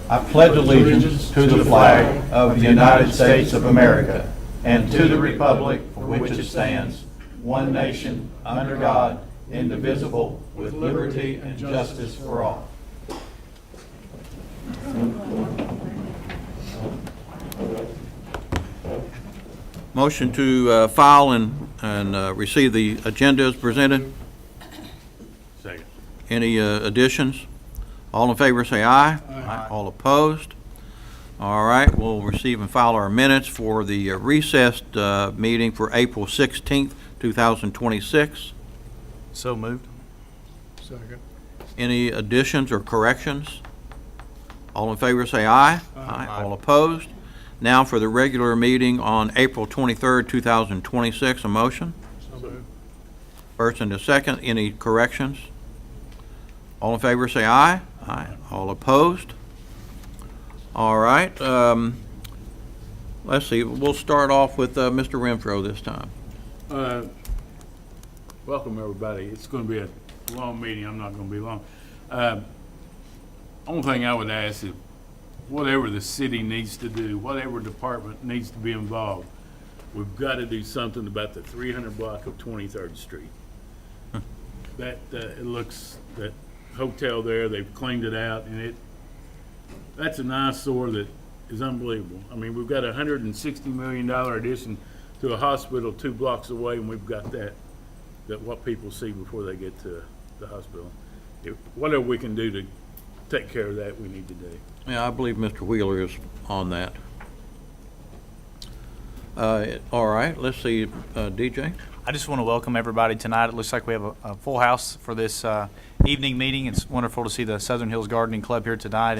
I pledge allegiance to the flag of the United States of America and to the republic for which it stands, one nation, under God, indivisible, with liberty and justice for all. Motion to file and receive the agenda as presented. Second. Any additions? All in favor say aye. Aye. All opposed? All right, we'll receive and file our minutes for the recessed meeting for April 16th, 2026. So moved. Second. Any additions or corrections? All in favor say aye. Aye. All opposed? Now for the regular meeting on April 23rd, 2026, a motion. So moved. First and a second, any corrections? All in favor say aye. Aye. All opposed? All right, let's see, we'll start off with Mr. Renfro this time. Welcome, everybody. It's going to be a long meeting. I'm not going to be long. Only thing I would ask is whatever the city needs to do, whatever department needs to be involved, we've got to do something about the 300 block of 23rd Street. That it looks, that hotel there, they've cleaned it out, and that's an eyesore that is unbelievable. I mean, we've got a $160 million addition to a hospital 2 blocks away, and we've got that what people see before they get to the hospital. Whatever we can do to take care of that, we need to do. Yeah, I believe Mr. Wheeler is on that. All right, let's see, DJ. I just want to welcome everybody tonight. It looks like we have a full house for this evening meeting. It's wonderful to see the Southern Hills Gardening Club here tonight,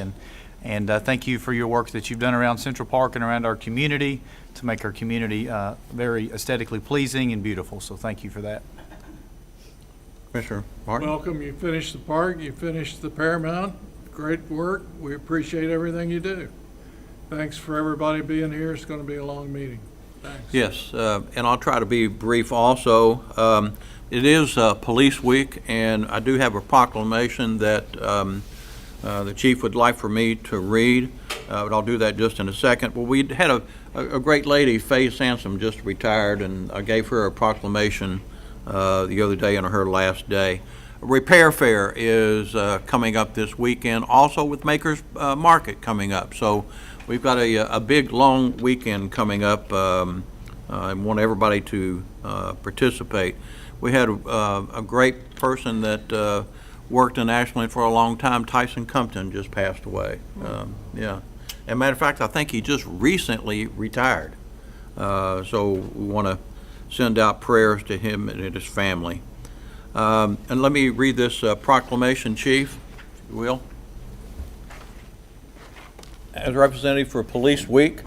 and thank you for your work that you've done around Central Park and around our community to make our community very aesthetically pleasing and beautiful. So thank you for that. Commissioner Martin. Welcome. You finished the park, you finished the Paramount. Great work. We appreciate everything you do. Thanks for everybody being here. It's going to be a long meeting. Thanks. Yes, and I'll try to be brief also. It is Police Week, and I do have a proclamation that the chief would like for me to read, but I'll do that just in a second. Well, we had a great lady, Faye Sansom, just retired, and I gave her a proclamation the other day on her last day. Repair Fair is coming up this weekend, also with Makers Market coming up. So we've got a big, long weekend coming up, and want everybody to participate. We had a great person that worked in Ashland for a long time. Tyson Compton just passed away. Yeah. As a matter of fact, I think he just recently retired. So we want to send out prayers to him and his family. And let me read this proclamation, Chief, if you will. As representative for Police Week,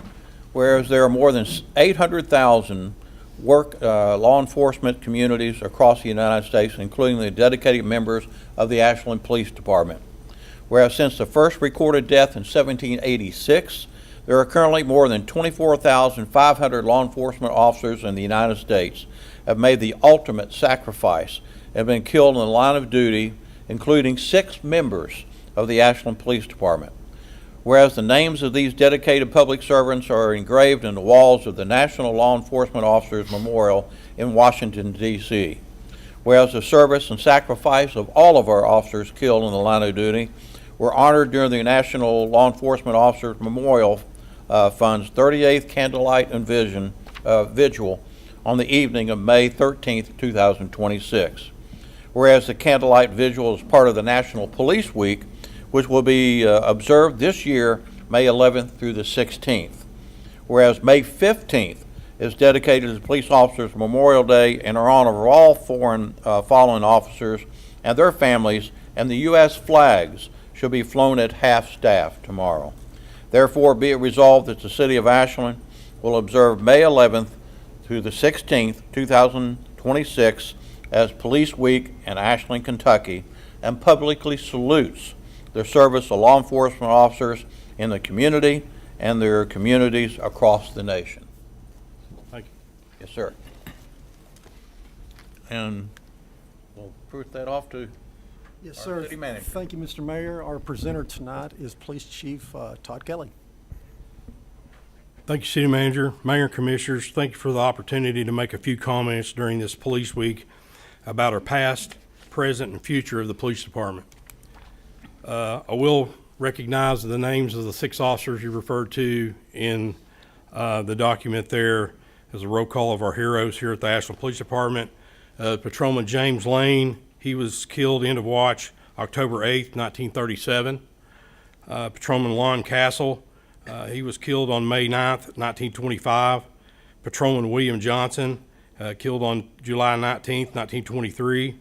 whereas there are more than 800,000 law enforcement communities across the United States, including the dedicated members of the Ashland Police Department. Whereas since the first recorded death in 1786, there are currently more than 24,500 law enforcement officers in the United States have made the ultimate sacrifice and have been killed in the line of duty, including 6 members of the Ashland Police Department. Whereas the names of these dedicated public servants are engraved in the walls of the National Law Enforcement Officers Memorial in Washington, D.C. Whereas the service and sacrifice of all of our officers killed in the line of duty were honored during the National Law Enforcement Officers Memorial Fund's 38th Candlelight and Vigil on the evening of May 13th, 2026. Whereas the Candlelight Vigil is part of the National Police Week, which will be observed this year, May 11th through the 16th. Whereas May 15th is dedicated to Police Officers Memorial Day in honor of all fallen officers and their families, and the U.S. flags should be flown at half-staff tomorrow. Therefore, be it resolved that the City of Ashland will observe May 11th through the 16th, 2026 as Police Week in Ashland, Kentucky, and publicly salutes the service of law enforcement officers in the community and their communities across the nation. Thank you. Yes, sir. And we'll proof that off to Yes, Our sir. city manager. Thank you, Mr. Mayor. Our presenter tonight is Police Chief Todd Kelly. Thank you, City Manager, Mayor, and Commissioners. Thank you for the opportunity to make a few comments during this Police Week about our past, present, and future of the Police Department. I will recognize the names of the 6 officers you referred to in the document there as a roll call of our heroes here at the Ashland Police Department. Patrolman James Lane, he was killed end of watch October 8th, 1937. Patrolman Lon Castle, he was killed on May 9th, 1925. Patrolman William Johnson, killed on July 19th, 1923.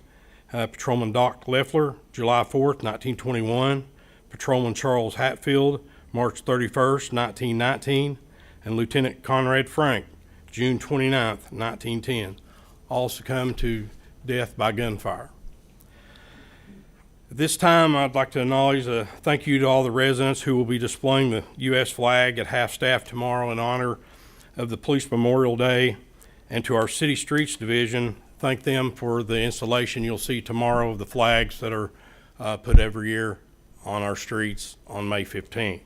Patrolman Doc Leffler, July 4th, 1921. Patrolman Charles Hatfield, March 31st, 1919. And Lieutenant Conrad Frank, June 29th, 1910. All succumbed to death by gunfire. At this time, I'd like to acknowledge a thank you to all the residents who will be displaying the U.S. flag at half-staff tomorrow in honor of the Police Memorial Day, and to our City Streets Division, thank them for the installation you'll see tomorrow of the flags that are put every year on our streets on May 15th.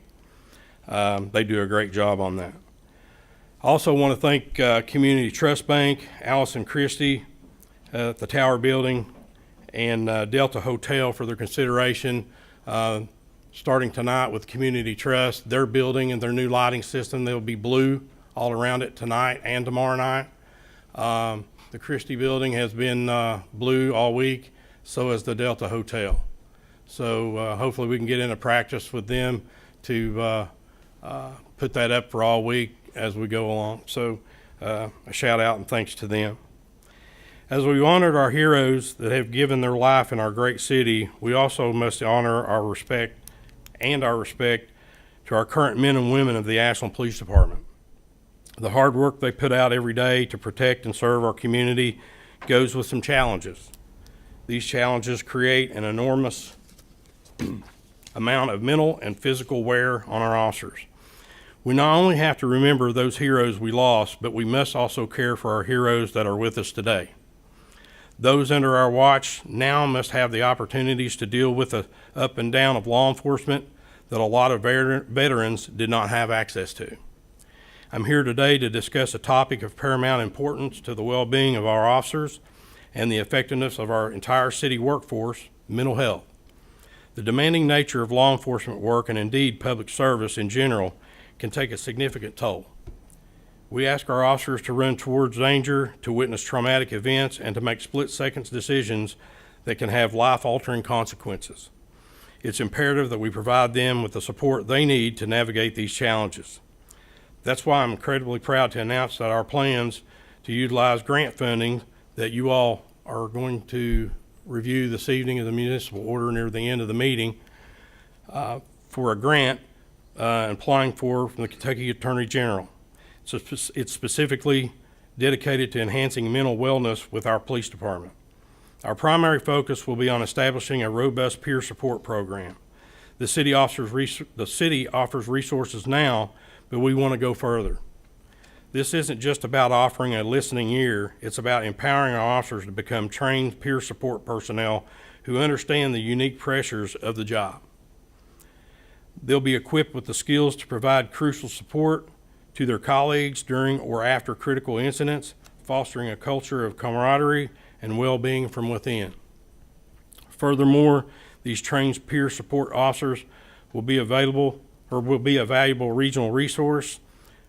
They do a great job on that. I also want to thank Community Trust Bank, Allison Christie at the Tower Building, and Delta Hotel for their consideration. Starting tonight with Community Trust, their building and their new lighting system, they'll be blue all around it tonight and tomorrow night. The Christie building has been blue all week, so has the Delta Hotel. So hopefully we can get into practice with them to put that up for all week as we go along. So a shout out and thanks to them. As we've honored our heroes that have given their life in our great city, we also must honor our respect to our current men and women of the Ashland Police Department. The hard work they put out every day to protect and serve our community goes with some challenges. These challenges create an enormous amount of mental and physical wear on our officers. We not only have to remember those heroes we lost, but we must also care for our heroes that are with us today. Those under our watch now must have the opportunities to deal with the up and down of law enforcement that a lot of veterans did not have access to. I'm here today to discuss a topic of paramount importance to the well-being of our officers and the effectiveness of our entire city workforce, mental health. The demanding nature of law enforcement work, and indeed public service in general, can take a significant toll. We ask our officers to run towards danger, to witness traumatic events, and to make split-second decisions that can have life-altering consequences. It's imperative that we provide them with the support they need to navigate these challenges. That's why I'm incredibly proud to announce that our plans to utilize grant funding that you all are going to review this evening of the municipal order near the end of the meeting for a grant applying for from the Kentucky Attorney General. So it's specifically dedicated to enhancing mental wellness with our police department. Our primary focus will be on establishing a robust peer support program. The city offers resources now, but we want to go further. This isn't just about offering a listening ear, it's about empowering our officers to become trained peer support personnel who understand the unique pressures of the job. They'll be equipped with the skills to provide crucial support to their colleagues during or after critical incidents, fostering a culture of camaraderie and well-being from within. Furthermore, these trained peer support officers will be a valuable regional resource.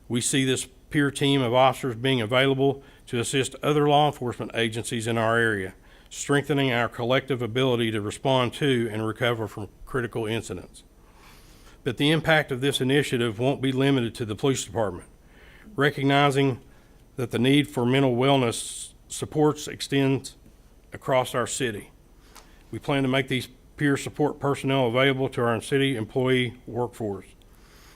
We see this peer team of officers being available to assist other law enforcement agencies in our area, strengthening our collective ability to respond to and recover from critical incidents. But the impact of this initiative won't be limited to the police department. Recognizing that the need for mental wellness supports extends across our city. We plan to make these peer support personnel available to our city employee workforce.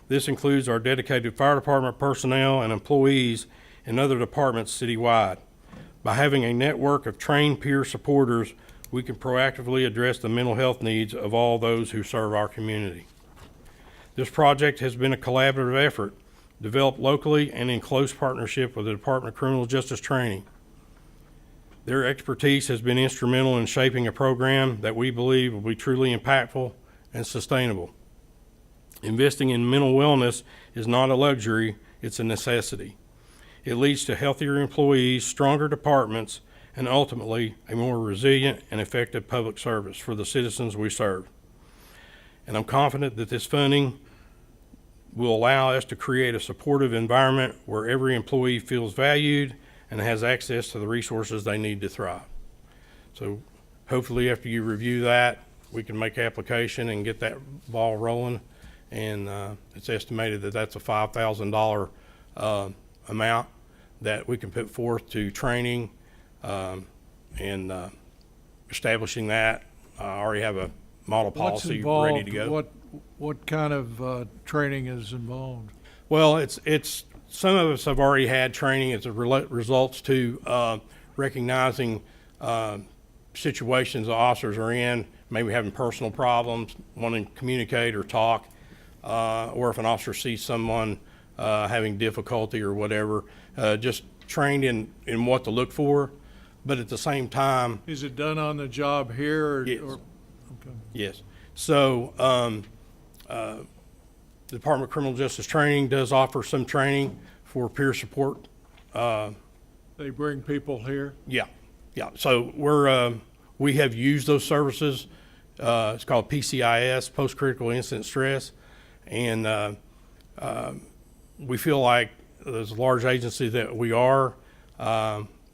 This includes our dedicated fire department personnel and employees in other departments citywide. By having a network of trained peer supporters, we can proactively address the mental health needs of all those who serve our community. This project has been a collaborative effort developed locally and in close partnership with the Department of Criminal Justice Training. Their expertise has been instrumental in shaping a program that we believe will be truly impactful and sustainable. Investing in mental wellness is not a luxury, it's a necessity. It leads to healthier employees, stronger departments, and ultimately a more resilient and effective public service for the citizens we serve. And I'm confident that this funding will allow us to create a supportive environment where every employee feels valued and has access to the resources they need to thrive. So hopefully after you review that, we can make application and get that ball rolling. And it's estimated that that's a $5,000 amount that we can put forth to training and establishing that. I already have a model What's policy involved? ready to go. What kind of training is involved? Well, it's some of us have already had training as it results to recognizing situations the officers are in, maybe having personal problems, wanting to communicate or talk, or if an officer sees someone having difficulty or whatever, just trained in what to look for. But at the same time, Is it done on the job here? Or, Yes. Okay. yes. So the Department of Criminal Justice Training does offer some training for peer support. They bring people here? Yeah. So we have used those services. It's called PCIS, Post-Critical Incident Stress. And we feel like as a large agency that we are,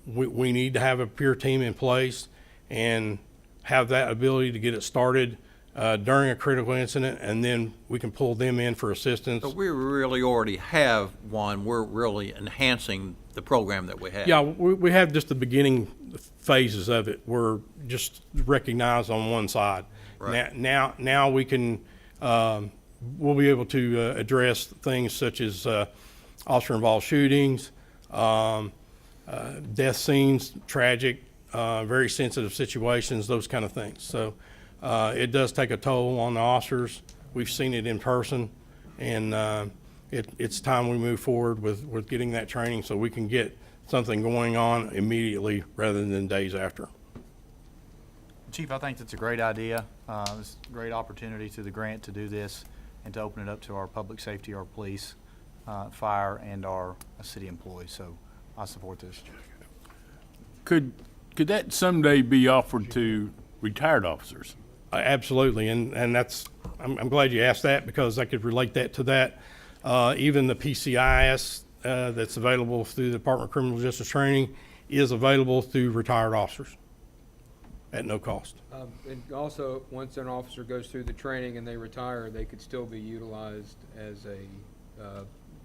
we need to have a peer team in place and have that ability to get it started during a critical incident, and then we can pull them in for assistance. But we really already have one. We're really enhancing the program that we have. Yeah, we have just the beginning phases of it. We're just recognized on one side. Right. Now we can, we'll be able to address things such as officer-involved shootings, death scenes, tragic, very sensitive situations, those kind of things. So it does take a toll on the officers. We've seen it in person, and it's time we move forward with getting that training so we can get something going on immediately rather than days after. Chief, I think that's a great idea. It's a great opportunity through the grant to do this and to open it up to our public safety, our police, fire, and our city employees. So I support this. Could that someday be offered to retired officers? Absolutely, and that's, I'm glad you asked that because I could relate that to that. Even the PCIS that's available through the Department of Criminal Justice Training is available through retired officers at no cost. And also, once an officer goes through the training and they retire, they could still be utilized as a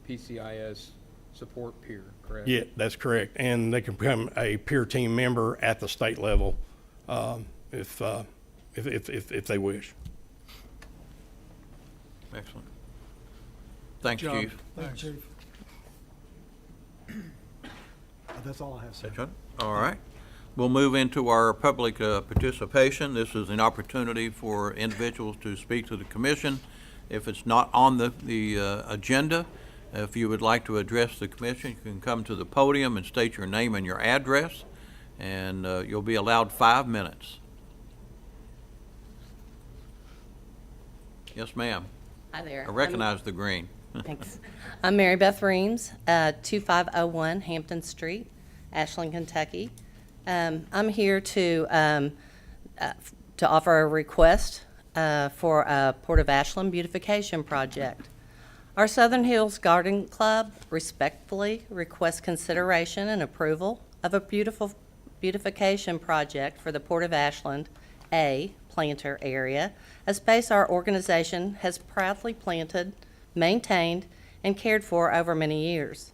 PCIS support peer, correct? Yeah, that's correct, and they can become a peer team member at the state level if they wish. Excellent. Thanks, John. Chief. Thank you, Chief. That's all I have, sir. That's right. All right. We'll move into our public participation. This is an opportunity for individuals to speak to the commission. If it's not on the agenda, if you would like to address the commission, you can come to the podium and state your name and your address, and you'll be allowed 5 minutes. Yes, ma'am. Hi there. I recognize the green. Thanks. I'm Mary Beth Reams, 2501 Hampton Street, Ashland, Kentucky. I'm here to offer a request for a Port of Ashland beautification project. Our Southern Hills Garden Club respectfully requests consideration and approval of a beautification project for the Port of Ashland, A planter area, a space our organization has proudly planted, maintained, and cared for over many years.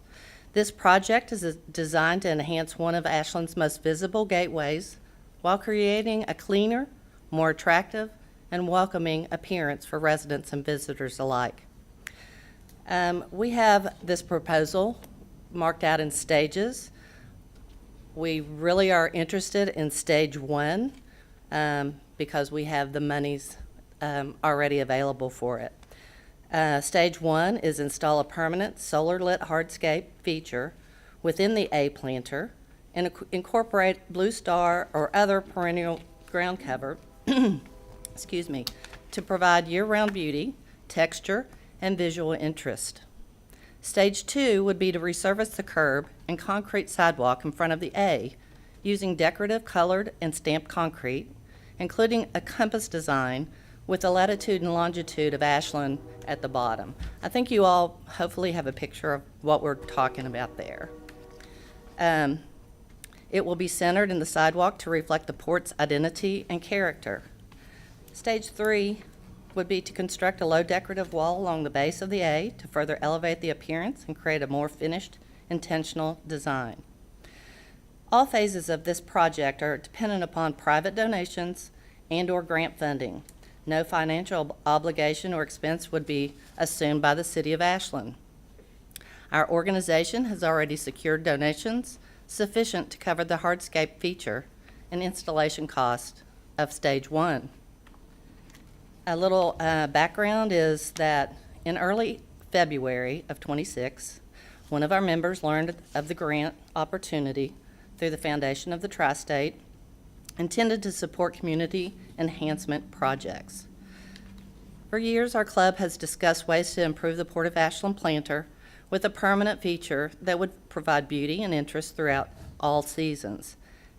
This project is designed to enhance one of Ashland's most visible gateways while creating a cleaner, more attractive, and welcoming appearance for residents and visitors alike. We have this proposal marked out in stages. We really are interested in stage 1 because we have the monies already available for it. Stage 1 is install a permanent solar-lit hardscape feature within the A planter and incorporate blue star or other perennial ground cover, excuse me, to provide year-round beauty, texture, and visual interest. Stage 2 would be to resurface the curb and concrete sidewalk in front of the A using decorative colored and stamped concrete, including a compass design with the latitude and longitude of Ashland at the bottom. I think you all hopefully have a picture of what we're talking about there. It will be centered in the sidewalk to reflect the port's identity and character. Stage 3 would be to construct a low decorative wall along the base of the A to further elevate the appearance and create a more finished, intentional design. All phases of this project are dependent upon private donations and/or grant funding. No financial obligation or expense would be assumed by the City of Ashland. Our organization has already secured donations sufficient to cover the hardscape feature and installation cost of Stage 1. A little background is that in early February of '26, one of our members learned of the grant opportunity through the foundation of the Tri-State intended to support community enhancement projects. For years, our club has discussed ways to improve the Port of Ashland planter with a permanent feature that would provide beauty and interest throughout all seasons.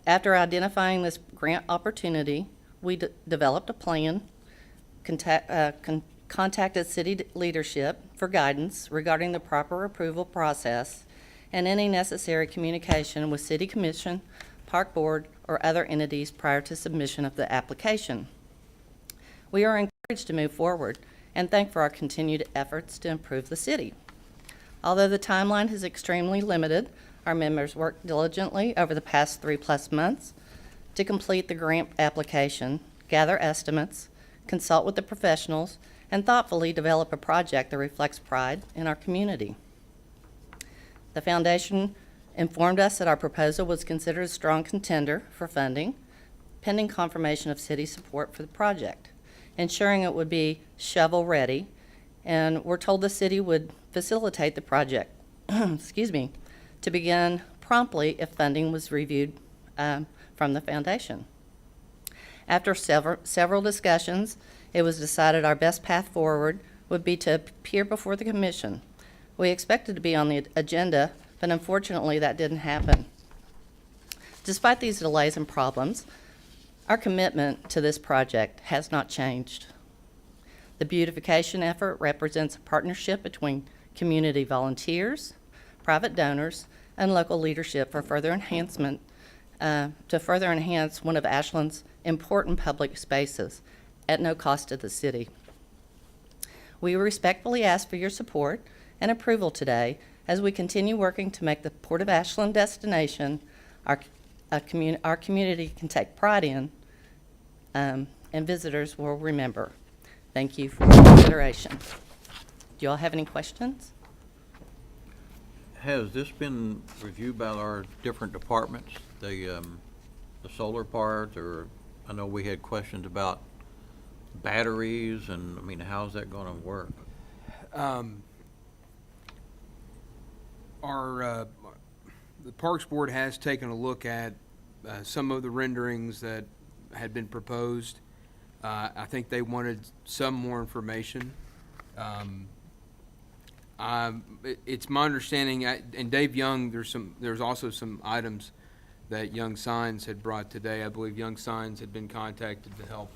After identifying this grant opportunity, we developed a plan, contacted city leadership for guidance regarding the proper approval process and any necessary communication with City Commission, Park Board, or other entities prior to submission of the application. We are encouraged to move forward and thank for our continued efforts to improve the city. Although the timeline is extremely limited, our members worked diligently over the past 3+ months to complete the grant application, gather estimates, consult with the professionals, and thoughtfully develop a project that reflects pride in our community. The foundation informed us that our proposal was considered a strong contender for funding, pending confirmation of city support for the project, ensuring it would be shovel-ready, and we're told the city would facilitate the project, excuse me, to begin promptly if funding was reviewed from the foundation. After several discussions, it was decided our best path forward would be to appear before the commission. We expected to be on the agenda, but unfortunately that didn't happen. Despite these delays and problems, our commitment to this project has not changed. The beautification effort represents a partnership between community volunteers, private donors, and local leadership for further enhancement, to further enhance one of Ashland's important public spaces at no cost to the city. We respectfully ask for your support and approval today as we continue working to make the Port of Ashland destination our community can take pride in, and visitors will remember. Thank you for your consideration. Do you all have any questions? Has this been reviewed by our different departments, the solar part, or I know we had questions about batteries, and I mean, how's that going to work? The Parks Board has taken a look at some of the renderings that had been proposed. I think they wanted some more information. It's my understanding, and Dave Young, there's also some items that Young Signs had brought today. I believe Young Signs had been contacted to help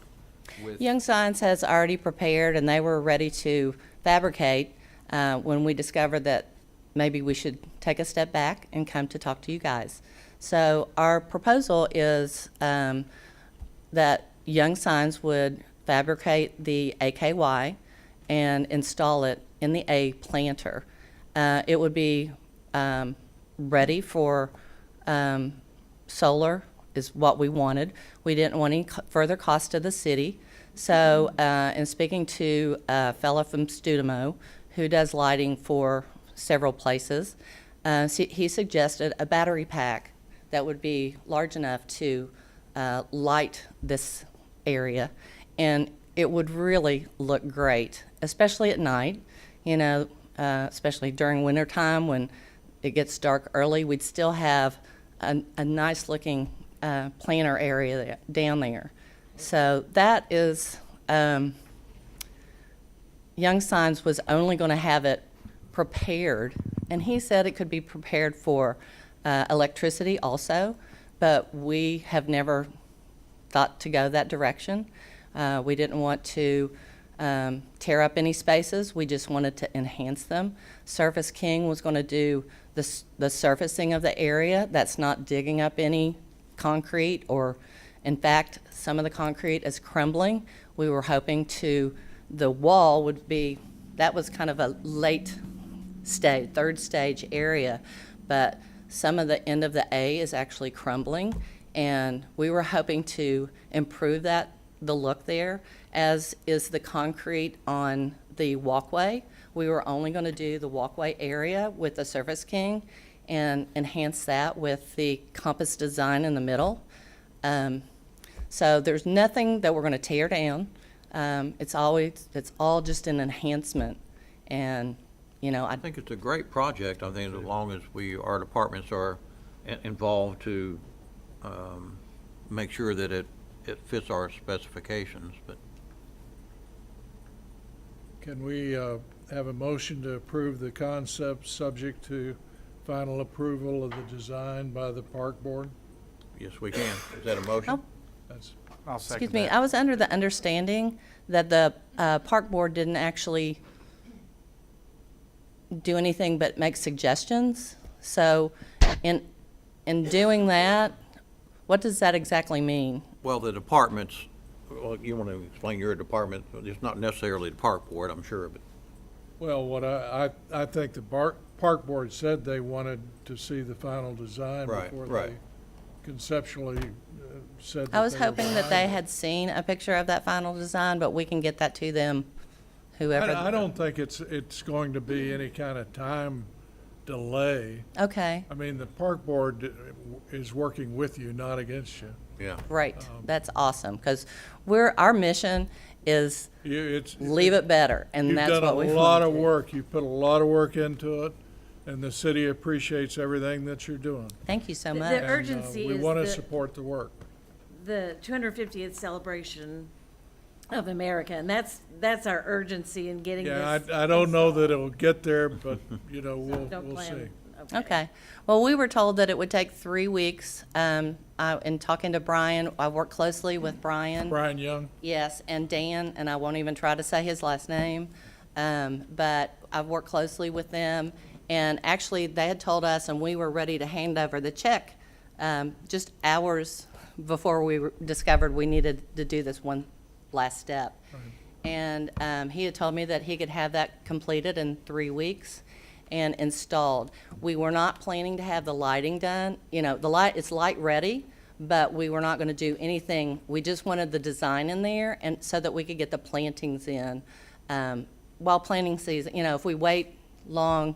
with. Young Science has already prepared, and they were ready to fabricate when we discovered that maybe we should take a step back and come to talk to you guys. So our proposal is that Young Signs would fabricate the AKY and install it in the A planter. It would be ready for solar is what we wanted. We didn't want any further cost to the city. So in speaking to a fellow from Studimo who does lighting for several places, he suggested a battery pack that would be large enough to light this area, and it would really look great, especially at night, you know, especially during winter time when it gets dark early. We'd still have a nice-looking planter area down there. So that is, Young Signs was only going to have it prepared, and he said it could be prepared for electricity also, but we have never thought to go that direction. We didn't want to tear up any spaces. We just wanted to enhance them. Surface King was going to do the surfacing of the area. That's not digging up any concrete, or in fact, some of the concrete is crumbling. We were hoping the wall would be, that was kind of a late stage, third stage area, but some of the end of the A is actually crumbling, and we were hoping to improve the look there, as is the concrete on the walkway. We were only going to do the walkway area with the Surface King and enhance that with the compass design in the middle. So there's nothing that we're going to tear down. It's all just an enhancement. And, you know, I think it's a great project. I think as long as our departments are involved to make sure that it fits our specifications, but. Can we have a motion to approve the concept subject to final approval of the design by the park board? Yes, we can. Is that a motion? Oh. That's, I'll second Excuse me, that. I was under the understanding that the park board didn't actually do anything but make suggestions. So in doing that, what does that exactly mean? Well, the departments, well, you want to explain your department, it's not necessarily the park board, I'm sure, but. well, what I think the park board said they wanted to see the final design Right, before right. they conceptually said that I was they were hoping that they behind it. had seen a picture of that final design, but we can get that to them, whoever. I don't think it's going to be any kind of time delay. Okay, I mean, the park board is working with you, not against you. Yeah. great. That's awesome, because our mission is leave it better, and that's what we You've done a lot want of to do. work. You put a lot of work into it, and the city appreciates everything that you're doing. Thank you so The much. And, urgency we is want to the- support the work. The 250th celebration of America, and that's our urgency in getting Yeah, this. I don't know that it'll get there, but, you know, Don't we'll see. plan. Okay. Well, we were told that it would take 3 weeks. In talking to Brian, I worked closely with Brian. Brian Young? Yes, and Dan, and I won't even try to say his last name, but I've worked closely with them. And actually, they had told us, and we were ready to hand over the check just hours before we discovered we needed to do this one last step. And he had told me that he could have that completed in 3 weeks and installed. We were not planning to have the lighting done. You know, it's light ready, but we were not going to do anything. We just wanted the design in there, and so that we could get the plantings in while planting season. You know, if we wait long,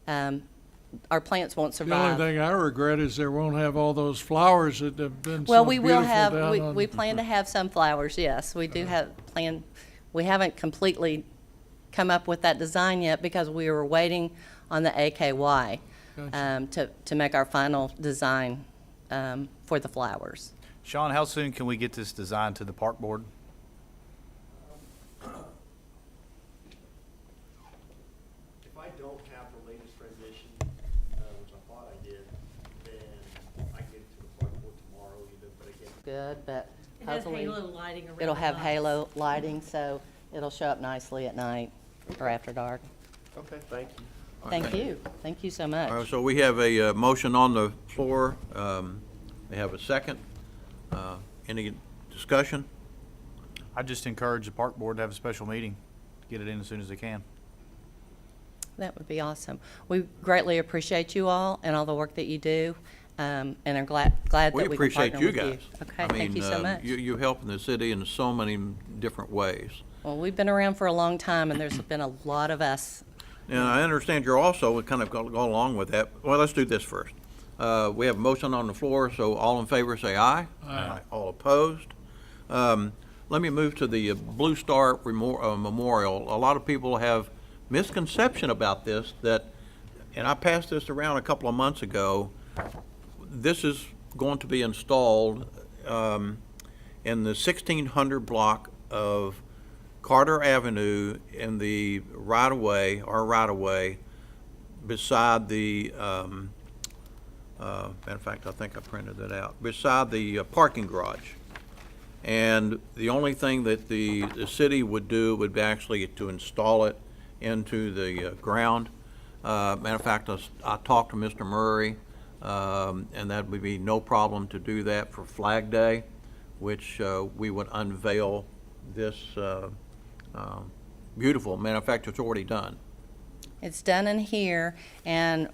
our plants won't The only survive. thing I regret is there won't have all those flowers that have been so Well, we will beautiful have, down on. we plan to have some flowers, yes. We do have plan, we haven't completely come up with that design yet because we were waiting on the AKY to make our final design for the flowers. Sean, how soon can we get this design to the park board? If I don't have the latest rendition, which I thought I did, then I can get it to the park board tomorrow even, but again, Good, but It has hopefully halo lighting around. it'll the have lights. halo lighting, so it'll show up nicely at night or after dark. okay, thank you. Thank you. Thank you so All right, much. so we have a motion on the floor. We have a second. Any discussion? I just encourage the park board to have a special meeting, to get it in as soon as they can. That would be awesome. We greatly appreciate you all and all the work that you do, and are glad that We we can appreciate partner you with you. guys. Okay, I thank you mean, so much. You helping the city in so many different ways. Well, we've been around for a long time, and there's been a lot of us. And I understand you're also, kind of go along with that. Well, let's do this first. We have a motion on the floor, so all in favor say aye. Aye. All opposed? Let me move to the Blue Star Memorial. A lot of people have misconception about this, and I passed this around a couple of months ago. this is going to be installed in the 1600 block of Carter Avenue in the right-of-way beside the, matter of fact, I think I printed that out, beside the parking garage. And the only thing that the city would do would be actually to install it into the ground. Matter of fact, I talked to Mr. Murray, and that would be no problem to do that for Flag Day, which we would unveil this beautiful, matter of fact, it's already done. It's done in here, and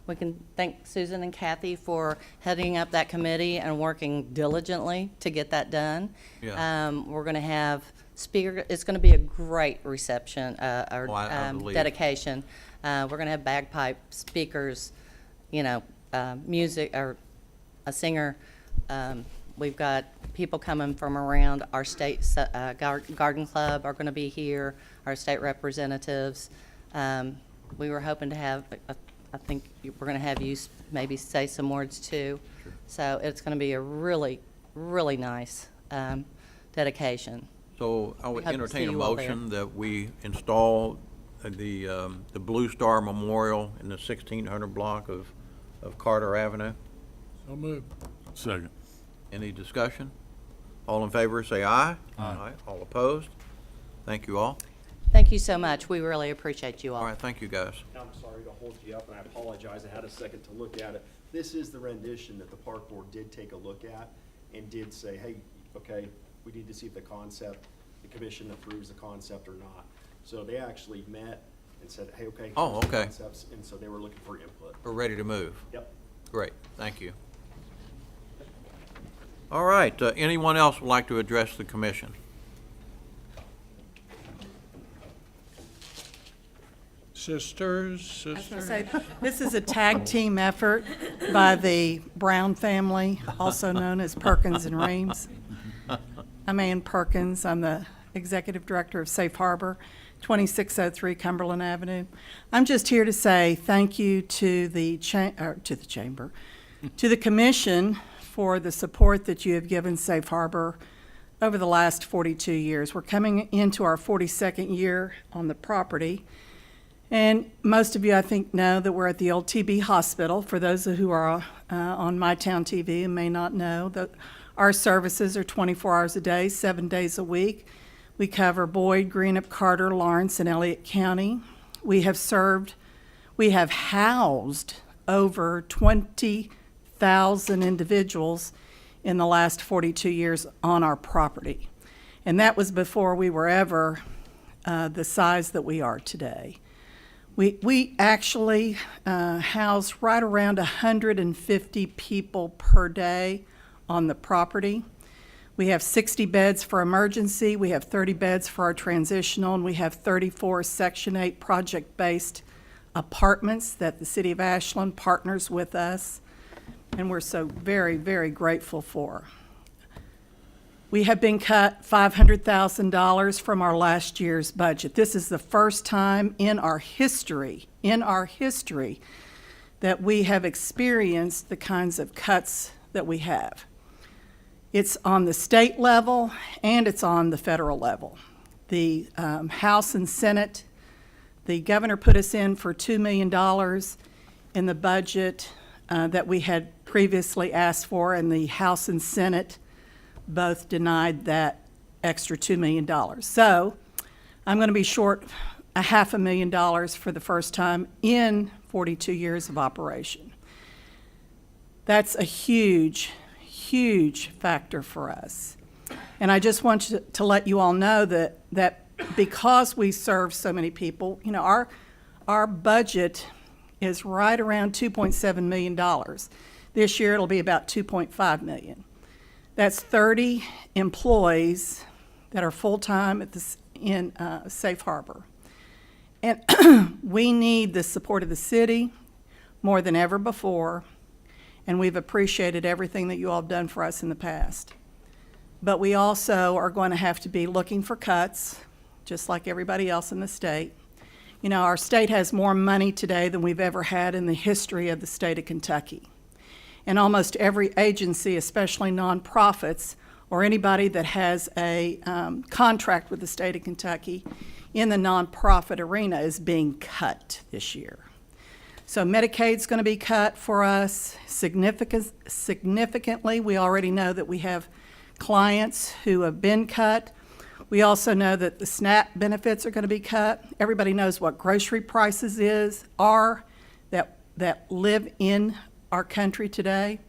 we can thank Susan and Kathy for heading up that committee and working diligently to get that done. Yeah. We're going to have it's going to be a great reception, or I believe. dedication. We're going to have bagpipe speakers, music, or a singer. We've got people coming from around our state garden club are going to be here, our state representatives. We were hoping to have, I think we're going to have you maybe say some words too. Sure. So it's going to be a really, really nice dedication. So I would Hope to entertain see a you all there. motion that we install the Blue Star Memorial in the 1600 block of Carter Avenue. So moved. Second. Any discussion? All in favor, say aye. Aye. All opposed? Thank you all. Thank you so much. We really appreciate you all. All right, thank you, guys. I'm sorry to hold you up, and I apologize. I had a second to look at it. This is the rendition that the park board did take a look at and did say, hey, okay, we need to see if the commission approves the concept or not. So they actually met and said, hey, okay. Oh, here's the okay. concepts, and so they were looking for input. We're ready to move. Yep. Great, thank you. All right, anyone else would like to address the commission? Sisters. say, this is a tag team effort by the Brown family, also known as Perkins and Reams. I'm Ann Perkins. I'm the Executive Director of Safe Harbor, 2603 Cumberland Avenue. I'm just here to say thank you to the chamber, to the commission for the support that you have given Safe Harbor over the last 42 years. We're coming into our 42nd year on the property. And most of you, I think, know that we're at the old TB hospital. For those who are on My Town TV and may not know, that our services are 24 hours a day, 7 days a week. We cover Boyd, Greenup, Carter, Lawrence, and Elliott County. We have housed over 20,000 individuals in the last 42 years on our property. And that was before we were ever the size that we are today. We actually house right around 150 people per day on the property. We have 60 beds for emergency, we have 30 beds for our transitional, and we have 34 Section 8 project-based apartments that the City of Ashland partners with us, and we're so very, very grateful for. We have been cut $500,000 from our last year's budget. This is the first time in our history, that we have experienced the kinds of cuts that we have. It's on the state level and it's on the federal level. The House and Senate, the governor put us in for $2 million in the budget that we had previously asked for, and the House and Senate both denied that extra $2 million. So I'm going to be short $500,000 for the first time in 42 years of operation. That's a huge, huge factor for us. And I just want to let you all know that because we serve so many people, our budget is right around $2.7 million. This year it'll be about $2.5 million. That's 30 employees that are full-time in Safe Harbor. And we need the support of the city more than ever before, and we've appreciated everything that you all have done for us in the past. But we also are going to have to be looking for cuts, just like everybody else in the state. Our state has more money today than we've ever had in the history of the state of Kentucky. and almost every agency, especially nonprofits, or anybody that has a contract with the state of Kentucky in the nonprofit arena is being cut this year. So Medicaid's going to be cut for us significantly. We already know that we have clients who have been cut. We also know that the SNAP benefits are going to be cut. Everybody knows what grocery prices are that live in our country today.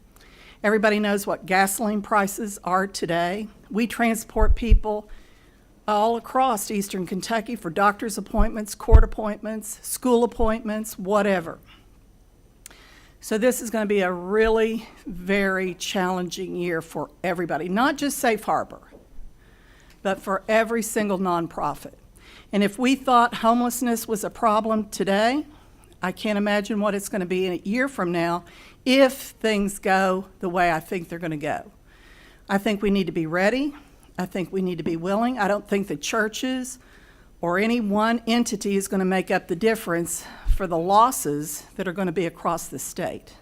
Everybody knows what gasoline prices are today. We transport people all across eastern Kentucky for doctor's appointments, court appointments, school appointments, whatever. So this is going to be a really very challenging year for everybody, not just Safe Harbor, but for every single nonprofit. And if we thought homelessness was a problem today, I can't imagine what it's going to be in a year from now if things go the way I think they're going to go. I think we need to be ready. I think we need to be willing. I don't think the churches or any one entity is going to make up the difference for the losses that are going to be across the state.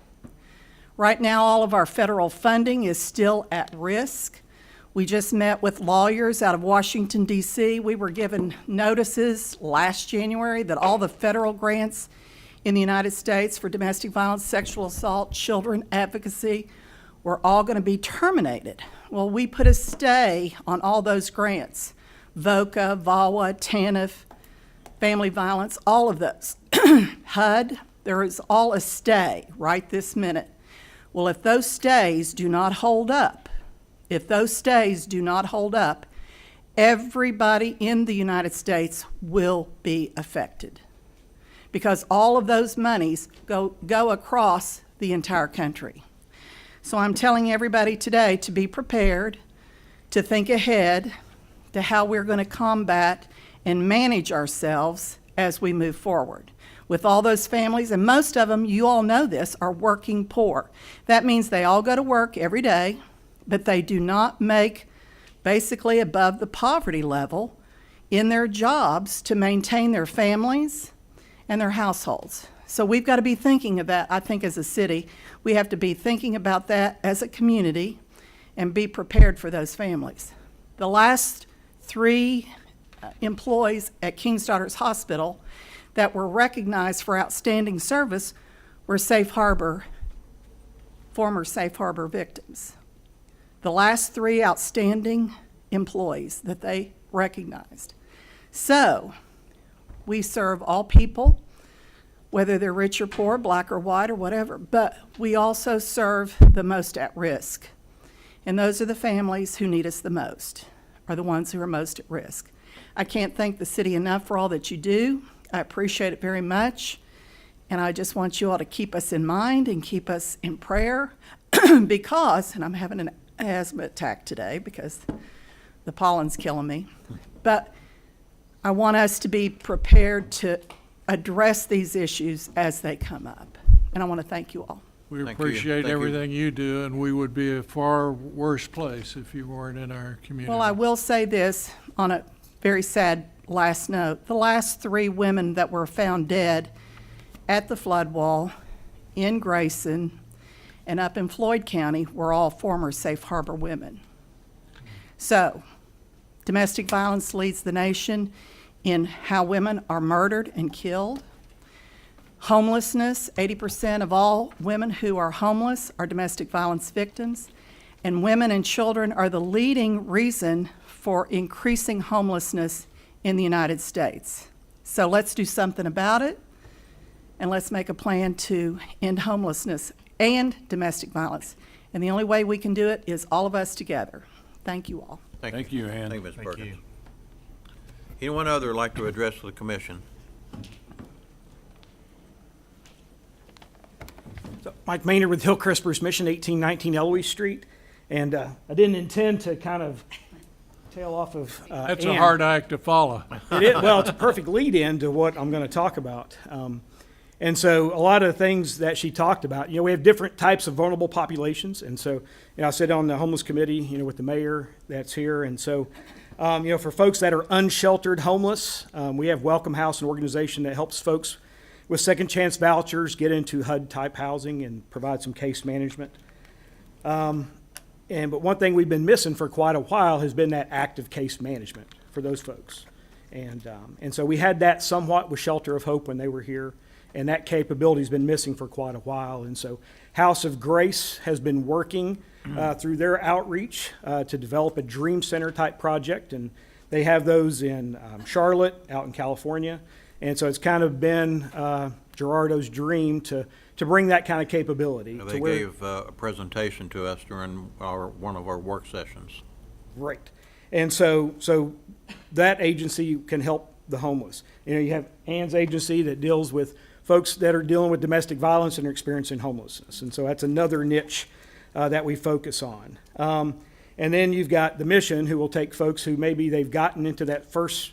Right now, all of our federal funding is still at risk. We just met with lawyers out of Washington, D.C. We were given notices last January that all the federal grants in the United States for domestic violence, sexual assault, children advocacy were all going to be terminated. Well, we put a stay on all those grants. VOCA, VAWA, TANF, family violence, all of those. HUD, there is all a stay right this minute. Well, if those stays do not hold up, everybody in the United States will be affected, because all of those monies go across the entire country. So I'm telling everybody today to be prepared, to think ahead to how we're going to combat and manage ourselves as we move forward. With all those families, and most of them, you all know this, are working poor. That means they all go to work every day, but they do not make basically above the poverty level in their jobs to maintain their families and their households. So we've got to be thinking of that. I think as a city, we have to be thinking about that as a community and be prepared for those families. The last 3 employees at King's Daughters Hospital that were recognized for outstanding service were former Safe Harbor victims. The last 3 outstanding employees that they recognized. So, we serve all people, whether they're rich or poor, black or white or whatever, but we also serve the most at risk. And those are the families who need us the most, are the ones who are most at risk. I can't thank the city enough for all that you do. I appreciate it very much. And I just want you all to keep us in mind and keep us in prayer because, and I'm having an asthma attack today because the pollen's killing me, but I want us to be prepared to address these issues as they come up. And I want to thank you all. We Thank you. appreciate Thank you. everything you do, and we would be a far worse place if you weren't in our community. Well, I will say this on a very sad last note. The last 3 women that were found dead at the flood wall in Grayson and up in Floyd County were all former Safe Harbor women. So, domestic violence leads the nation in how women are murdered and killed. Homelessness, 80% of all women who are homeless are domestic violence victims, and women and children are the leading reason for increasing homelessness in the United States. So let's do something about it, and let's make a plan to end homelessness and domestic violence. And the only way we can do it is all of us together. Thank you all. Thank you, Ann. Thank you, Ms. Thank Perkins. you. Anyone other would like to address the commission? So, Mike Maynard with Hillcrest Bruce Mission, 1819 Eloise Street. And I didn't intend to kind of tail off of That's a Ann. hard act to follow. It is, well, it's a perfect lead-in to what I'm going to talk about. And so a lot of the things that she talked about, we have different types of vulnerable populations. And so, I sit on the homeless committee, with the mayor that's here. And so, for folks that are unsheltered homeless, we have Welcome House, an organization that helps folks with second chance vouchers get into HUD-type housing and provide some case management. But one thing we've been missing for quite a while has been that active case management for those folks. And so we had that somewhat with Shelter of Hope when they were here, and that capability's been missing for quite a while. And so House of Grace has been working through their outreach to develop a Dream Center type project, and they have those in Charlotte, out in California. And so it's kind of been Gerardo's dream to bring that kind of capability. They gave a presentation to us during one of our work sessions. Right. And so that agency can help the homeless. You know, you have Ann's agency that deals with folks that are dealing with domestic violence and are experiencing homelessness. And so that's another niche that we focus on. And then you've got the mission, who will take folks who maybe they've gotten into that first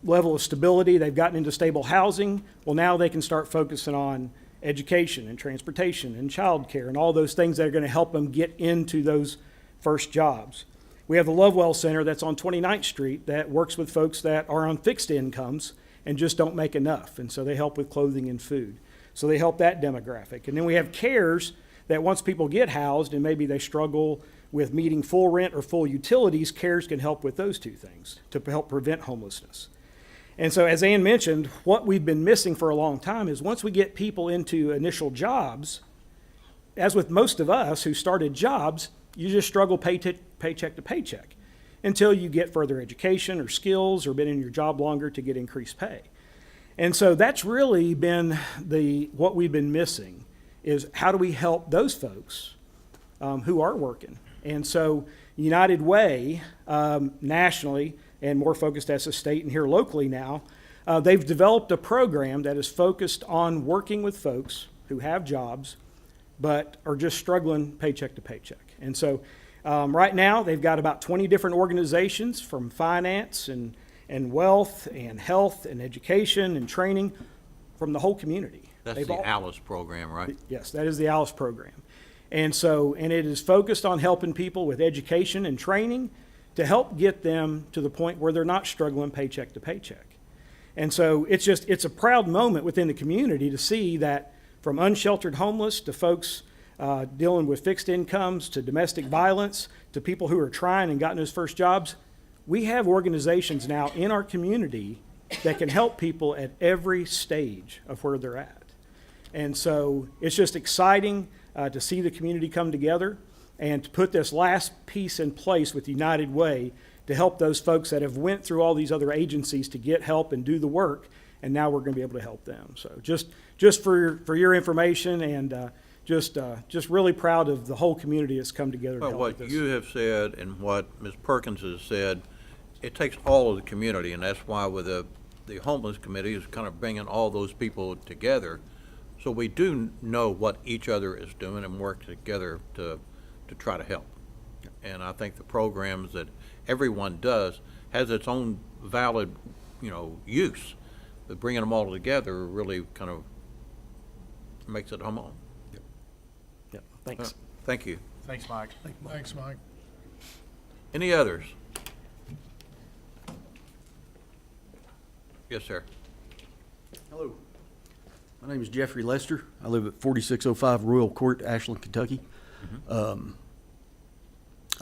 level of stability, they've gotten into stable housing. Well, now they can start focusing on education and transportation and childcare and all those things that are going to help them get into those first jobs. We have the Lovewell Center that's on 29th Street that works with folks that are on fixed incomes and just don't make enough. And so they help with clothing and food. So they help that demographic. And then we have CARES that once people get housed and maybe they struggle with meeting full rent or full utilities, CARES can help with those two things to help prevent homelessness. And so as Ann mentioned, what we've been missing for a long time is once we get people into initial jobs, as with most of us who started jobs, you just struggle paycheck to paycheck until you get further education or skills or been in your job longer to get increased pay. And so that's really been what we've been missing, is how do we help those folks who are working? And so United Way, nationally, and more focused as a state and here locally now, they've developed a program that is focused on working with folks who have jobs but are just struggling paycheck to paycheck. And so right now they've got about 20 different organizations, from finance and wealth and health and education and training, from the whole community. That's the ALICE program, right? Yes, that is the ALICE program. And it is focused on helping people with education and training to help get them to the point where they're not struggling paycheck to paycheck. And so it's a proud moment within the community to see that from unsheltered homeless to folks dealing with fixed incomes to domestic violence to people who are trying and gotten those first jobs, we have organizations now in our community that can help people at every stage of where they're at. And so it's just exciting to see the community come together and to put this last piece in place with United Way to help those folks that have went through all these other agencies to get help and do the work, and now we're going to be able to help them. So just for your information, and just really proud of the whole community that's come together to Well, help what with this. you have said and what Ms. Perkins has said, it takes all of the community, and that's why with the homeless committee is kind of bringing all those people together. So we do know what each other is doing and work together to try to help. And I think the programs that everyone does has its own valid, use. But bringing them all together really kind of makes it home. Yeah, thanks. Thank you. Thanks, Mike. Thanks, Mike. Any others? Yes, sir. Hello. My name is Jeffrey Lester. I live at 4605 Royal Court, Ashland, Kentucky.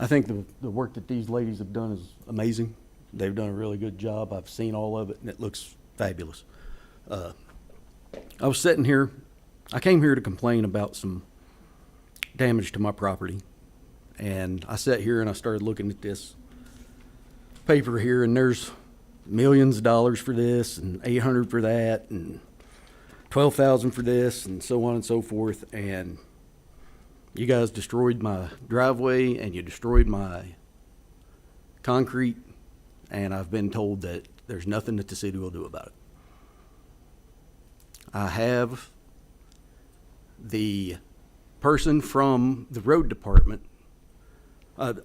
I think the work that these ladies have done is amazing. They've done a really good job. I've seen all of it, and it looks fabulous. I was sitting here. I came here to complain about some damage to my property. And I sat here and I started looking at this paper here, and there's millions of dollars for this and 800 for that and 12,000 for this and so on and so forth. And you guys destroyed my driveway and you destroyed my concrete, and I've been told that there's nothing that the city will do about it. I have the person from the road department.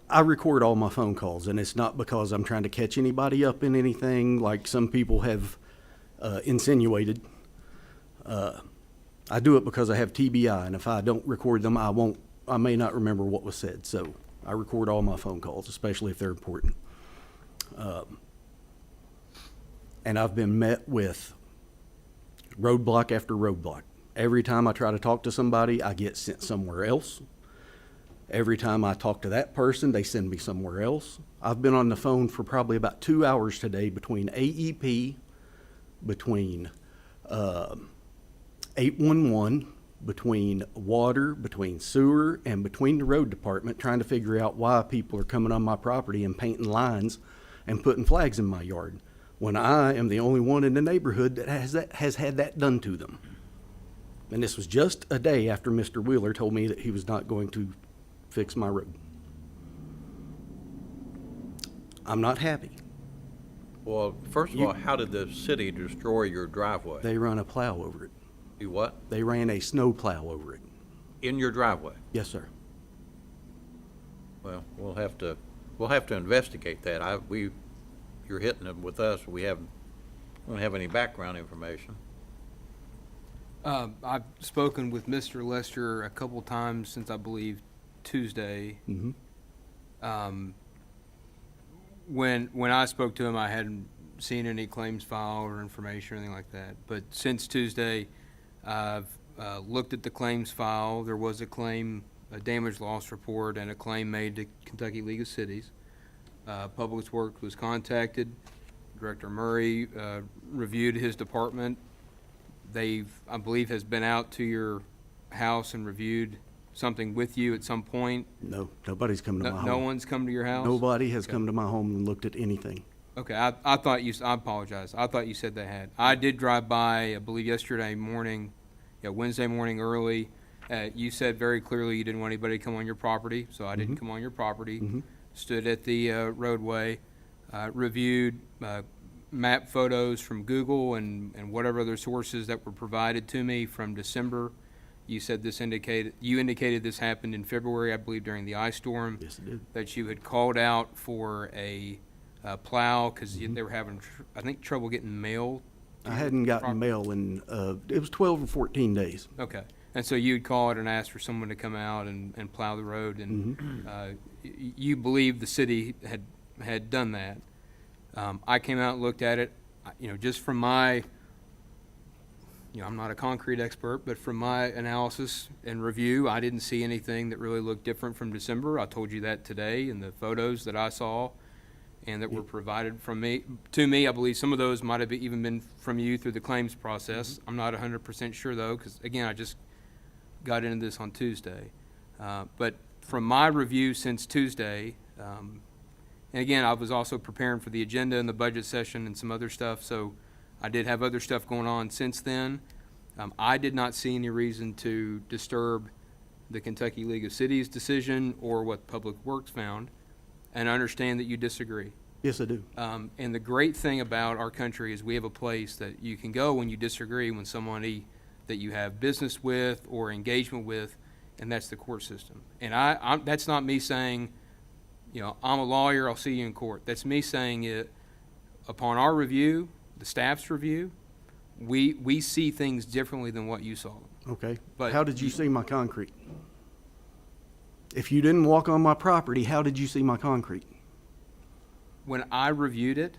I record all my phone calls, and it's not because I'm trying to catch anybody up in anything like some people have insinuated. I do it because I have TBI, and if I don't record them, I may not remember what was said. So I record all my phone calls, especially if they're important. And I've been met with roadblock after roadblock. Every time I try to talk to somebody, I get sent somewhere else. Every time I talk to that person, they send me somewhere else. I've been on the phone for probably about 2 hours today between AEP, between 811, between water, between sewer, and between the road department, trying to figure out why people are coming on my property and painting lines and putting flags in my yard, when I am the only one in the neighborhood that has had that done to them. And this was just a day after Mr. Wheeler told me that he was not going to fix my road. I'm not happy. Well, first of all, how did the city destroy your driveway? They run a plow over it. You what? They ran a snow plow over it. In your driveway? Yes, sir. Well, we'll have to investigate that. You're hitting it with us. We don't have any background information. I've spoken with Mr. Lester a couple times since, I believe, Tuesday. Mm-hmm. When I spoke to him, I hadn't seen any claims file or information or anything like that. But since Tuesday, I've looked at the claims file. There was a claim, a damage loss report, and a claim made to Kentucky League of Cities. Public Works was contacted. Director Murray reviewed his department. I believe, has been out to your house and reviewed something with you at some point. No, nobody's come to my home. No one's come to your house? Nobody has come to my home and looked at anything. Okay, I thought I apologize. I thought you said they had. I did drive by, I believe yesterday morning, Wednesday morning early. You said very clearly you didn't want anybody to come on your property, so I didn't come on your property. Mhm. Stood at the roadway, reviewed map photos from Google and whatever other sources that were provided to me from December. You said you indicated this happened in February, I believe, during the ice storm. Yes, it did. That you had called out for a plow because Mm-hmm. they were having, I think, trouble getting mail. to I your hadn't gotten property. mail in, it was 12 or 14 days. Okay, and so you'd call it and ask for someone to come out and plow the road, and you believe the city had done that. I came out and looked at it, just from my, I'm not a concrete expert, but from my analysis and review, I didn't see anything that really looked different from December. I told you that today in the photos that I saw and that were provided to me. I believe some of those might have even been from you through the claims process. I'm not 100% sure though, because again, I just got into this on Tuesday. But from my review since Tuesday, and again, I was also preparing for the agenda and the budget session and some other stuff, so I did have other stuff going on since then. I did not see any reason to disturb the Kentucky League of Cities decision or what Public Works found, and I understand that you disagree. Yes, I do. And the great thing about our country is we have a place that you can go when you disagree when somebody that you have business with or engagement with, and that's the court system. And that's not me saying, I'm a lawyer, I'll see you in court. That's me saying it upon our review, the staff's review, we see things differently than what you saw. Okay. But How did you see my concrete? If you didn't walk on my property, how did you see my concrete? When I reviewed it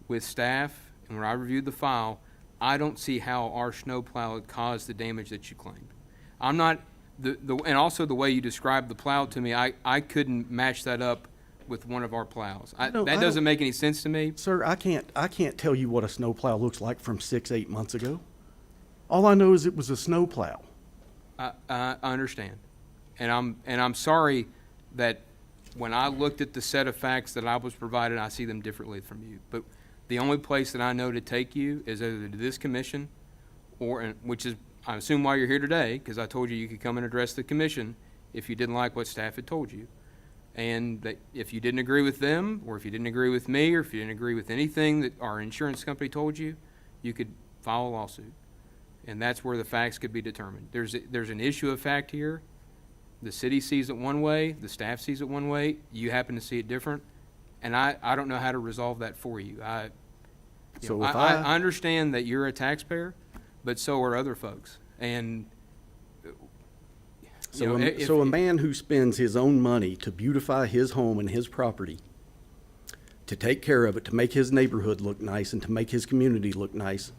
with staff and when I reviewed the file, I don't see how our snowplow had caused the damage that you claimed. I'm not, and also the way you described the plow to me, I couldn't match that up with one of our plows. No, I That don't- doesn't make any sense to me. Sir, I can't tell you what a snowplow looks like from 6-8 months ago. All I know is it was a snowplow. I understand. And I'm sorry that when I looked at the set of facts that I was provided, I see them differently from you. But the only place that I know to take you is either to this commission which is, I assume why you're here today, because I told you could come and address the commission if you didn't like what staff had told you. And that if you didn't agree with them, or if you didn't agree with me, or if you didn't agree with anything that our insurance company told you, you could file a lawsuit. And that's where the facts could be determined. There's an issue of fact here. The city sees it one way, the staff sees it one way, you happen to see it different, and I don't know how to resolve that for you. I understand that you're a taxpayer, but so are other folks. And So a man who spends his own money to beautify his home and his property, to take care of it, to make his neighborhood look nice and to make his community look nice,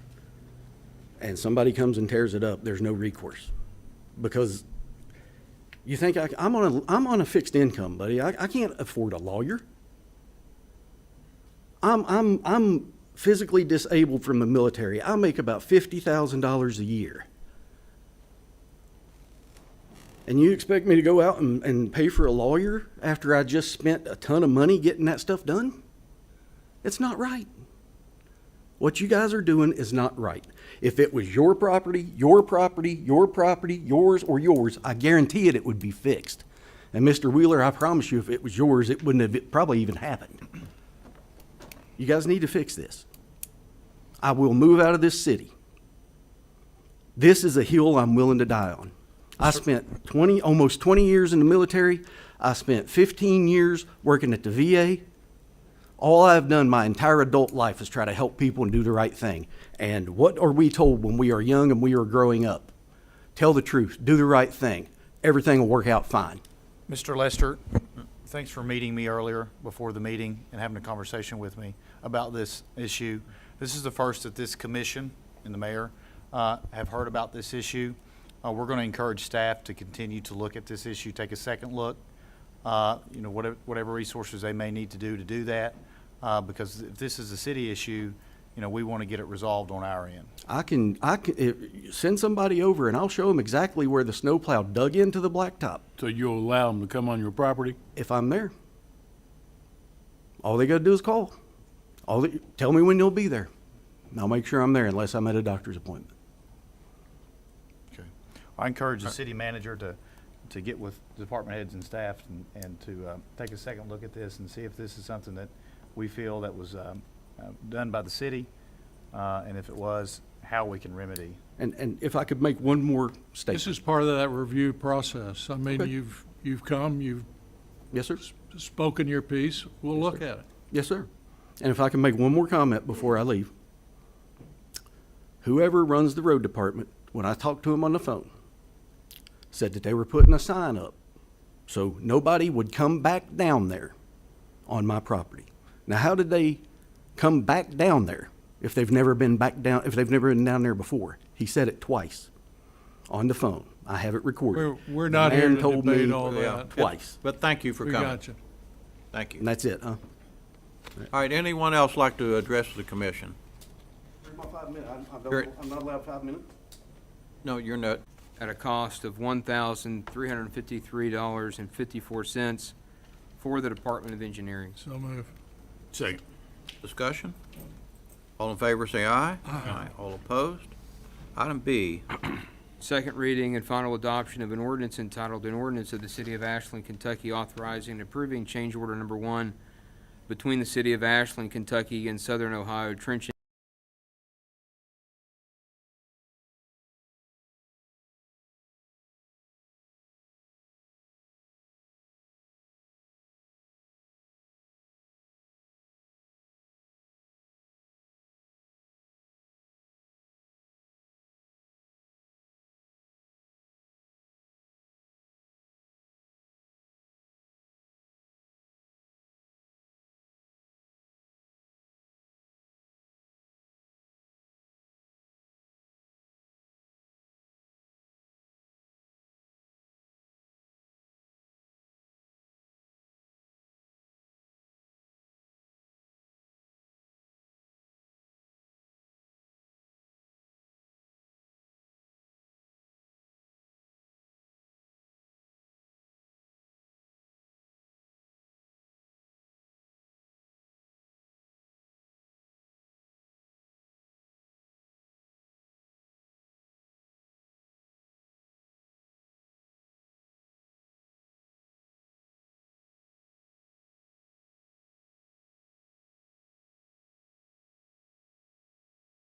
and somebody comes and tears it up, there's no recourse. Because You think I'm on a fixed income, buddy. I can't afford a lawyer. I'm physically disabled from the military. I make about $50,000 a year. And you expect me to go out and pay for a lawyer after I just spent a ton of money getting that stuff done? It's not right. What you guys are doing is not right. If it was your property, yours, or yours, I guarantee it would be fixed. And Mr. Wheeler, I promise you, if it was yours, it wouldn't have probably even happened. You guys need to fix this. I will move out of this city. This is a hill I'm willing to die on. I spent almost 20 years in the military. I spent 15 years working at the VA. All I've done my entire adult life is try to help people and do the right thing. And what are we told when we are young and we are growing up? Tell the truth, do the right thing. Everything will work out fine. Mr. Lester, thanks for meeting me earlier before the meeting and having a conversation with me about this issue. This is the first that this commission and the mayor have heard about this issue. We're going to encourage staff to continue to look at this issue, take a second look, whatever resources they may need to do that, because if this is a city issue, we want to get it resolved on our end. I can send somebody over and I'll show them exactly where the snowplow dug into the blacktop So you'll allow them to come on your property? if I'm there. All they got to do is call. Tell me when you'll be there. And I'll make sure I'm there unless I'm at a doctor's appointment. Okay. I encourage the city manager to get with department heads and staff and to take a second look at this and see if this is something that we feel that was done by the city, and if it was, how we can remedy. And if I could make one more statement. This is part of that review process. I mean, Okay. you've come, you've Yes, sir. spoken your piece. We'll look at it. Yes, sir. And if I can make one more comment before I leave. Whoever runs the road department, when I talked to him on the phone, said that they were putting a sign up so nobody would come back down there on my property. Now, how did they come back down there if they've never been down there before? He said it twice on the phone. I have it recorded. We're not The here man to told debate me all that. twice. But thank you for We coming. got you. Thank you. And that's it, huh? All right, anyone else like to address the commission? Here's my 5 minutes. Here- I'm not allowed 5 minutes? No, you're not. At a cost of $1,353.54 for the Department of Engineering. So move. Second. Discussion? All in favor, say aye. Aye. All opposed? Item B, Second reading and final adoption of an ordinance entitled, An Ordinance of the City of Ashland, Kentucky authorizing and approving change order number 1 between the City of Ashland, Kentucky and Southern Ohio Trenching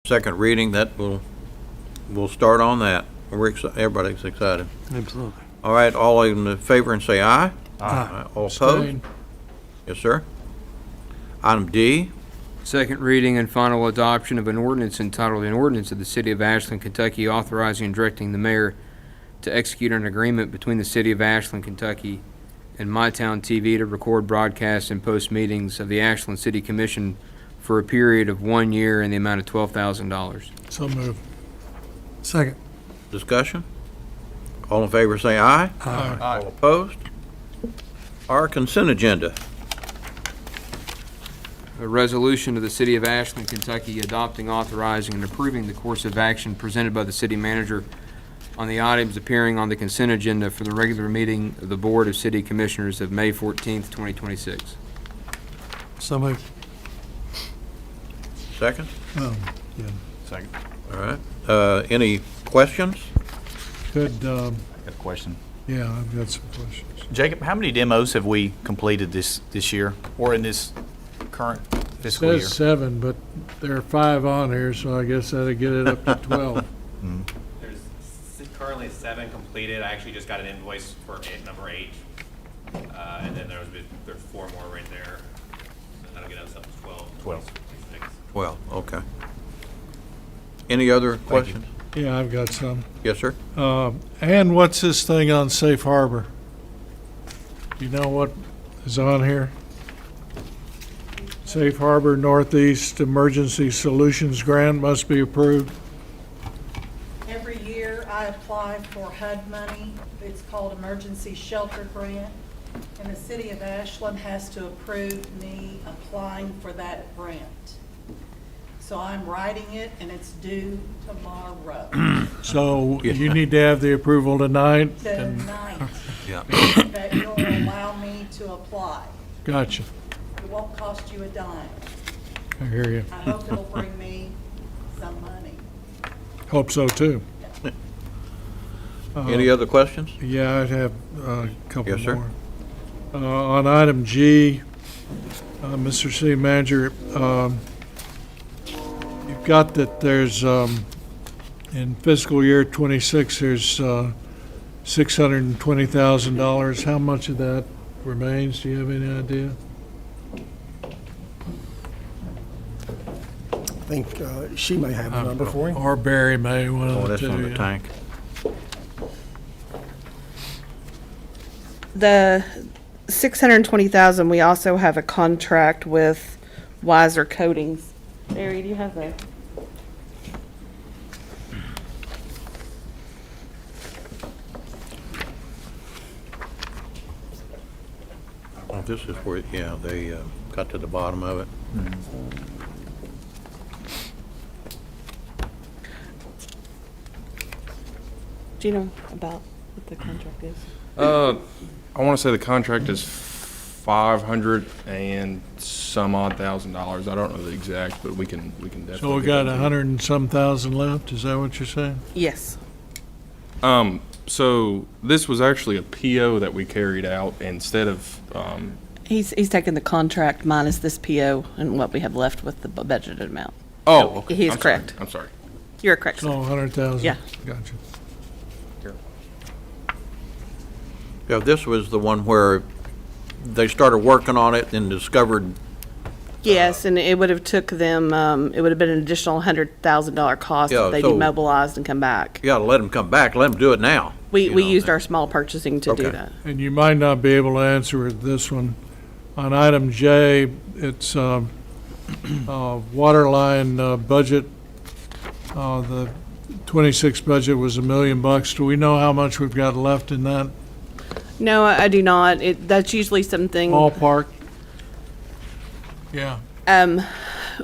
second reading, we'll start on that. Everybody's excited. Absolutely. All right, all in favor and say aye. Aye. All opposed? Abstain. Yes, sir. Item D, Second reading and final adoption of an ordinance entitled, An Ordinance of the City of Ashland, Kentucky authorizing and directing the mayor to execute an agreement between the City of Ashland, Kentucky and MyTown TV to record, broadcast, and post meetings of the Ashland City Commission for a period of 1 year in the amount of $12,000. So move. Second. discussion? All in favor, say aye. Aye. All opposed? Our consent agenda. A resolution of the City of Ashland, Kentucky adopting, authorizing, and approving the course of action presented by the city manager on the items appearing on the consent agenda for the regular meeting of the Board of City Commissioners of May 14th, 2026. So moved. Second? Oh, yeah. Second. All right. Any questions? Good, Got a question. yeah, I've got some questions. Jacob, how many demos have we completed this year, or in this current fiscal year? Says 7, but there are 5 on here, so I guess that'd get it up to 12. There's currently 7 completed. I actually just got an invoice for number 8. And then there's 4 more right there. So that'll get us up to 12. 12. 26. Well, okay. Any other questions? Yeah, I've got some. Yes, sir. And what's this thing on Safe Harbor? You know what is on here? Safe Harbor Northeast Emergency Solutions Grant must be approved. Every year, I apply for HUD money. It's called Emergency Shelter Grant. And the city of Ashland has to approve me applying for that grant. So I'm writing it, and it's due tomorrow. So you need to have the approval tonight? and- Tonight. Yeah. That you'll allow me to apply. Gotcha. It won't cost you a dime. I hear you. I hope it'll bring me some money. Hope so, too. Any other questions? Yeah, I'd have a couple Yes, sir. more. On item G, Mr. City Manager, you've got that there's, in fiscal year '26, there's $620,000. How much of that remains? Do you have any idea? I think she may have a number for you. Or Barry may, one Oh, of the that's two. on the yeah. tank. The 620,000, we also have a contract with Wiser Coatings. Barry, do you have that? Oh, this is where, yeah, they got to the bottom of it. Do you know about what the contract is? I want to say the contract is 500 and some odd $1,000. I don't know the exact, but we can definitely. So we get got that to you. 100 and some thousand left, is that what you're saying? Yes. So this was actually a PO that we carried out instead of, He's taken the contract minus this PO and what we have left with the budgeted amount. oh, okay. He is I'm sorry. correct. I'm sorry. You're correct, sir. So 100,000? Yeah. Gotcha. Yeah, this was the one where they started working on it and discovered, Yes, and it would have took them, it would have been an additional $100,000 cost Yeah, if they so- demobilized and come back. you gotta let them come back, let them do it now. We you know. used our small purchasing to do Okay. that. And you might not be able to answer this one. On item J, it's water line budget. The '26 budget was $1 million. Do we know how much we've got left in that No, I do not. That's usually something. ballpark? Yeah.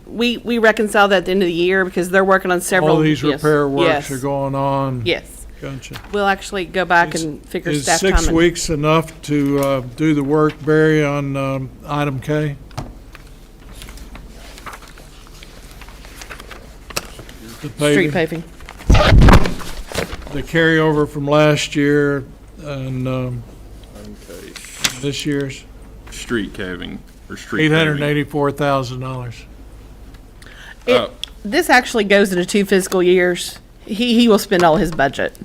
We reconcile that at the end of the year because they're working on several. All these yes, repair works yes, are going on? Yes. Gotcha. We'll actually go back Is- and figure Is staff time. 6 weeks enough to do the work, Barry, on item K? The Street paving, paving. the carryover from last year and Okay. this year's, Street caving or street paving. $884,000. This actually goes into 2 fiscal years. He will spend all his budget.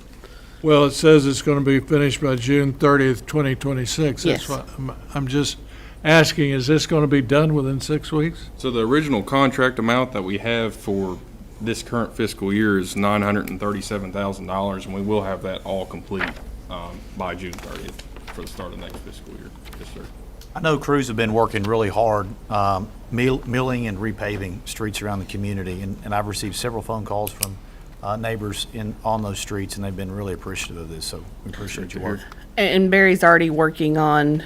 Well, it says it's going to be finished by June 30th, 2026. Yes. That's what, I'm just asking, is this going to be done within 6 weeks? So the original contract amount that we have for this current fiscal year is $937,000, and we will have that all complete by June 30th for the start of next fiscal year. Yes, sir. I know crews have been working really hard, milling and repaving streets around the community, and I've received several phone calls from neighbors on those streets, and they've been really appreciative of this, so we appreciate your work. And Barry's already working on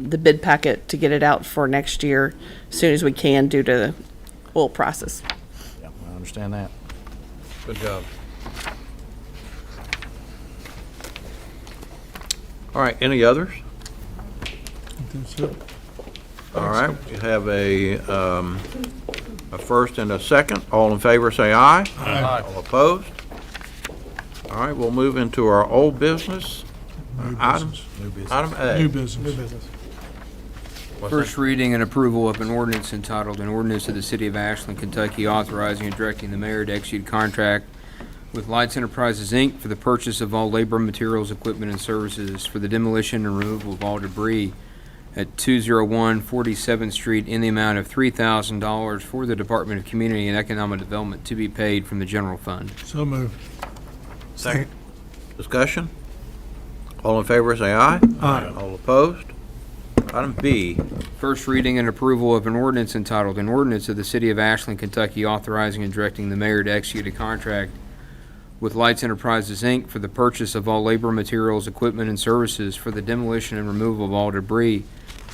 the bid packet to get it out for next year as soon as we can due to the oil prices. Yeah, I understand that. Good job. All right, any others? That's it. All right, we have a first and a second. All in favor, say aye. Aye. All opposed? All right, we'll move into our old business. Items. Item A. New business. First reading and approval of an ordinance entitled, an ordinance of the City of Ashland, Kentucky authorizing and directing the mayor to execute a contract with Lights Enterprises, Inc. for the purchase of all labor, materials, equipment, and services for the demolition and removal of all debris at 201 47th Street in the amount of $3,000 for the Department of Community and Economic Development to be paid from the general fund. So moved. Second. Discussion? All in favor, say aye. Aye. All opposed? Item B. First reading and approval of an ordinance entitled, an ordinance of the City of Ashland, Kentucky authorizing and directing the mayor to execute a contract with Lights Enterprises, Inc. for the purchase of all labor, materials, equipment, and services for the demolition and removal of all debris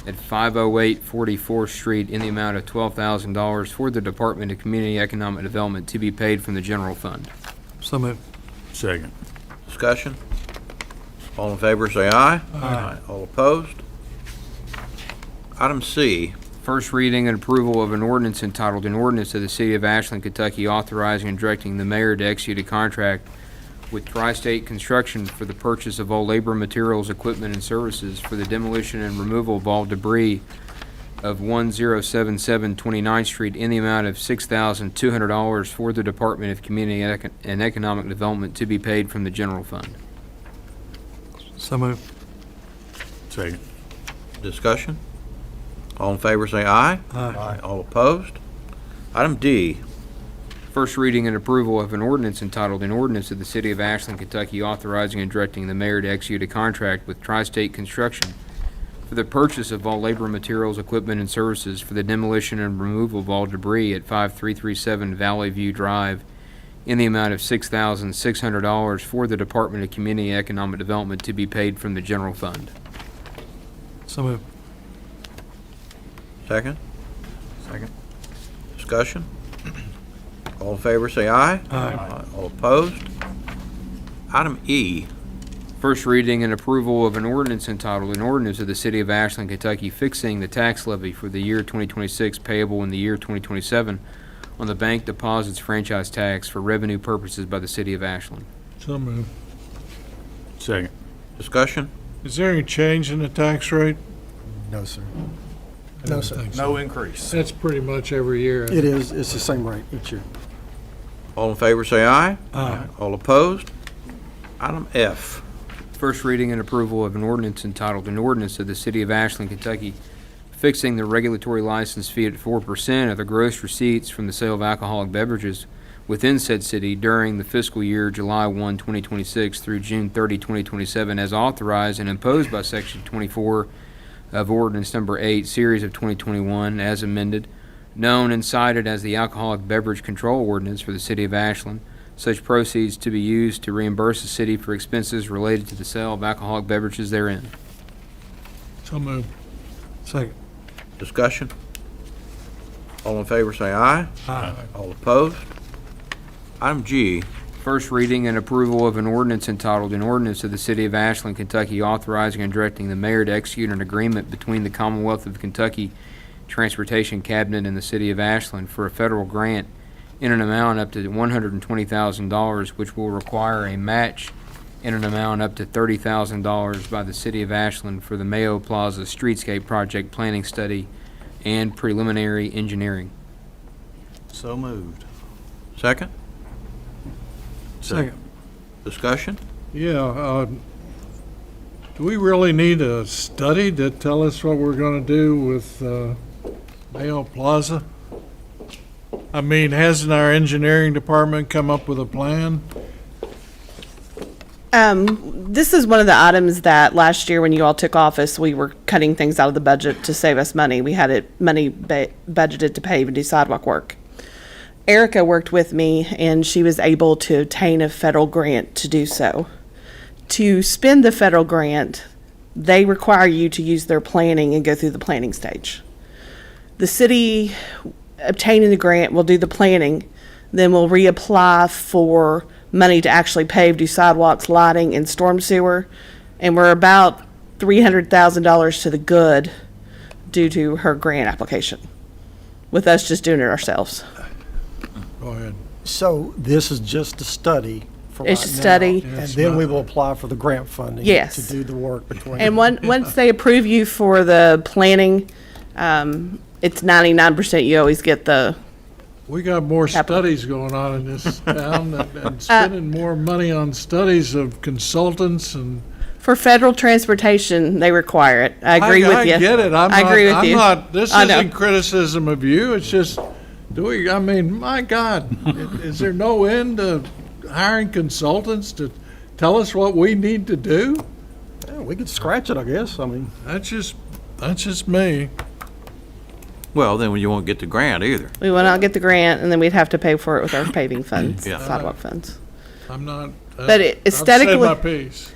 at 508 44th Street in the amount of $12,000 for the Department of Community Economic Development to be paid from the general fund. So moved. Second. Discussion? All in favor, say aye. Aye. All opposed? Item C. First reading and approval of an ordinance entitled, an ordinance of the City of Ashland, Kentucky authorizing and directing the mayor to execute a contract with Tri-State Construction for the purchase of all labor, materials, equipment, and services for the demolition and removal of all debris of 1077 29th Street in the amount of $6,200 for the Department of Community and Economic Development to be paid from the general fund. So moved. Second. Discussion? All in favor, say aye. Aye. All opposed? Item D. First reading and approval of an ordinance entitled, an ordinance of the City of Ashland, Kentucky authorizing and directing the mayor to execute a contract with Tri-State Construction for the purchase of all labor, materials, equipment, and services for the demolition and removal of all debris at 5337 Valley View Drive in the amount of $6,600 for the Department of Community and Economic Development to be paid from the general fund. So moved. Second. Second. Discussion? All in favor, say aye. Aye. All opposed? Item E. First reading and approval of an ordinance entitled, an ordinance of the City of Ashland, Kentucky fixing the tax levy for the year 2026 payable in the year 2027 on the bank deposits franchise tax for revenue purposes by the City of Ashland. So moved. Second. Discussion? Is there any change in the tax rate? No, sir. I don't think so. No increase. That's pretty much every year. It is, it's the same rate each year. All in favor, say aye. Aye. All opposed? Item F. First reading and approval of an ordinance entitled, an ordinance of the City of Ashland, Kentucky fixing the regulatory license fee at 4% of the gross receipts from the sale of alcoholic beverages within said city during the fiscal year July 1, 2026 through June 30, 2027, as authorized and imposed by Section 24 of Ordinance Number 8, Series of 2021, as amended, known and cited as the Alcoholic Beverage Control Ordinance for the City of Ashland. Such proceeds to be used to reimburse the city for expenses related to the sale of alcoholic beverages therein. So moved. Second. Discussion? All in favor, say aye. Aye. All opposed? Item G. First reading and approval of an ordinance entitled, an ordinance of the City of Ashland, Kentucky authorizing and directing the mayor to execute an agreement between the Commonwealth of Kentucky Transportation Cabinet and the City of Ashland for a federal grant in an amount up to $120,000, which will require a match in an amount up to $30,000 by the City of Ashland for the Mayo Plaza Streetscape Project Planning Study and Preliminary Engineering. So moved. Second? Second. Discussion? Yeah, do we really need a study to tell us what we're gonna do with, Mayo Plaza? I mean, hasn't our engineering department come up with a plan? This is one of the items that last year when you all took office, we were cutting things out of the budget to save us money. We had money budgeted to pave and do sidewalk work. Erica worked with me, and she was able to obtain a federal grant to do so. To spend the federal grant, they require you to use their planning and go through the planning stage. The city obtaining the grant will do the planning, then we'll reapply for money to actually pave, do sidewalks, lighting, and storm sewer, and we're about $300,000 to the good due to her grant application, with us just doing it ourselves. Go ahead. So this is just a study for right now? It's a study. And then we will apply for the grant funding? Yes. To do the work between? And once they approve you for the planning, it's 99% you always get the, We got more studies going on in this town and spending more money on studies of consultants and. for federal transportation, they require it. I agree with you. I get it. I agree with you. This I know. isn't criticism of you. It's just, I mean, my God, is there no end to hiring consultants to tell us what we need to do? Yeah, we could scratch it, I guess. I mean. That's just me. Well, then you won't get the grant either. We will not get the grant, and then we'd have to pay for it with our paving funds, Yeah. sidewalk funds. I'm not. But it- I've aesthetically- said my piece.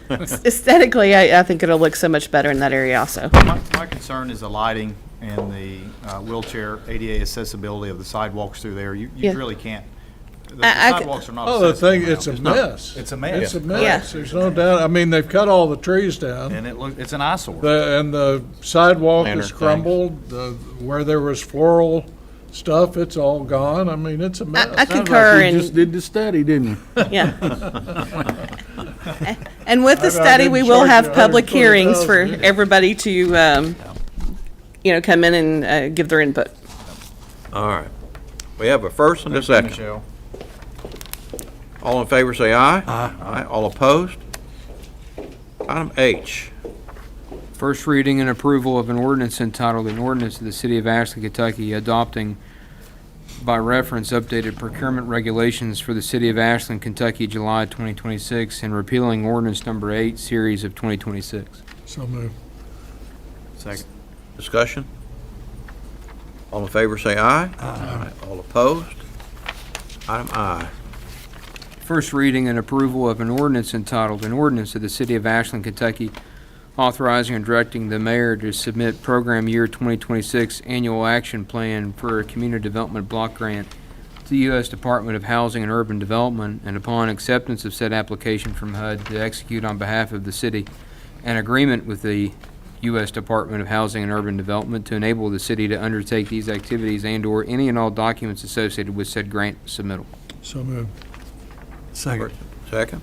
Aesthetically, I think it'll look so much better in that area also. My concern is the lighting and the wheelchair ADA accessibility of the sidewalks through there. You Yeah. really can't. The I c- sidewalks are not Oh, the accessible thing, now. it's a not. mess. It's a mess. It's a Yeah. mess. There's no doubt. I mean, they've cut all the trees down. And it's an eyesore. And the sidewalk Lantern is things. crumbled. Where there was floral stuff, it's all gone. I mean, it's a mess. I concur, You and, just did the study, didn't you? yeah. And with the I study, didn't we will charge have you public hearings for $120,000. everybody to, come in and give their input. All right. We have a first and a Thank you, second. Michelle. All in favor, say aye. Aye. All opposed? Item H. First reading and approval of an ordinance entitled, an ordinance of the City of Ashland, Kentucky adopting by reference updated procurement regulations for the City of Ashland, Kentucky, July 2026, and repealing ordinance number 8, series of 2026. So moved. Second. Discussion? All in favor, say aye. Aye. All opposed? Item I. First reading and approval of an ordinance entitled, an ordinance of the City of Ashland, Kentucky, authorizing and directing the mayor to submit program year 2026 annual action plan for a community development block grant to the U.S. Department of Housing and Urban Development, and upon acceptance of said application from HUD, to execute on behalf of the city an agreement with the U.S. Department of Housing and Urban Development to enable the city to undertake these activities and/or any and all documents associated with said grant submittal. So moved. Second. Second.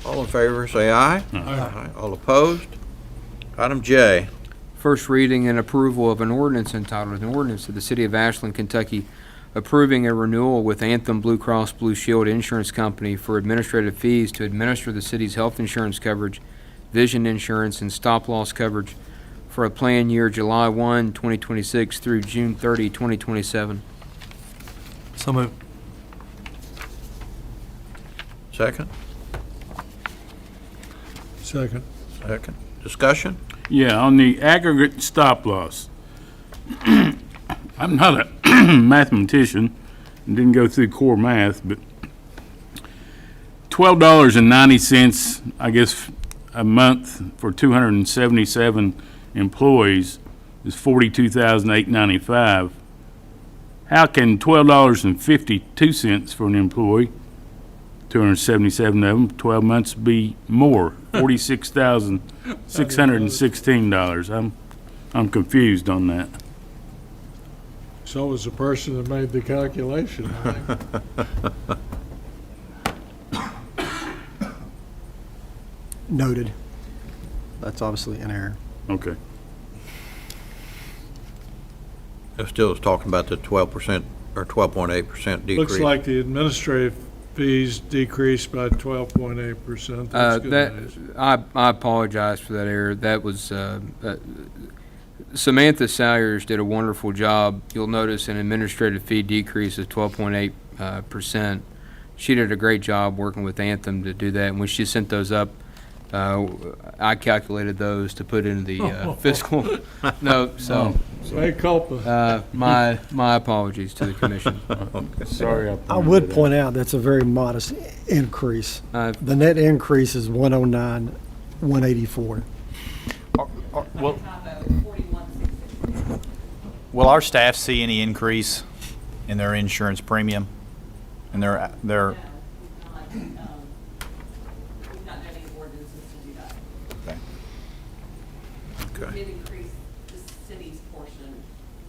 All in favor, say aye. Aye. All opposed? Item J. First reading and approval of an ordinance entitled, an ordinance of the City of Ashland, Kentucky, approving a renewal with Anthem Blue Cross Blue Shield Insurance Company for administrative fees to administer the city's health insurance coverage, vision insurance, and stop-loss coverage for a plan year July 1, 2026 through June 30, 2027. So moved. Second. Second. Second. Discussion? Yeah, on the aggregate stop loss. I'm not a mathematician and didn't go through core math, but $12.90, I guess, a month for 277 employees is $42,895. How can $12.52 for an employee, 277 of them, 12 months be more, $46,616? I'm confused on that. So was the person that made the calculation, I think. Noted. That's obviously an error. Okay. It still is talking about the 12% or 12.8% decrease. Looks like the administrative fees decreased by 12.8%. That's good news. I apologize for that error. That was, Samantha Salyers did a wonderful job. You'll notice an administrative fee decrease of 12.8%. She did a great job working with Anthem to do that, and when she sent those up, I calculated those to put into the fiscal note, so Mea culpa. my apologies to the commission. Sorry. I would point out that's a very modest increase. The net increase is 109, 184. Will, will our staff see any increase in their insurance premium? And their We've not done any ordinances to do that. Okay. We did increase the city's portion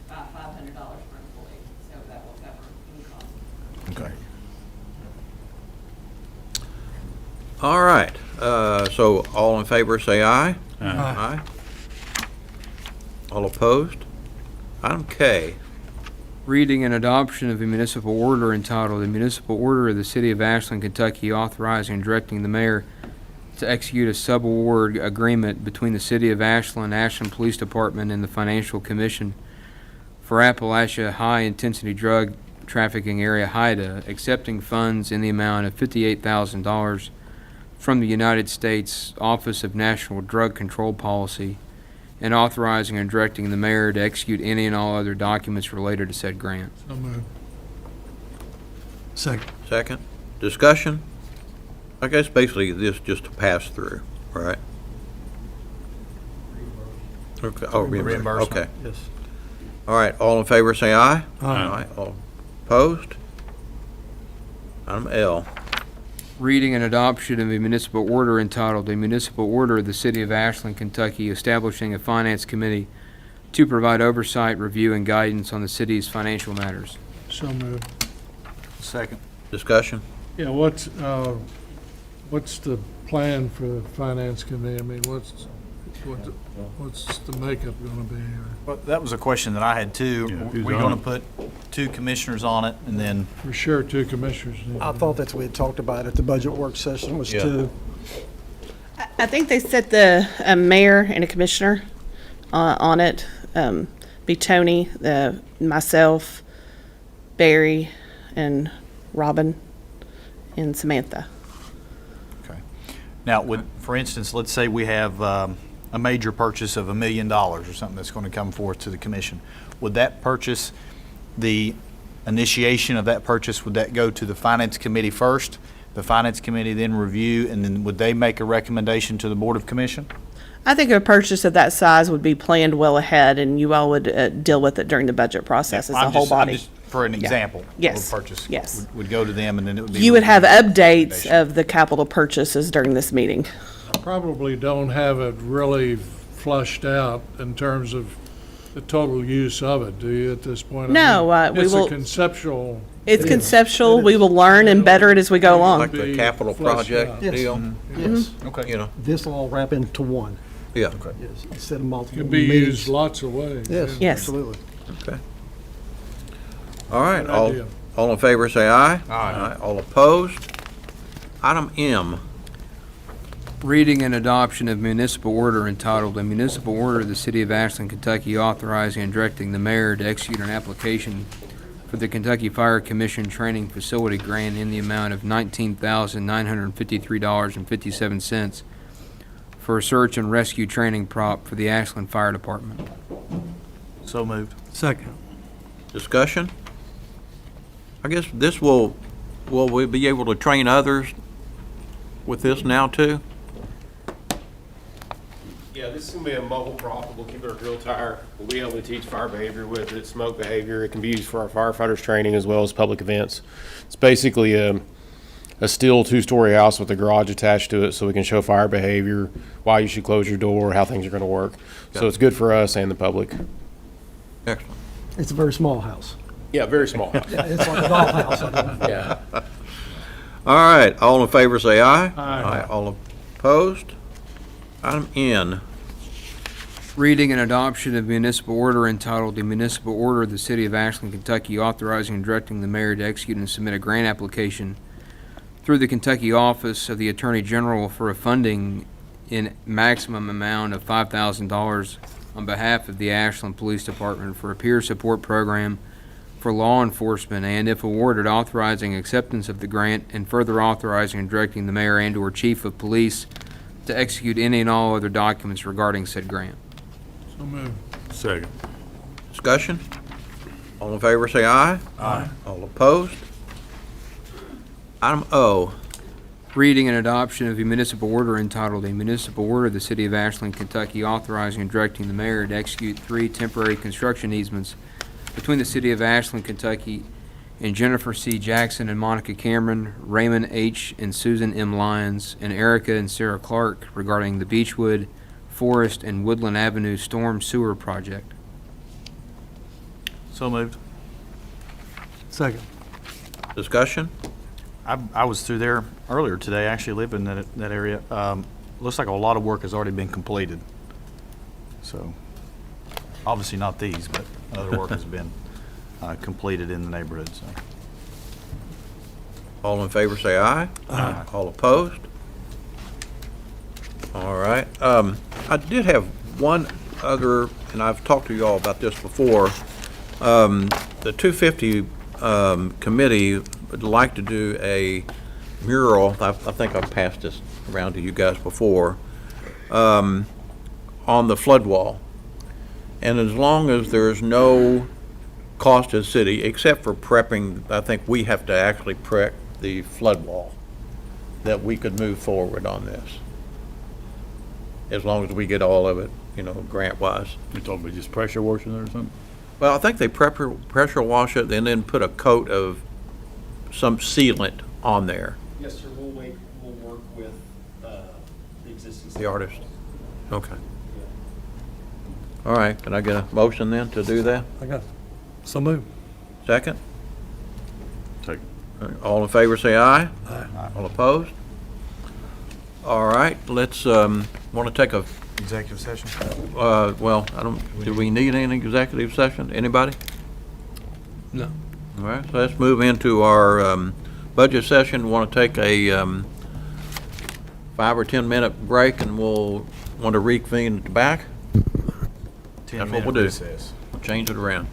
by $500 per employee, so that will cover any cost. Okay. All right, so all in favor, say aye. Aye. All opposed? Item K. Reading and adoption of a municipal order entitled, "A Municipal Order of the City of Ashland, Kentucky authorizing and directing the mayor to execute a subaward agreement between the City of Ashland, Ashland Police Department, and the Financial Commission for Appalachia High Intensity Drug Trafficking Area, HIDA, accepting funds in the amount of $58,000 from the United States Office of National Drug Control Policy, and authorizing and directing the mayor to execute any and all other documents related to said grant." So moved. Second. Second. Discussion? I guess basically this just to pass through, right? Okay. Oh, Reimbursement. Okay. Yes. All right, all in favor, say aye. Aye. All opposed? Item L. Reading and adoption of a municipal order entitled, "A Municipal Order of the City of Ashland, Kentucky establishing a finance committee to provide oversight, review, and guidance on the city's financial matters." So moved. Second. Discussion? Yeah, what's the plan for the finance committee? I mean, what's the makeup gonna be here? Well, that was a question that I had too. who's We're on going it? to put 2 commissioners on it, and then For sure, 2 commissioners. need to I be- thought that's what we had talked about at the budget work session was Yeah. 2. I think they set the mayor and a commissioner on it. Be Tony, myself, Barry, and Robin, and Samantha. okay. Now, for instance, let's say we have a major purchase of $1 million or something that's going to come forth to the commission. Would that purchase, the initiation of that purchase, would that go to the finance committee first? The finance committee then review, and then would they make a recommendation to the board of commission? I think a purchase of that size would be planned well ahead, and you all would deal with it during the budget process as a whole I'm body. just- For an example. Yes. Of a purchase. Yes. Would go to them, and then it would be. You would have reviewed. updates of the capital purchases during this meeting. Probably don't have it really flushed out in terms of the total use of it, do you, at this point? I No, mean, we It's will- a conceptual. It's deal. conceptual. We will learn and better it as we go along. Like the Be capital flushed project out. Yes. deal? Yes. Okay. You know, This will all wrap into one. yeah. Yes. Instead of multiple Can be meetings. used lots of ways. Yes, yeah. Yes. absolutely. Okay. All right, Good all idea. in favor, say aye. Aye. All opposed? Item M. Reading and adoption of municipal order entitled, "A Municipal Order of the City of Ashland, Kentucky authorizing and directing the mayor to execute an application for the Kentucky Fire Commission Training Facility Grant in the amount of $19,953.57 for a search and rescue training prop for the Ashland Fire Department." So moved. Second. Discussion? I guess this will we be able to train others with this now too? Yeah, this is gonna be a mobile prop. We'll keep it a drill tire. We'll be able to teach fire behavior with it, smoke behavior. It can be used for our firefighters training as well as public events. It's basically a steel 2-story house with a garage attached to it, so we can show fire behavior, why you should close your door, how things are gonna work. So it's good for us and the public. Excellent. It's a very small house. Yeah, very small house. It's like a dollhouse. I know. Yeah. All right, all in favor, say aye. Aye. All opposed? Item N. Reading and adoption of municipal order entitled, "A Municipal Order of the City of Ashland, Kentucky authorizing and directing the mayor to execute and submit a grant application through the Kentucky Office of the Attorney General for a funding in maximum amount of $5,000 on behalf of the Ashland Police Department for a peer support program for law enforcement, and if awarded, authorizing acceptance of the grant and further authorizing and directing the mayor and/or chief of police to execute any and all other documents regarding said grant. So moved. Second. Discussion? All in favor, say aye. Aye. All opposed? Item O, Reading and adoption of a municipal order entitled, "A Municipal Order of the City of Ashland, Kentucky authorizing and directing the mayor to execute 3 temporary construction easements between the City of Ashland, Kentucky and Jennifer C. Jackson and Monica Cameron, Raymond H. and Susan M. Lyons, and Erica and Sarah Clark regarding the Beechwood, Forest, and Woodland Avenue Storm Sewer Project." So moved. Second. discussion? I was through there earlier today, I actually live in that area. Looks like a lot of work has already been completed. So, obviously not these, but other work has been completed in the neighborhood, so. All in favor, say aye. Aye. All opposed? All right. I did have one other, and I've talked to you all about this before. The 250 committee would like to do a mural, I think I've passed this around to you guys before, on the flood wall. And as long as there's no cost to the city, except for prepping, I think we have to actually prep the flood wall, that we could move forward on this. As long as we get all of it, grant-wise. You talking about just pressure washing it or something? Well, I think they pressure wash it and then put a coat of some sealant on there, Yes, sir, we'll work with the existing. the artist. Okay. All right, can I get a motion then to do that? I got it. So moved. Second? Second. All in favor, say aye. Aye. All opposed? All right, let's, want to take a, Executive session? well, do we need any executive session? Anybody? No. All right, so let's move into our budget session. Want to take a 5 or 10 minute break, and we'll want to reconvene at the back. That's what we'll do. Change it around.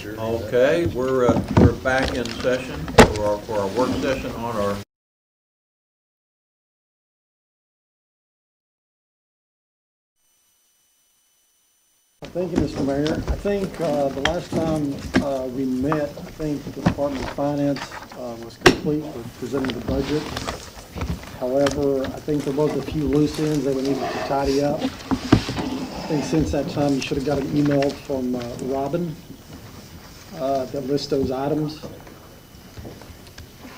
Okay, we're back in session for our work session on our Thank you, Mr. Mayor. I think the last time we met, I think the Department of Finance was complete with presenting the budget. However, I think there was a few loose ends that we needed to tidy up. I think since that time, you should have got an email from Robin that lists those items.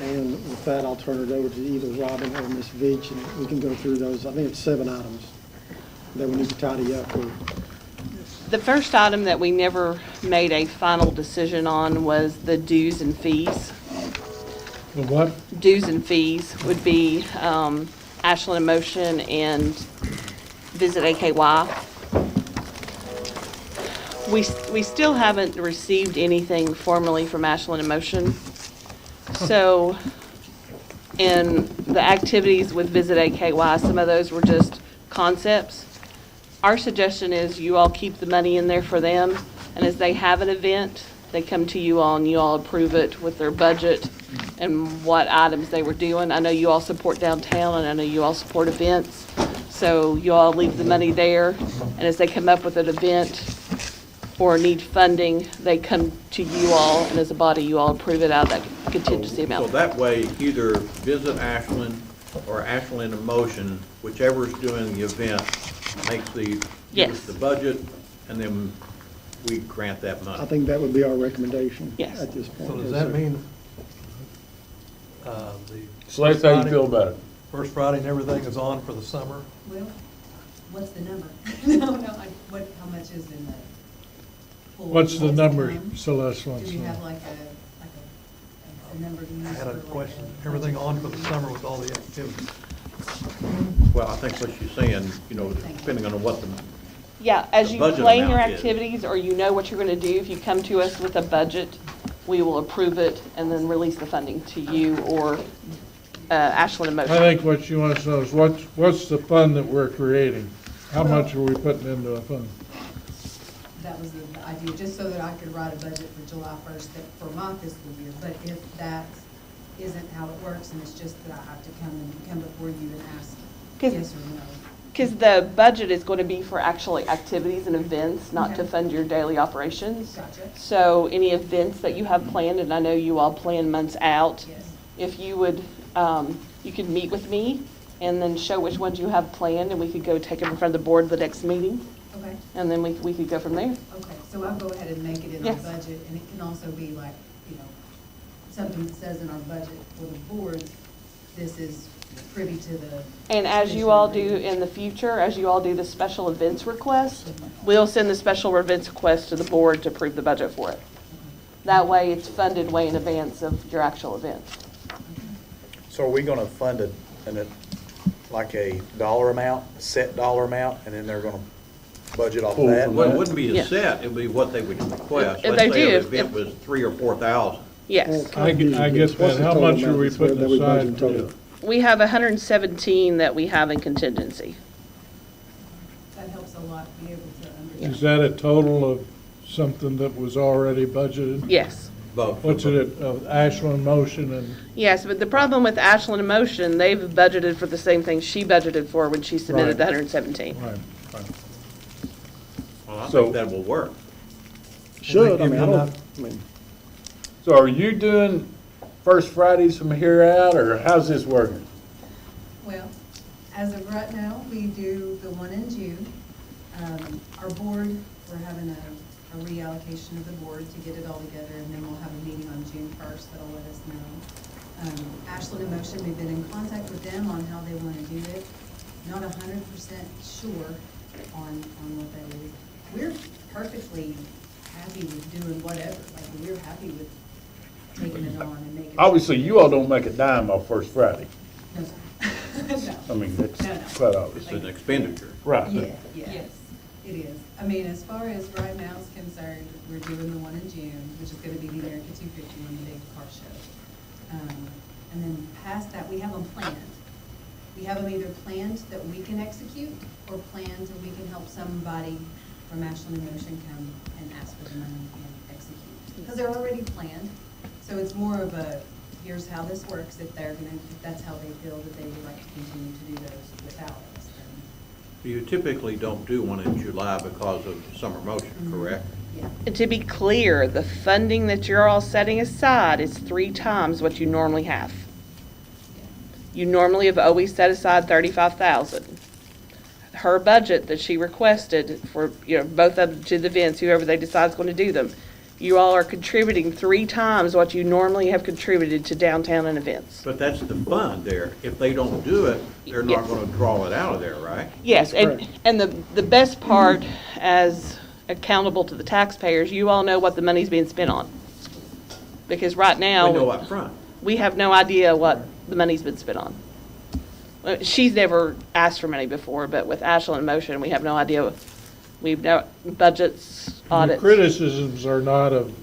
And with that, I'll turn it over to either Robin or Ms. Veach, and we can go through those. I think it's 7 items that we need to tidy up. The first item that we never made a final decision on was the dues and fees. The what? Dues and fees would be Ashland in Motion and Visit AKY. We still haven't received anything formally from Ashland in Motion. So, in the activities with Visit AKY, some of those were just concepts. Our suggestion is you all keep the money in there for them, and as they have an event, they come to you all and you all approve it with their budget and what items they were doing. I know you all support downtown, and I know you all support events, so you all leave the money there, and as they come up with an event or need funding, they come to you all, and as a body, you all approve it out of that contingency amount. So that way, either Visit Ashland or Ashland in Motion, whichever's doing the event, makes Yes. the budget, and then we grant that I money. think that would be our recommendation Yes. at this point. So does Yes, that sir. mean, the Celeste, how you feel about it? First Friday and everything is on for the summer? Well, what's the number? No, how much is in the pool? What's the What's number, time? Celeste wants Do to we know? have like a number to use? I had a for like question. a- Everything on for the summer with all the activities? Well, I think what she's saying, depending on what the, Yeah, as The you budget plan your amount is. activities, or you know what you're gonna do, if you come to us with a budget, we will approve it and then release the funding to you or Ashland in I Motion. think what she wants to know is what's the fund that we're creating? How much are we putting into a fund? That was the idea, just so that I could write a budget for July 1st for my fiscal year. But if that isn't how it works, and it's just that I have to come before you and ask 'Cause- yes or no. Because the budget is going to be for actually activities and events, not to Okay. fund your daily operations. Gotcha. So any events that you have planned, and I know you all plan months out, Yes. if you would, you could meet with me and then show which ones you have planned, and we could go take them in front of the board the next meeting, Okay. and then we could go from there. Okay, so I'll go ahead and make it in our Yes. budget, and it can also be like, something that says in our budget for the board, this is privy to the. And as you all do in the future, as you all do the special events request, we'll send the special events request to the board to approve the budget for it. That way, it's funded way in advance of your actual event. So are we gonna fund it like a dollar amount, a set dollar amount, and then they're gonna budget off of that? well, it wouldn't be Yeah. a set, it would be what they would request. If Let's they say do, an if- event was 3,000 or 4,000. Yes. I get What's that. the How total much are amount we that putting that we budget aside for total? it? We have 117 that we have in contingency. That helps a lot to be able to understand. Is that a total of something that was already budgeted? Yes. Both. What's it, Ashland Motion and, Yes, but the problem with Ashland in Motion, they've budgeted for the same thing she budgeted for when she submitted the Right. 117. right. Well, I So- think that will work. Should, I give mean, you I don't, enough? I mean, So are you doing first Fridays from here out, or how's this working? Well, as of right now, we do the one in June. Our board, we're having a reallocation of the board to get it all together, and then we'll have a meeting on June 1st that'll let us know. Ashland in Motion, we've been in contact with them on how they want to do it. Not 100% sure on what that is. We're perfectly happy with doing whatever, like, we're happy with taking it on and making. Obviously, you all don't make a dime off First Friday. No, sir. I mean, that's No, no. quite obvious. It's an expenditure. Right. Yes, it is. I mean, as far as right now is concerned, we're doing the one in June, which is gonna be the America 251, the big car show. And then past that, we have them planned. We have them either planned that we can execute, or planned that we can help somebody from Ashland and Motion come and ask for the money and execute. Because they're already planned, so it's more of a, here's how this works, if that's how they feel that they would like to continue to do those without us. You typically don't do one in July because of summer motion, correct? Yeah. And to be clear, the funding that you're all setting aside is 3 times what you normally have. You normally have always set aside 35,000. Her budget that she requested for, both of to the events, whoever they decide is going to do them, you all are contributing 3 times what you normally have contributed to downtown and events. But that's the fund there. If they don't do it, they're not Yes. going to draw it out of there, right? Yes, That's and, correct. and the best part, as accountable to the taxpayers, you all know what the money's being spent on. Because right now, We know up front. we have no idea what the money's been spent on. She's never asked for money before, but with Ashland in Motion, we have no idea. We've no budgets, The audits. criticisms are not of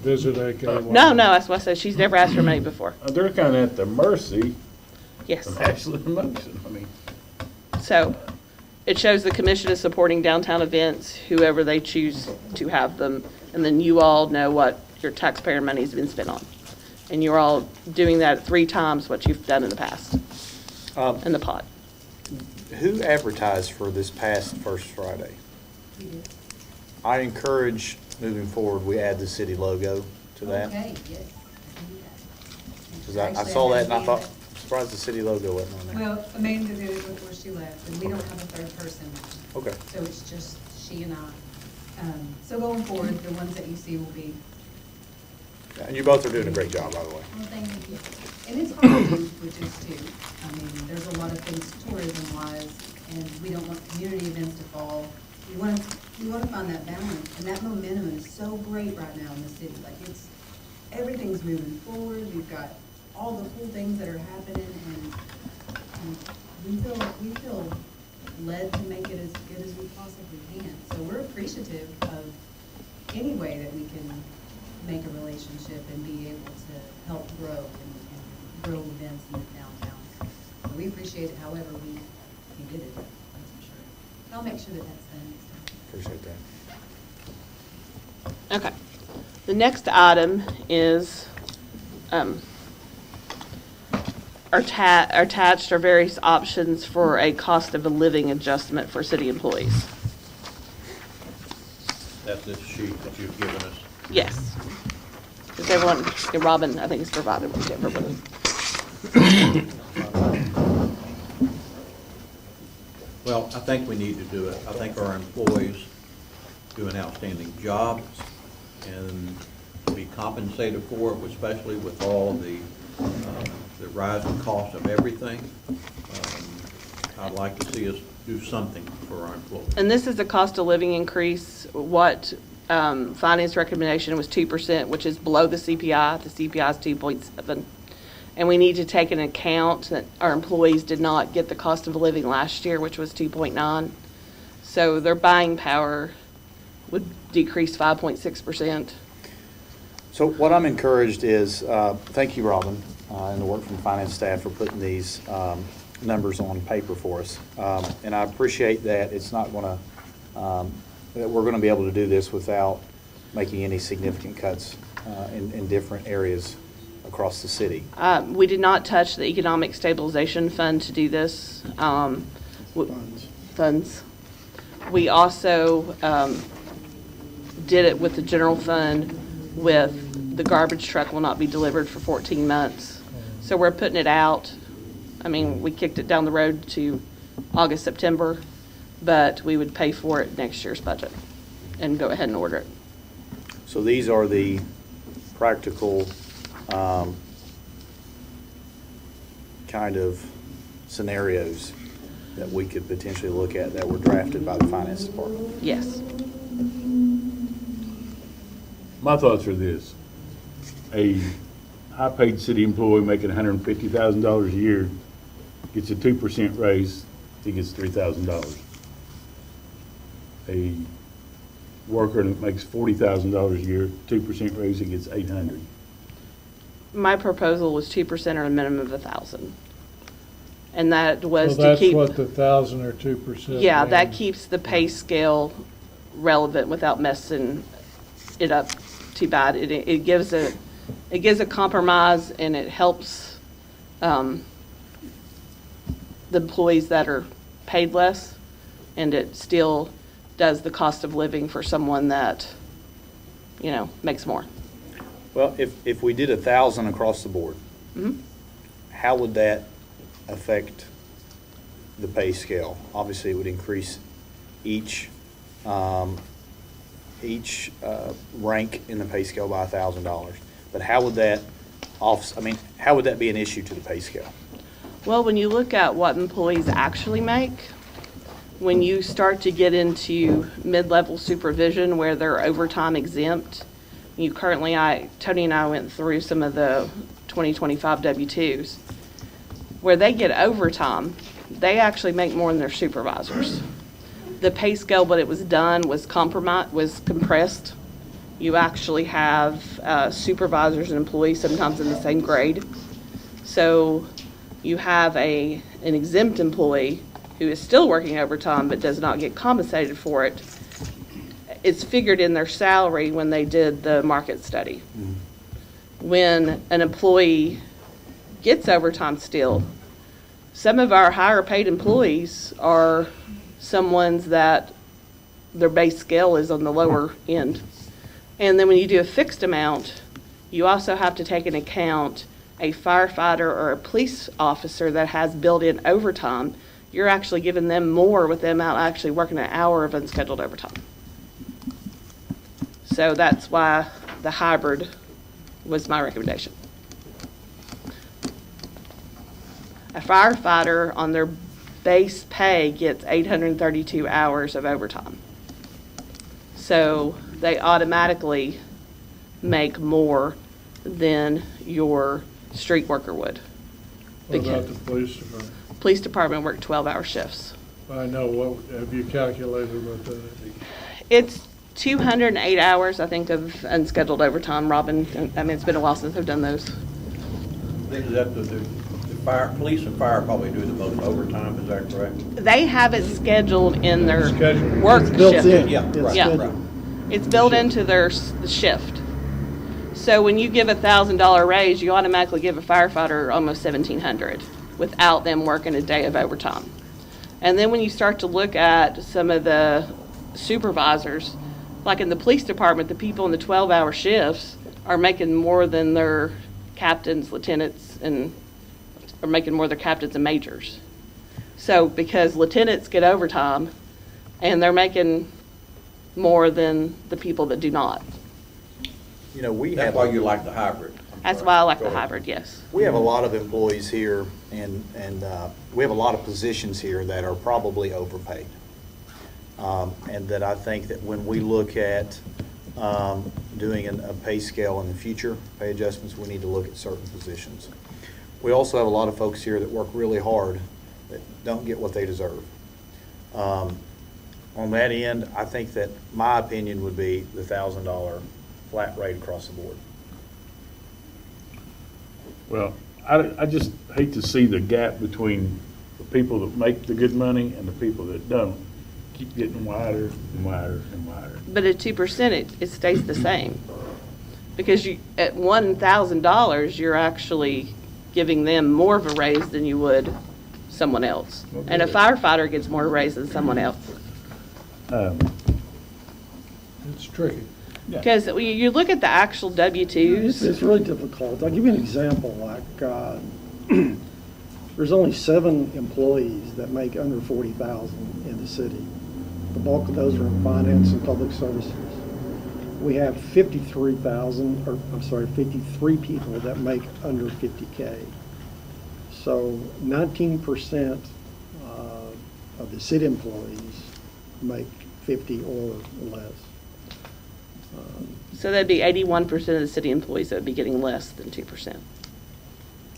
Visit AK. No, that's what I said. She's never asked for money before. They're kind of at the mercy Yes. of Ashland Motion. I mean, So it shows the commission is supporting downtown events, whoever they choose to have them. And then you all know what your taxpayer money's been spent on. And you're all doing that 3 times what you've done in the past, in the pot. Who advertised for this past First Friday? We do. I encourage, moving forward, we add the city logo to that. Okay, yes. I can do that. Because I Actually, saw that had and I to thought, be- surprised the city logo wasn't on there. Well, Amanda did it before she left, and we don't have a third person now. Okay. So it's just she and I. So going forward, the ones that you see will be, And you both are doing a great job, by the way. well, thank you. And it's hard to do with this too. I mean, there's a lot of things tourism-wise, and we don't want community events to fall. We want to find that balance, and that momentum is so great right now in the city. Like everything's moving forward. We've got all the cool things that are happening, and we feel led to make it as good as we possibly can. So we're appreciative of any way that we can make a relationship and be able to help grow and grow events in the downtown. So we appreciate it however we can get it, that's for sure. I'll make sure that that's done next time. Appreciate that. Okay. The next item is, attached are various options for a cost of a living adjustment for city employees. That's this sheet that you've given us. Yes. Does everyone, Robin, I think it's provided with everybody. Well, I think we need to do it. I think our employees do an outstanding job and be compensated for it, especially with all the rising cost of everything. I'd like to see us do something for our employees. And this is the cost of living increase. What finance recommendation was 2%, which is below the CPI. The CPI is 2.7. And we need to take into account that our employees did not get the cost of living last year, which was 2.9. So their buying power would decrease 5.6%. So what I'm encouraged is, thank you, Robin, and the work from the finance staff for putting these numbers on paper for us. And I appreciate that it's not going to, that we're going to be able to do this without making any significant cuts in different areas across the city. We did not touch the Economic Stabilization Fund to do this. Funds. We also did it with the general fund with the garbage truck will not be delivered for 14 months. So we're putting it out. I mean, we kicked it down the road to August, September, but we would pay for it next year's budget and go ahead and order it. So these are the practical kind of scenarios that we could potentially look at that were drafted by the finance department. Yes. my thoughts are this. A high-paid city employee making $150,000 a year gets a 2% raise, he gets $3,000. A worker that makes $40,000 a year, 2% raise, he gets $800. My proposal was 2% or a minimum of 1,000. And that was So to keep. that's what the 1,000 or 2%. Yeah, that means. keeps the pay scale relevant without messing it up too bad. It gives a compromise, and it helps the employees that are paid less, and it still does the cost of living for someone that, makes more. Well, if we did 1,000 across the board, how would that affect the pay scale? Obviously, it would increase each rank in the pay scale by $1,000. But how would that how would that be an issue to the pay scale? Well, when you look at what employees actually make, when you start to get into mid-level supervision where they're overtime exempt, Tony and I went through some of the 2025 W-2s, where they get overtime, they actually make more than their supervisors. The pay scale, when it was done, was compressed. You actually have supervisors and employees sometimes in the same grade. So you have an exempt employee who is still working overtime but does not get compensated for it. It's figured in their salary when they did the market study. When an employee gets overtime still, some of our higher paid employees are some ones that their base scale is on the lower end. And then when you do a fixed amount, you also have to take into account a firefighter or a police officer that has built-in overtime. You're actually giving them more with them out actually working an hour of unscheduled overtime. So that's why the hybrid was my recommendation. A firefighter on their base pay gets 832 hours of overtime. So they automatically make more than your street worker would. What about the police department? Police department work 12-hour shifts. I know, what, have you calculated what that is? It's 208 hours, I think, of unscheduled overtime, Robin. I mean, it's been a while since I've done those. Is that the police and fire probably do the most overtime, is that correct? They have it scheduled in their work It's built shift. in. Yeah, It's right, scheduled. right. It's built into their shift. So when you give a $1,000 raise, you automatically give a firefighter almost $1,700 without them working a day of overtime. And then when you start to look at some of the supervisors, like in the police department, the people in the 12-hour shifts are making more than their captains, lieutenants, and are making more than their captains and majors. So because lieutenants get overtime, and they're making more than the people that do not. That's why you like the hybrid. That's why I like the hybrid, yes. We have a lot of employees here, and we have a lot of positions here that are probably overpaid. And that I think that when we look at doing a pay scale in the future, pay adjustments, we need to look at certain positions. We also have a lot of folks here that work really hard that don't get what they deserve. On that end, I think that my opinion would be the $1,000 flat rate across the board. Well, I just hate to see the gap between the people that make the good money and the people that don't keep getting wider and wider and wider. But at 2%, it stays the same. Because at $1,000, you're actually giving them more of a raise than you would someone else. And a firefighter gets more raise than someone else. It's tricky. Because when you look at the actual W-2s, It's really difficult. I'll give you an example, like, there's only 7 employees that make under $40,000 in the city. The bulk of those are in finance and public services. We have 53 people that make under 50K. So 19% of the city employees make 50 or less. so that'd be 81% of the city employees that would be getting less than 2%.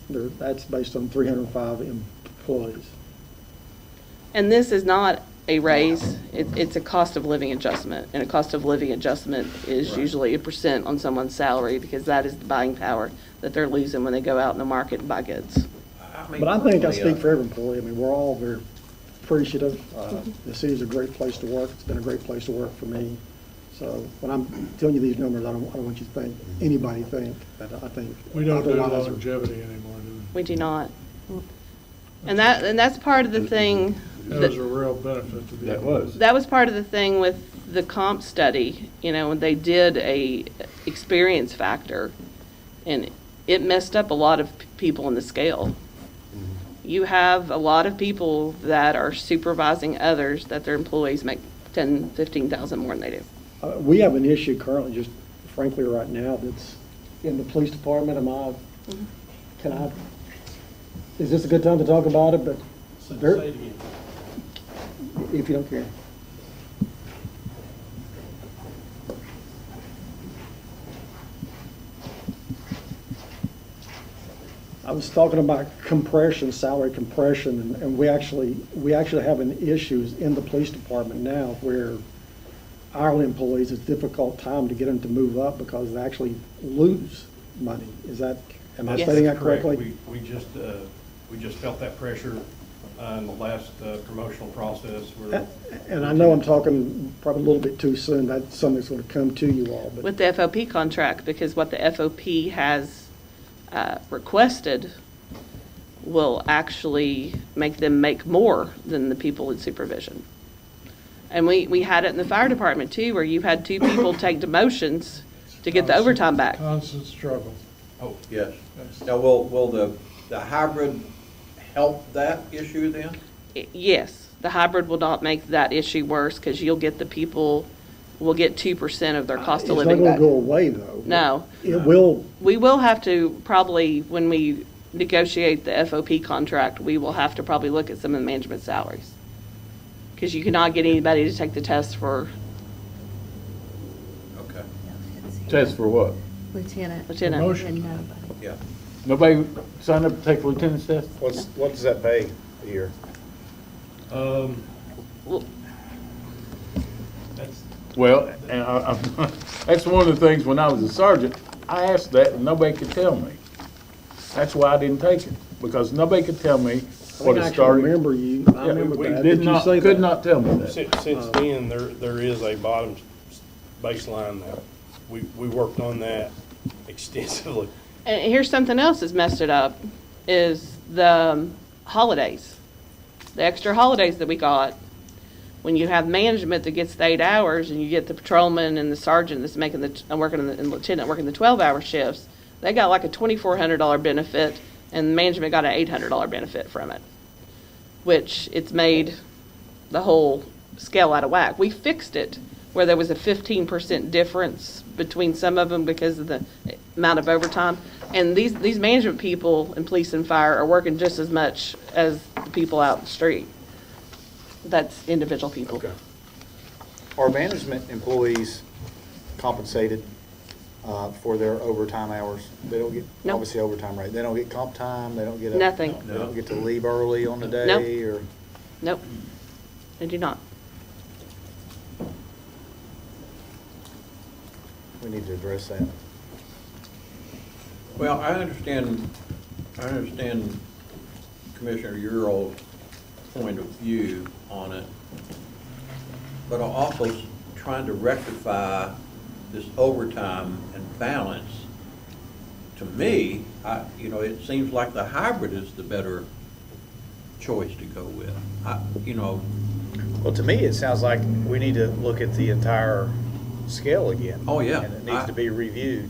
That's based on 305 employees. And this is not a raise, it's a cost of living adjustment. And a cost of living adjustment is usually a % on someone's salary because that is the buying power that they're losing when they go out in the market and buy goods. But I think I speak for every employee. I mean, we're all very appreciative. The city's a great place to work. It's been a great place to work for me. So when I'm telling you these numbers, I don't want you to think, anybody think, but I think. We don't do otherwise- longevity anymore, do We do not. And that's part of the thing. we? That was a real benefit to the. That was. That was part of the thing with the comp study, when they did a experience factor, and it messed up a lot of people in the scale. You have a lot of people that are supervising others that their employees make 10, 15,000 more than they do. We have an issue currently, just frankly right now, that's in the police department. Is this a good time to talk about it? But if you don't care. I was talking about compression, salary compression, and we actually have an issues in the police department now where our employees, it's a difficult time to get them to move up because they actually lose money. Am I Yes. stating that Correct. correctly? We just felt that pressure in the last promotional process. And I know I'm talking probably a little bit too soon. That's something that's going to come to you all, but. With the FOP contract, because what the FOP has requested will actually make them make more than the people in supervision. And we had it in the fire department too, where you had 2 people take demotions to get the overtime back. Constant struggle. Oh, yes. Now, will the hybrid help that issue then? Yes, the hybrid will not make that issue worse because you'll get the people, will get 2% of their cost of living It's not back. going to go away, though. No. It will. We will have to probably, when we negotiate the FOP contract, we will have to probably look at some of the management salaries. Because you cannot get anybody to take the test for Okay, Test for what? Lieutenant. Promotion. yeah. Nobody signed up to take the lieutenant's test? What does that pay a year? Well, and that's one of the things, when I was a sergeant, I asked that and nobody could tell me. That's why I didn't take it, because nobody could tell me what I it actually started. remember you. I Yeah, remember we that. did Did you not, say could that? not tell me that. Since then, there is a bottom baseline that we worked on that extensively. And here's something else that's messed it up, is the holidays. The extra holidays that we got. When you have management that gets the 8 hours and you get the patrolman and the sergeant that's making and lieutenant working the 12-hour shifts, they got like a $2,400 benefit and management got an $800 benefit from it, which it's made the whole scale out of whack. We fixed it where there was a 15% difference between some of them because of the amount of overtime. And these management people in police and fire are working just as much as the people out in the street. That's individual people. Okay. Are management employees compensated for their overtime hours? They don't get, No. obviously overtime rate, they don't get comp time, they don't get a. Nothing. They don't get to leave early on the No. day, or? Nope, they do not. We need to address that. Well, I understand Commissioner Ural's point of view on it, but I'm also trying to rectify this overtime and balance. To me, it seems like the hybrid is the better choice to go with. Well, to me, it sounds like we need to look at the entire scale again. Oh, yeah. And it needs to be reviewed,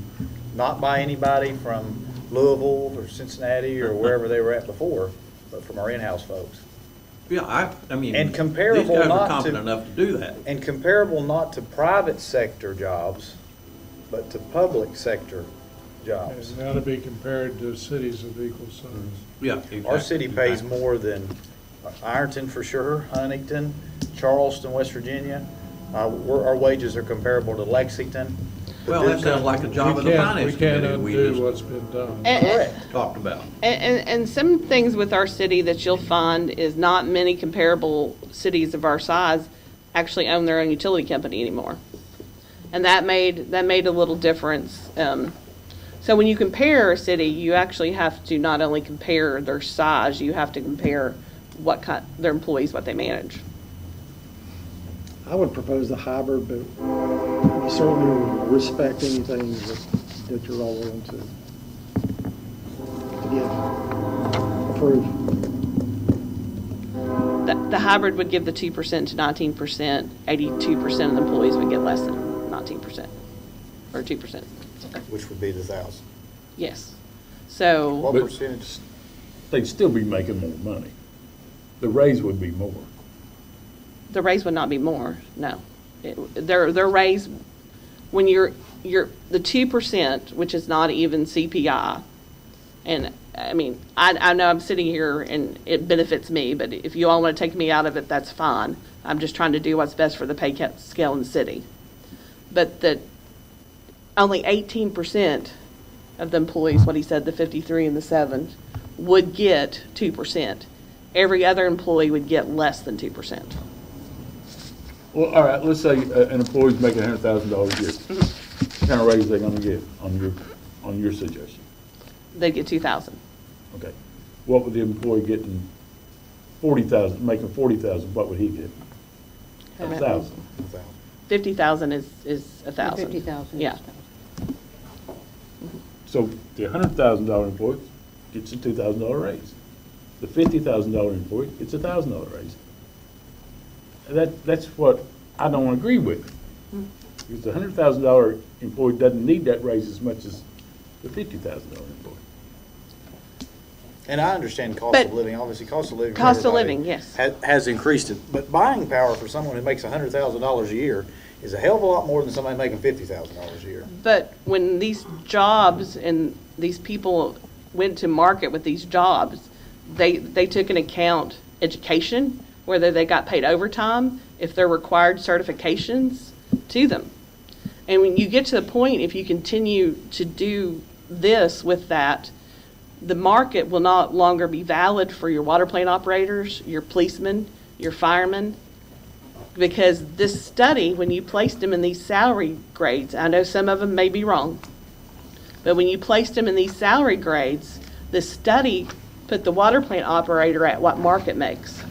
not by anybody from Louisville or Cincinnati or wherever they were at before, but from our in-house folks. Yeah, I mean, And these comparable guys are not competent to, enough to do that. and comparable not to private sector jobs, but to public sector jobs. It ought to be compared to cities of equal size. Yeah. Our city pays more than Ironton for sure, Huntington, Charleston, West Virginia. Our wages are comparable to Lexington. Well, that sounds like a job of the finance We can't committee we undo just what's been done. talked about. And some things with our city that you'll find is not many comparable cities of our size actually own their own utility company anymore. And that made a little difference. So when you compare a city, you actually have to not only compare their size, you have to compare what kind, their employees, what they manage. I would propose the hybrid, but we certainly respect anything that you're all willing to give, approve. The hybrid would give the 2% to 19%, 82% of the employees would get less than 19%, or 2%. Which would be the 1,000. Yes. So. What But- percentage? They'd still be making more money. The raise would be more. The raise would not be more, no. Their raise, when you're, the 2%, which is not even CPI, and, I mean, I know I'm sitting here and it benefits me, but if you all want to take me out of it, that's fine. I'm just trying to do what's best for the pay scale in the city. But only 18% of the employees, what he said, the 53 and the 7, would get 2%. Every other employee would get less than 2%. Well, all right, let's say an employee's making $100,000 a year. What kind of raise are they gonna get on your suggestion? They'd get 2,000. Okay. What would the employee getting making 40,000, what would he get? 1,000. 50,000 is 1,000. 50,000. Yeah. So the $100,000 employee gets a $2,000 raise. The $50,000 employee gets a $1,000 raise. That's what I don't agree with. Because the $100,000 employee doesn't need that raise as much as the $50,000 employee. And I understand cost But- of living, obviously, cost of living. for Cost of everybody living, yes. Has increased it, but buying power for someone who makes $100,000 a year is a hell of a lot more than somebody making $50,000 a year. But when these jobs and these people went to market with these jobs, they took into account education, whether they got paid overtime, if they're required certifications to them. And when you get to the point, if you continue to do this with that, the market will not longer be valid for your water plant operators, your policemen, your firemen, because this study, when you placed them in these salary grades, I know some of them may be wrong, but when you placed them in these salary grades, the study put the water plant operator at what market makes.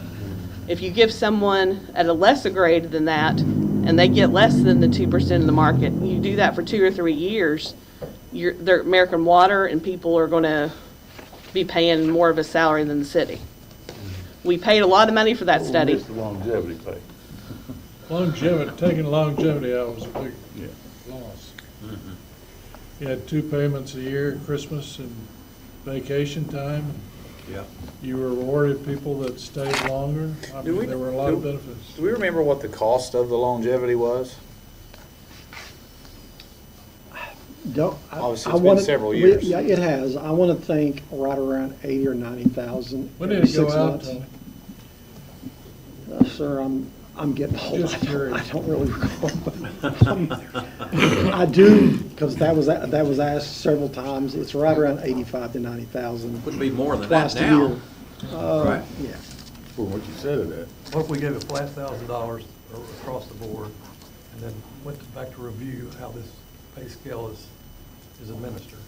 If you give someone at a lesser grade than that, and they get less than the 2% of the market, and you do that for 2 or 3 years, their American Water and people are going to be paying more of a salary than the city. We paid a lot of money for that study. What's the longevity pay? Taking longevity out was a big Yeah. loss. You had 2 payments a year, Christmas and vacation time. Yeah. You rewarded people that stayed longer. I Do we- mean, there were a lot of benefits. Do we remember what the cost of the longevity was? Obviously, it's been several years. Yeah, it has. I want to think right around 80 or 90,000. When did it go 6 out, months. Tony? Sir, I'm getting old. Just curious. I don't really recall. I do, because that was asked several times. It's right around 85 to 90,000. Would be more than that Twice a now. year. Right. Yeah. For what you said of that. What if we gave a flat $1,000 across the board and then went back to review how this pay scale is administered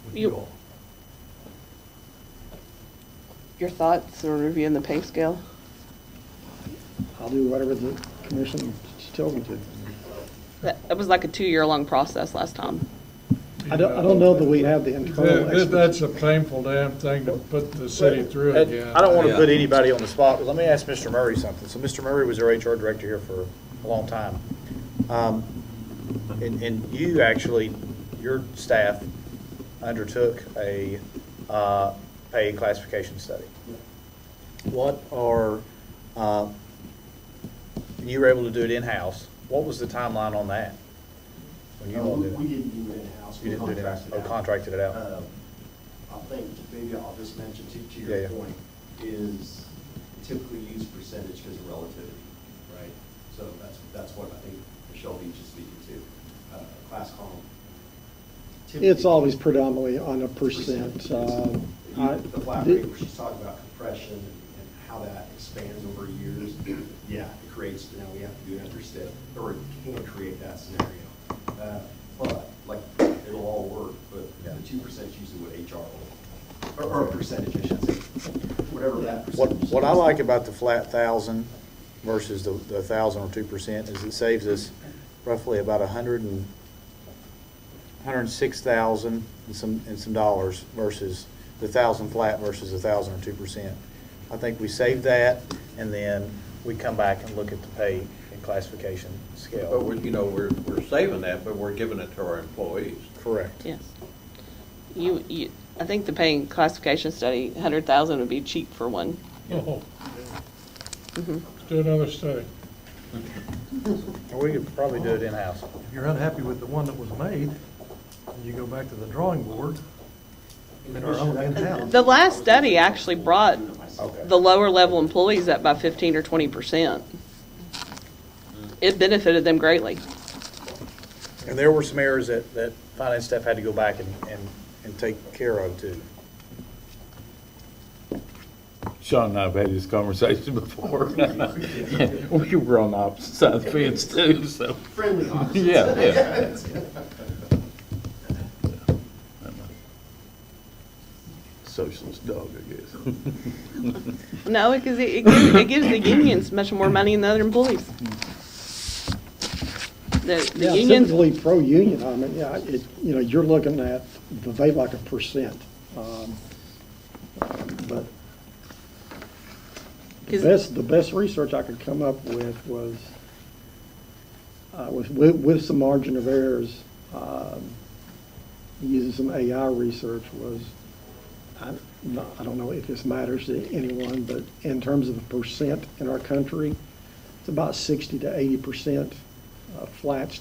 with you all? Your thoughts on reviewing the pay scale? I'll do whatever the commission tells me to. That was like a 2-year-long process last time. I don't know that we have the internal expertise. That's a painful damn thing to put the city through And again. I don't want to Yeah. put anybody on the spot, but let me ask Mr. Murray something. So Mr. Murray was our HR director here for a long time. And you actually, your staff undertook a pay classification study. What are, you were able to do it in-house. What was the timeline on that? When you all did it? We didn't do it in-house. You didn't do it in-house? Oh, contracted it out. I think, maybe I'll just mention to Yeah, your yeah. point, is typically use percentage because of relativity, right? So that's what I think Michelle Beach is speaking to. Class column. It's always predominantly on a percent. The flat rate where she's talking about compression and how that expands over years, yeah, it creates, we have to do an understep, or it can create that scenario. But, like, it'll all work, but the 2% is usually what HR will or a percentage, I should say, whatever that percentage. What I like about the flat 1,000 versus the 1,000 or 2% is it saves us roughly about 106,000 and some dollars versus the 1,000 flat versus 1,000 or 2%. I think we save that, and then we come back and look at the pay and classification But scale. we're saving that, but we're giving it to our employees. Correct. Yes. I think the pay and classification study, 100,000 would be cheap for one. Oh, Mhm. let's do another study. We could probably do it in-house. If you're unhappy with the one that was made, you go back to the drawing board and our own in-house. The last study actually brought Okay. the lower level employees up by 15 or 20%. It benefited them greatly. And there were some errors that finance staff had to go back and take care of too. Sean and I have had this conversation before. We were on the opposite side of the fence too, so. Friendly opposites. Yeah, yeah. Socialist dog, I guess. No, because it gives the unions much more money than the other employees. The Yeah, unions, typically pro-union, I mean, yeah, you're looking at, they like a percent. But the best research I could come up with was with some margin of errors, using some AI research was, I don't know if this matters to anyone, but in terms of the percent in our country, it's about 60 to 80%. Flats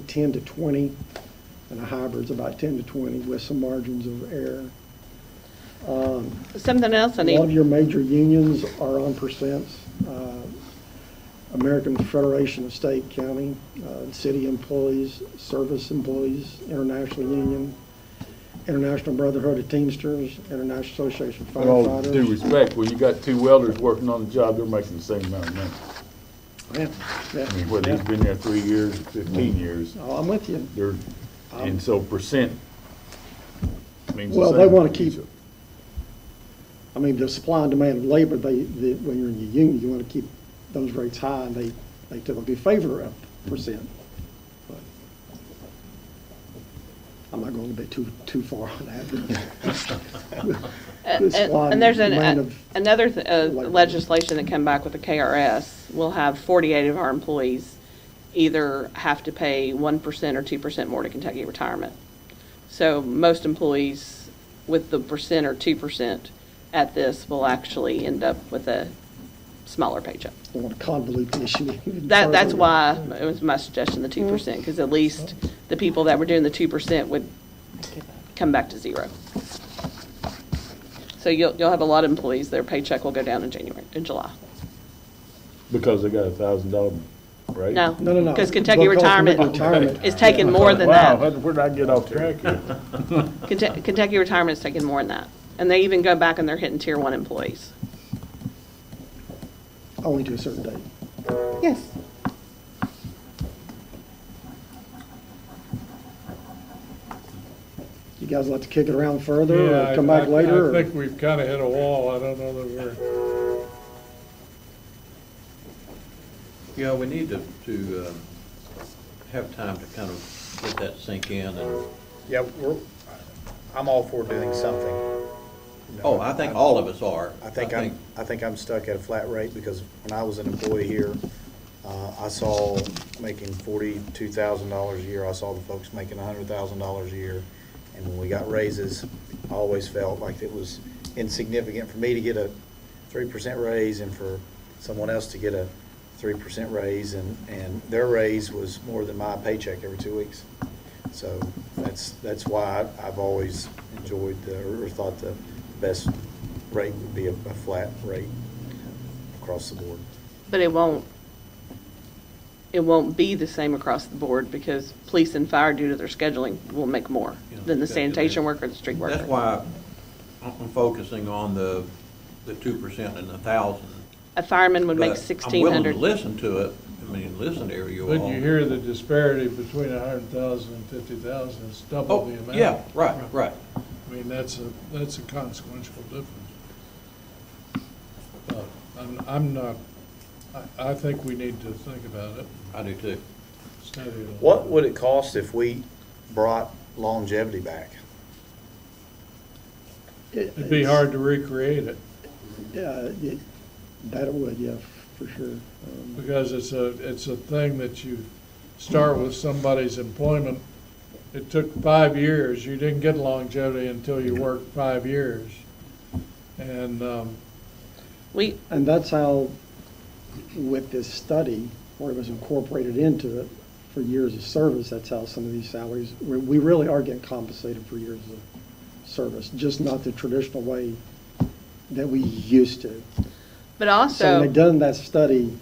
10 to 20, and a hybrid's about 10 to 20 with some margins of error. something else I A lot of need, your major unions are on percents. American Federation of State, County, city employees, service employees, International Union, International Brotherhood of Teamsters, International Association of With all due Firefighters. respect, when you got two welders working on the job, they're making the same amount of money. Yeah, yeah, I mean, whether he's yeah. been there 3 years, 15 years, Oh, I'm with you. they're, and so percent means the Well, same. they want to keep, I mean, the supply and demand of labor, when you're in your union, you want to keep those rates high, and they typically favor a percent. But I'm not going a bit too far on that. The supply and there's demand of another labor. legislation that came back with the KRS. We'll have 48 of our employees either have to pay 1% or 2% more to Kentucky retirement. So most employees with the percent or 2% at this will actually end up with a smaller paycheck. I want to convolute the issue. even That's further. why it was my suggestion, the 2%, because at least the people that were doing the 2% would come back to zero. So you'll have a lot of employees, their paycheck will go down in July. Because they got $1,000, right? No. No. Because Kentucky Because retirement retirement. is taking more than Wow, that. where did I get off track here? Kentucky retirement is taking more than that. And they even go back and they're hitting tier 1 employees. Only to a certain date. Yes. You guys like to kick it around further, Yeah, or come back later? I or- think we've kind of hit a wall. I don't know that we're, Yeah, we need to have time to kind of let that sink in and, Yeah, I'm all for doing something. oh, I think all of us are. I think I'm stuck at a flat rate because when I was an employee here, I saw making $42,000 a year. I saw the folks making $100,000 a year. And when we got raises, I always felt like it was insignificant for me to get a 3% raise and for someone else to get a 3% raise, and their raise was more than my paycheck every 2 weeks. So that's why I've always enjoyed or thought the best rate would be a flat rate across the board. But it won't be the same across the board because police and fire, due to their scheduling, will make more than the sanitation worker or the street worker. That's why I'm focusing on the 2% and the 1,000. A fireman would make But $1,600. I'm willing to listen to it, I mean, listen to you all. when you hear the disparity between 100,000 and 50,000, it's double Oh, the amount. yeah, right. I mean, that's a consequential difference. But I'm not, I think we need to think about it. I do too. Study it a little What bit. would it cost if we brought longevity back? It'd be hard to recreate it. Yeah, that would, yeah, for sure. Because it's a thing that you start with somebody's employment. It took 5 years. You didn't get longevity until you worked 5 years. And, And that's how, with this study, where it was incorporated into it for years of service, that's how some of these salaries, we really are getting compensated for years of service, just not the traditional way that we used to. But So also, when they done that study,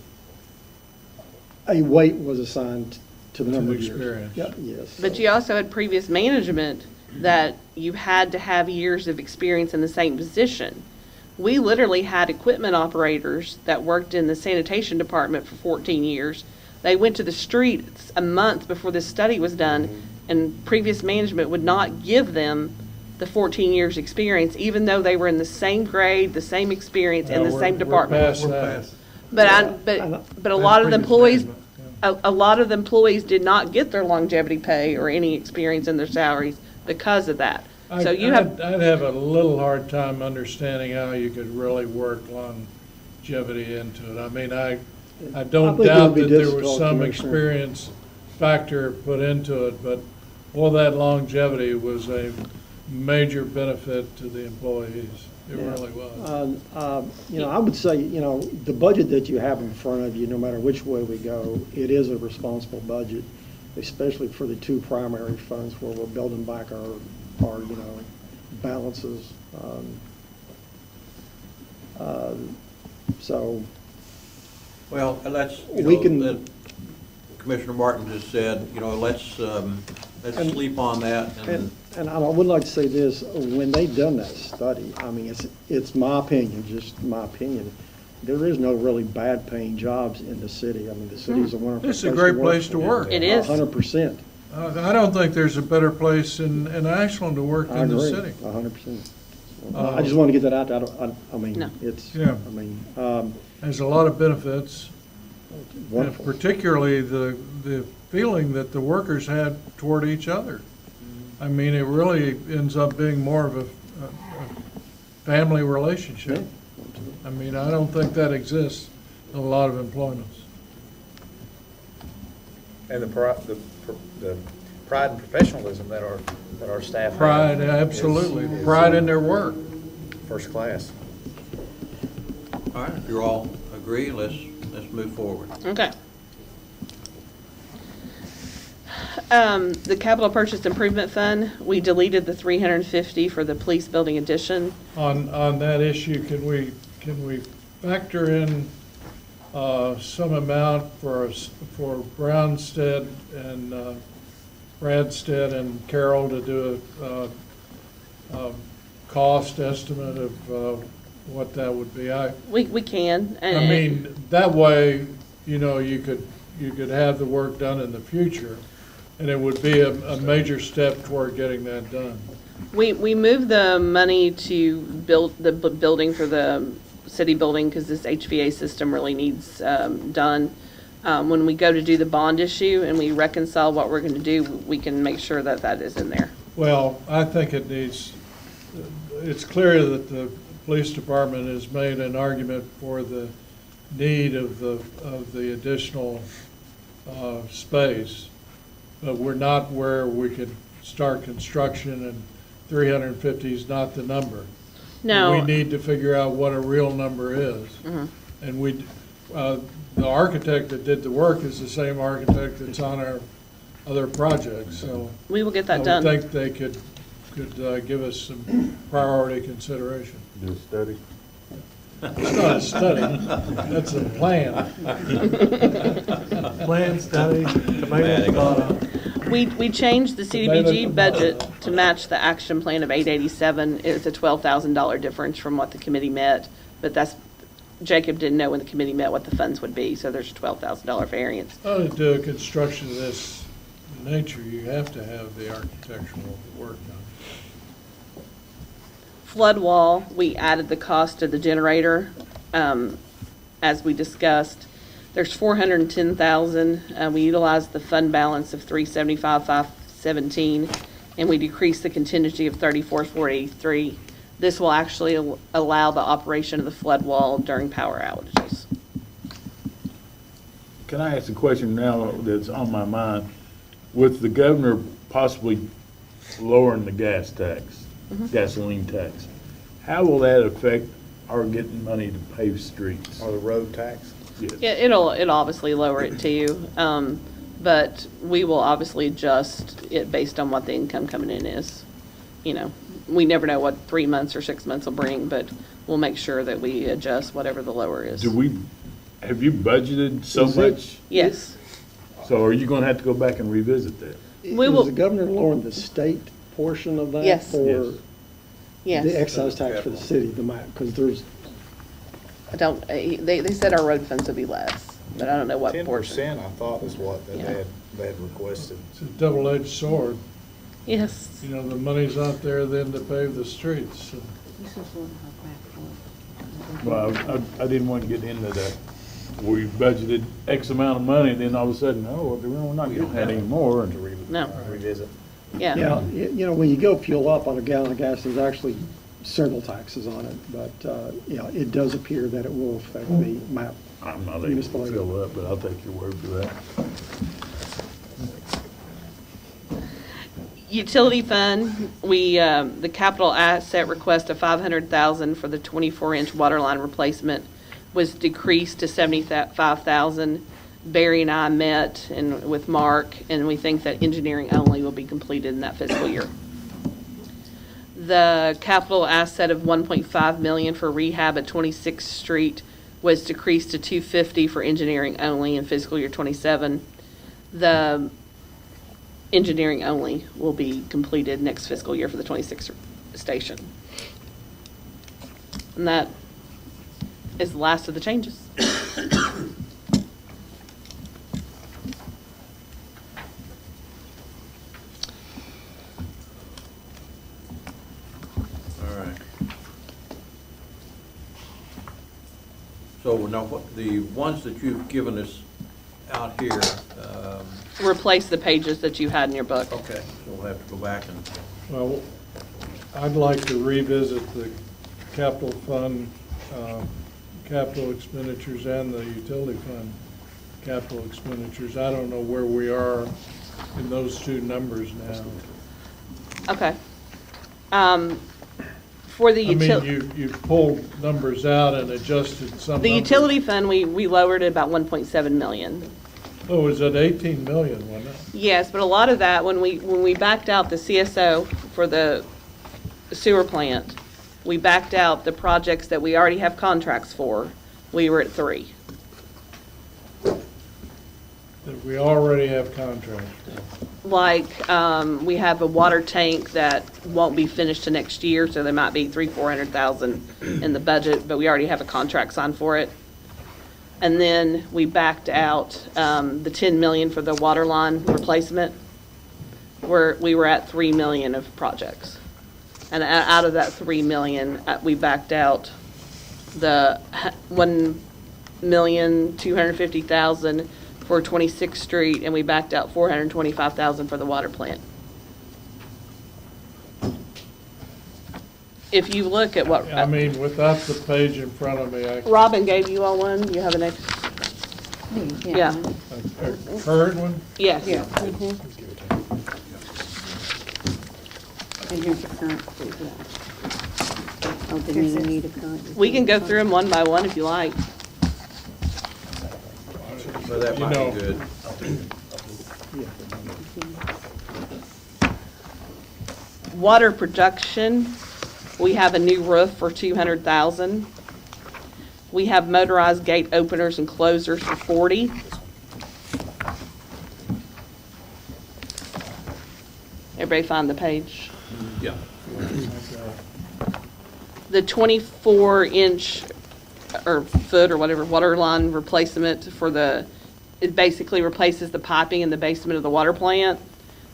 a weight was assigned to the number of years. experience. Yeah, yes. but you also had previous management that you had to have years of experience in the same position. We literally had equipment operators that worked in the sanitation department for 14 years. They went to the streets a month before this study was done, and previous management would not give them the 14 years experience, even though they were in the same grade, the same experience, in the we're- same we're department. past that. But a lot of the employees, a lot of the employees did not get their longevity pay or any experience in their salaries because of that. So you have, I'd have a little hard time understanding how you could really work longevity into it. I mean, I don't think it doubt would be that there was difficult, some Commissioner. experience factor put into it, but all that longevity was a major benefit to the employees. It Yeah. really was. I would say, the budget that you have in front of you, no matter which way we go, it is a responsible budget, especially for the two primary funds where we're building back our balances. So, Well, let's, We can- Commissioner Martin just said, let's sleep on that and. and I would like to say this, when they done that study, I mean, it's my opinion, just my opinion, there is no really bad paying jobs in the city. I mean, the city's a wonderful place It's to a work. great place to work. It is. 100%. I don't think there's a better place in Ashland to work I than the agree, city. 100%. I just want to get that out there. I mean, No. it's, Yeah. I mean, There's a lot of benefits, and wonderful. particularly the feeling that the workers had toward each other. I mean, it really ends up being more of a family relationship. I mean, I don't think that exists in a lot of employments. And the pride and professionalism that our staff have. Pride, absolutely, pride in their work. First class. All right, if you all agree, let's move forward. okay. The capital purchase improvement fund, we deleted the 350 for the police building addition. On that issue, can we factor in some amount for Brownstead and Bradstead and Carroll to do a cost estimate of what that would be? We can. I mean, that way, you could have the work done in the future, and it would be a major step toward getting that done. We moved the money to build the building for the city building because this HVA system really needs done. When we go to do the bond issue and we reconcile what we're going to do, we can make sure that that is in there. Well, I think it's clear that the police department has made an argument for the need of the additional space, but we're not where we could start construction, and 350 is not the number. No. We need to figure out what a real number is. And the architect that did the work is the same architect that's on our other projects, so. We will get that done. I would think they could give us some priority consideration. Do a study. It's not a study, that's a plan. Plan, study, tomato, tomato. We changed the CDBG budget to match the action plan of 887. It's a $12,000 difference from what the committee met, but Jacob didn't know when the committee met what the funds would be, so there's a $12,000 variance. To do a construction of this nature, you have to have the architectural work done. flood wall, we added the cost of the generator, as we discussed. There's 410,000. We utilized the fund balance of 375,517, and we decreased the contingency of 34,483. This will actually allow the operation of the flood wall during power outages. Can I ask a question now that's on my mind? With the governor possibly lowering the gas tax, gasoline tax, how will that affect our getting money to pave streets? Or the road tax? Yes. Yeah, it'll obviously lower it too, but we will obviously adjust it based on what the income coming in is. You know, we never know what 3 months or 6 months will bring, but we'll make sure that we adjust whatever the lower is. Have you budgeted so Is it- much? Yes. So are you gonna have to go back and revisit that? We will- Is the governor lowering the state portion of that? Yes. For Yes. the excise tax for the city, the map, because there's, I don't, they said our road funds would be less, but I don't know what portion. 10%, I thought, is what Yeah. they had requested. It's a double-edged sword. Yes. You know, the money's out there then to pave the streets. So Well, I didn't want to get into that. We budgeted X amount of money, and then all of a sudden, oh, we're not getting that anymore. And No. Revisit. Yeah. yeah, you know, when you go fuel up on a gallon of gas, there's actually several taxes on it, but, yeah, it does appear that it will affect the map. I'm not able to Municipal. fill up, but I'll take your word for that. Utility fund, the capital asset request of 500,000 for the 24-inch water line replacement was decreased to 75,000. Barry and I met with Mark, and we think that engineering only will be completed in that fiscal year. The capital asset of 1.5 million for rehab at 26th Street was decreased to 250 for engineering only in fiscal year 27. The engineering only will be completed next fiscal year for the 26th station. And that is the last of the changes. All right. So now, what, the ones that you've given us out here, Replace the pages that you had in your book. okay, so we'll have to go back and, Well, I'd like to revisit the capital fund, capital expenditures and the utility fund capital expenditures. I don't know where we are in those two numbers now. Okay. For the I mean, utility. you pulled numbers out and adjusted some The numbers. utility fund, we lowered it about 1.7 million. Oh, it was at 18 million, wasn't it? Yes, but a lot of that, when we backed out the CSO for the sewer plant, we backed out the projects that we already have contracts for. We were at 3. That we already have contracts. Like, we have a water tank that won't be finished to next year, so there might be 300,000-400,000 in the budget, but we already have a contract signed for it. And then we backed out the 10 million for the water line replacement, where we were at 3 million of projects. And out of that 3 million, we backed out the 1,250,000 for 26th Street, and we backed out 425,000 for the water plant. If you look at what I mean, without the page in front of me, Robin gave you all one, you have an extra? Yeah. a current one? Yes. Yeah. And here's your current, yeah. Oh, do you need a current? We can go through them one by one if you like. so that might be good. Water production, we have a new roof for 200,000. We have motorized gate openers and closers for 40. Everybody find the page? Yeah. The 24-inch or foot or whatever water line replacement for it basically replaces the piping in the basement of the water plant.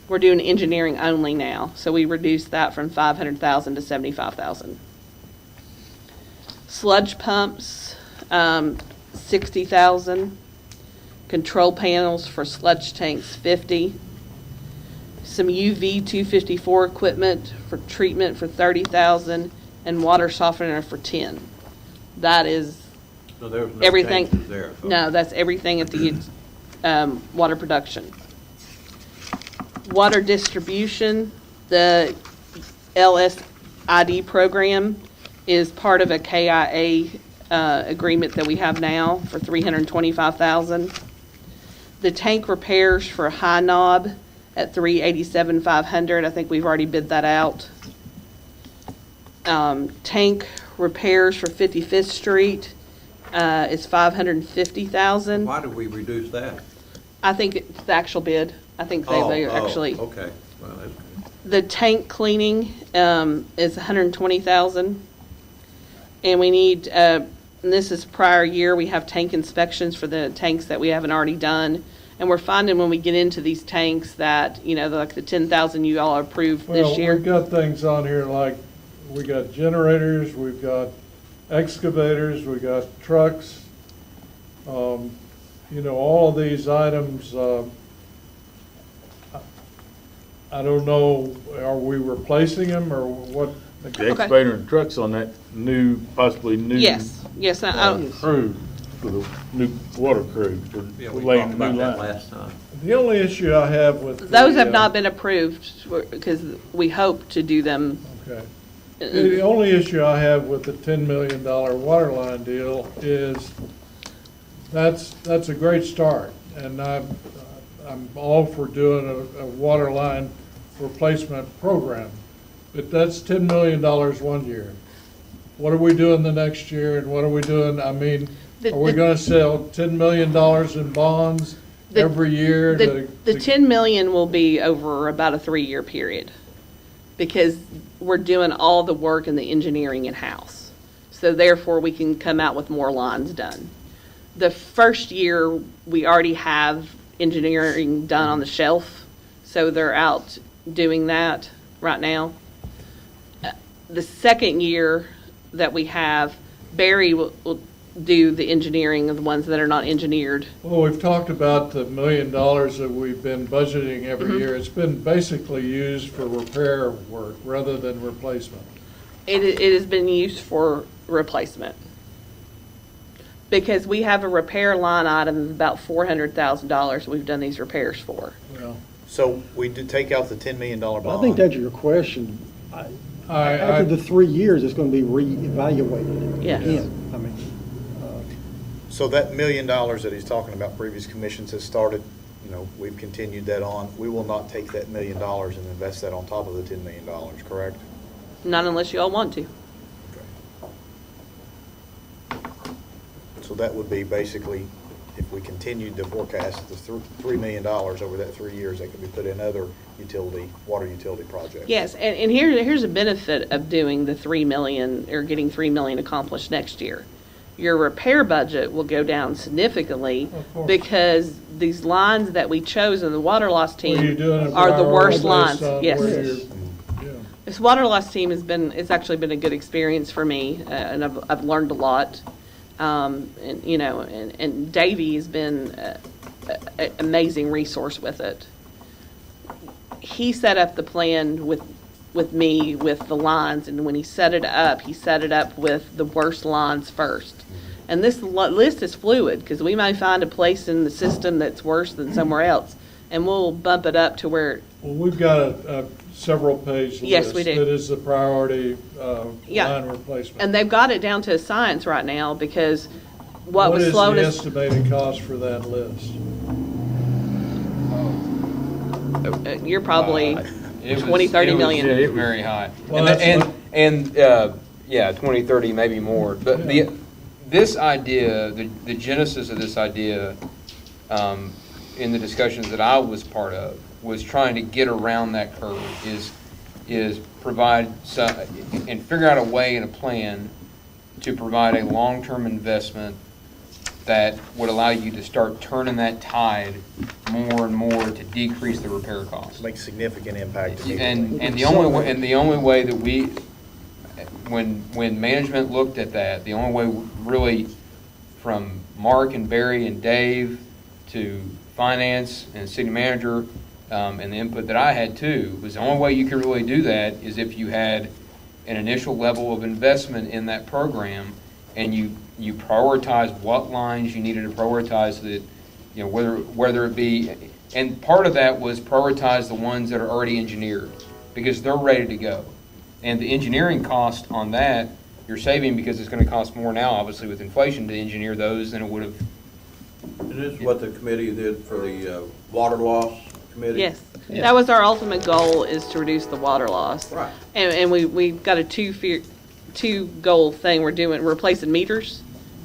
We're doing engineering only now, so we reduced that from 500,000 to 75,000. Sludge pumps, 60,000. Control panels for sludge tanks, 50. Some UV 254 equipment for treatment for 30,000, and water softener for 10. That is So there was no everything. changes there. so- No, that's everything at the water production. Water distribution, the LSID program is part of a KIA agreement that we have now for $325,000. The tank repairs for High Knob at $387,500. I think we've already bid that out. Tank repairs for 55th Street is $550,000. Why did we reduce that? I think it's the actual bid. I think they actually. Okay. Well, that's good. The tank cleaning is $120,000. And we need, and this is prior year, we have tank inspections for the tanks that we haven't already done. And we're finding when we get into these tanks that, you know, like the 10,000 you all approved this year. Well, we've got things on here like, we got generators, we've got excavators, we got trucks. You know, all of these items, I don't know, are we replacing them or what? The excavator and trucks on that new, possibly new. Yes, Crew, for the new water crew. for Yeah, we laying talked the about new that line. last time. The only issue I have with. Those the, have not been approved because we hope to do them. Okay. The only issue I have with the $10 million water line deal is that's a great start. And I'm all for doing a water line replacement program. But that's $10 million one year. What are we doing the next year and what are we doing? I mean, are we going to sell $10 million in bonds every year? The 10 million will be over about a 3-year period because we're doing all the work and the engineering in-house. So therefore, we can come out with more lines done. The first year, we already have engineering done on the shelf, so they're out doing that right now. The second year that we have, Barry will do the engineering of the ones that are not engineered. Well, we've talked about the $1 million that we've been budgeting every year. It's been basically used for repair work rather than replacement. It has been used for replacement. Because we have a repair line item of about $400,000 we've done these repairs for. Well, So we did take out the $10 million bond. I think that's your question. After the 3 years, it's going to be reevaluated Yes. again. I mean, So that $1 million that he's talking about, previous commissions has started, you know, we've continued that on. We will not take that $1 million and invest that on top of the $10 million, correct? Not unless you all want to. So that would be basically, if we continued to forecast the $3 million over that 3 years, that could be put in other water utility projects. Yes, and here's a benefit of doing the 3 million, or getting 3 million accomplished next year. Your repair budget will go down significantly because these lines that we chose in the water loss team are the worst lines. Yes. This water loss team it's actually been a good experience for me, and I've learned a lot. And you know, and Davey has been an amazing resource with it. He set up the plan with me with the lines, and when he set it up with the worst lines first. And this list is fluid because we may find a place in the system that's worse than somewhere else, and we'll bump it up to where. Well, we've got a several-page list. Yes, we do. That is the priority line replacement. And they've got it down to a science right now because what was slowing us. What is the estimated cost for that list? You're probably 20, 30 million. Yeah, it was very high. Well, Yeah, 20, 30, maybe more. But this idea, the genesis of this idea, in the discussions that I was part of, was trying to get around that curve, is provide some, and figure out a way and a plan to provide a long-term investment that would allow you to start turning that tide more and more to decrease the repair costs. Make significant impact. And the only way that we, when management looked at that, the only way really, from Mark and Barry and Dave to finance and city manager, and the input that I had too, was the only way you could really do that is if you had an initial level of investment in that program, and you prioritize what lines you needed to prioritize, so that, you know, whether it be, and part of that was prioritize the ones that are already engineered, because they're ready to go. And the engineering cost on that, you're saving, because it's going to cost more now, obviously, with inflation, to engineer those than it would have. And this is what the committee did for the water loss committee? Yes, that was our ultimate goal, is to reduce the water loss. Right. And we've got a two goal thing. We're replacing meters,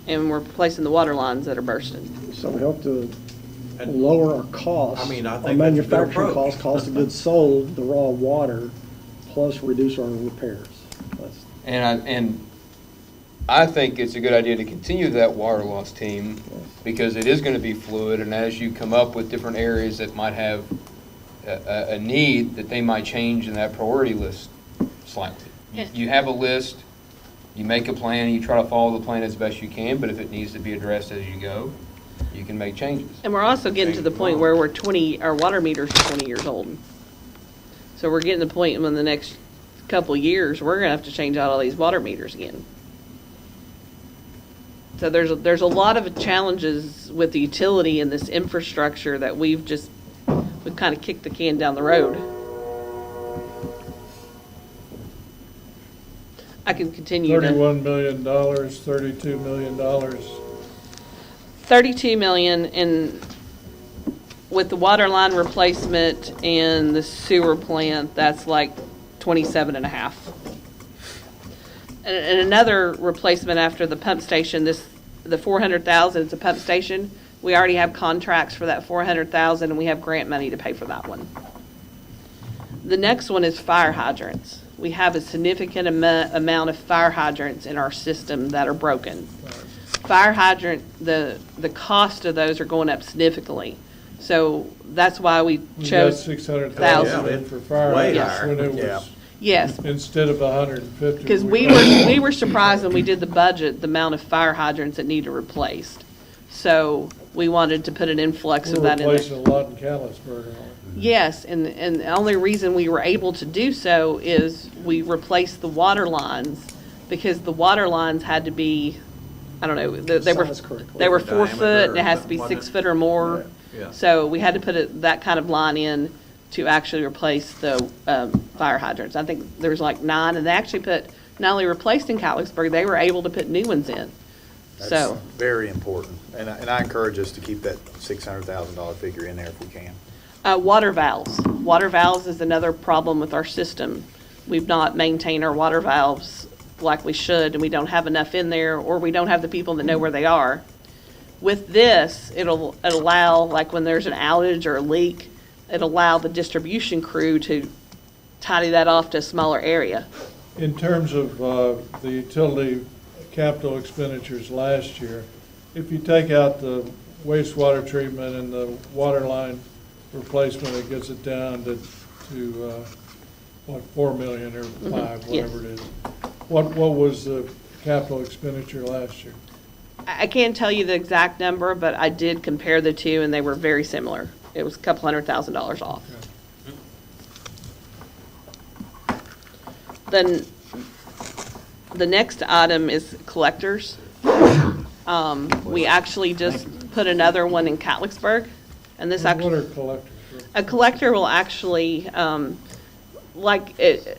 and we're replacing the water lines that are bursting. So we hope to lower our costs. I mean, I our think that's a good manufacturing approach. cost of goods sold, the raw water, plus reduce our repairs. That's- And I think it's a good idea to continue that water loss team, because it is going to be fluid, and as you come up with different areas that might have a need, that they might change in that priority list slightly. You have a list, you make a plan, you try to follow the plan as best you can, but if it needs to be addressed as you go, you can make changes. And we're also getting to the point where our water meters are 20 years old. So we're getting to the point in the next couple of years, we're gonna have to change out all these water meters again. So there's a lot of challenges with the utility and this infrastructure that we've kind of kicked the can down the road. I can continue to. $31 million, $32 million. 32 million, and with the water line replacement and the sewer plant, that's like 27.5. And another replacement after the pump station, the 400,000, it's a pump station. We already have contracts for that 400,000, and we have grant money to pay for that one. The next one is fire hydrants. We have a significant amount of fire hydrants in our system that are broken. Fire hydrant, the cost of those are going up significantly. So that's why we chose $600,000 in for fire hydrants when it was. Yes. Instead of 150. Because we were surprised when we did the budget, the amount of fire hydrants that needed replaced. So we wanted to put an influx of that in there. We're replacing a lot in Callisburg. Yes, and the only reason we were able to do so is we replaced the water lines, because the water lines had to be, I don't know, they were 4 foot, and it has to be 6 foot or more. Yeah. So we had to put that kind of line in to actually replace the fire hydrants. I think there was like 9, and they actually put, not only replaced in Catlettsburg, they were able to put new ones in. That's very important, and I encourage us to keep that $600,000 figure in there if we can. Water valves. Water valves is another problem with our system. We've not maintained our water valves like we should, and we don't have enough in there, or we don't have the people that know where they are. With this, it'll allow, like when there's an outage or a leak, it'll allow the distribution crew to tidy that off to a smaller area. In terms of the utility capital expenditures last year, if you take out the wastewater treatment and the water line replacement, it gets it down to what, 4 million or 5, whatever it is. What was the capital expenditure last year? I can't tell you the exact number, but I did compare the two, and they were very similar. It was a couple $100,000 off. Okay. Then the next item is collectors. We actually just put another one in Catlettsburg, and this What are collectors? a collector will actually, like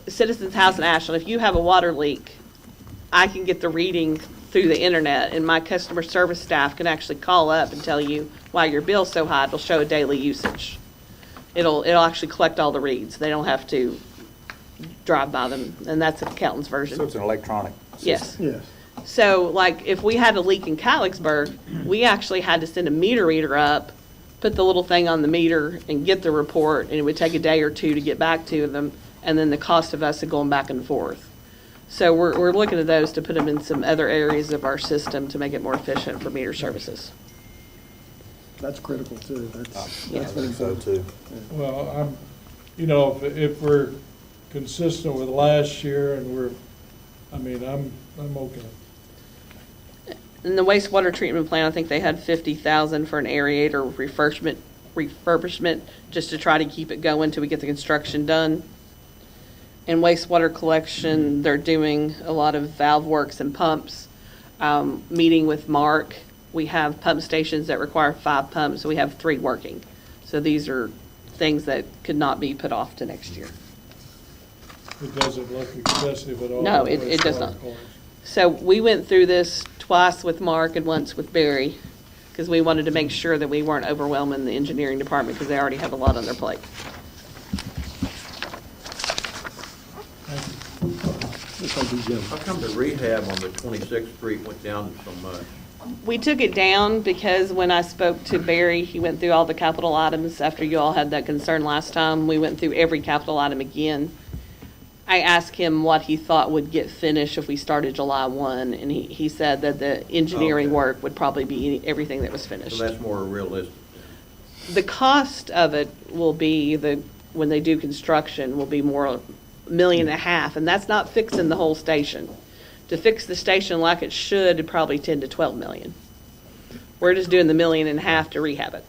Citizens House in Ashland, if you have a water leak, I can get the reading through the internet, and my customer service staff can actually call up and tell you why your bill's so high. It'll show a daily usage. It'll actually collect all the reads. They don't have to drive by them, and that's the accountant's version. So it's an electronic system. Yes. So, like, if we had a leak in Catlettsburg, we actually had to send a meter reader up, put the little thing on the meter, and get the report, and it would take a day or two to get back to them, and then the cost of us going back and forth. So we're looking at those to put them in some other areas of our system to make it more efficient for meter services. That's critical too. That's I think so too. Well, if we're consistent with last year and we're I mean, I'm okay. In the wastewater treatment plant, I think they had 50,000 for an aerator refurbishment, just to try to keep it going till we get the construction done. In wastewater collection, they're doing a lot of valve works and pumps. Meeting with Mark, we have pump stations that require 5 pumps, so we have 3 working. So these are things that could not be put off to next year. It doesn't look excessive at all. No, the way it does wastewater not. collection. So we went through this twice with Mark and once with Barry, because we wanted to make sure that we weren't overwhelming the engineering department, because they already have a lot on their plate. How come the rehab on the 26th Street went down so much? We took it down because when I spoke to Barry, he went through all the capital items after you all had that concern last time. We went through every capital item again. I asked him what he thought would get finished if we started July 1, and he said that the engineering Okay. work would probably be everything that was finished. So that's more realistic. The cost of it will be, when they do construction, will be more $1.5 million, and that's not fixing the whole station. To fix the station like it should, it'd probably 10 to 12 million. We're just doing the $1.5 million to rehab it.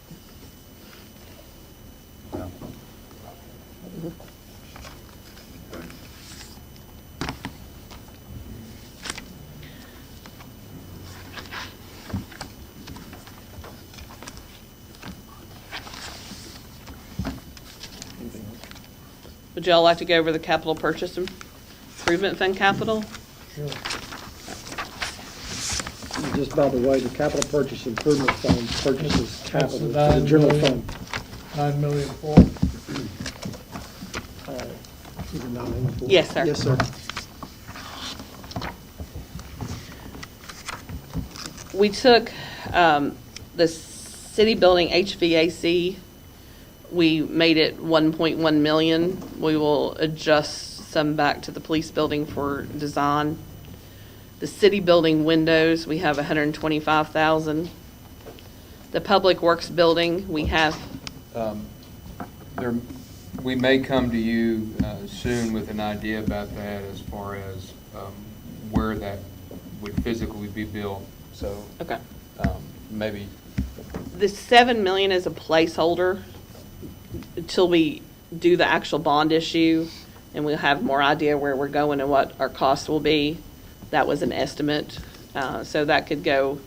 Would y'all like to go over the capital purchase improvement fund capital? Sure. Just by the way, the capital purchase improvement fund purchases capital for the general fund. 9 million for? Is it 9 million? Yes, sir. Yes, sir. We took the city building HVAC, we made it 1.1 million. We will adjust some back to the police building for design. The city building windows, we have 125,000. The public works building, we have, We may come to you soon with an idea about that as far as where that would physically be built, so. Okay. Maybe. the 7 million is a placeholder until we do the actual bond issue, and we'll have more idea where we're going and what our costs will be. That was an estimate, so that could go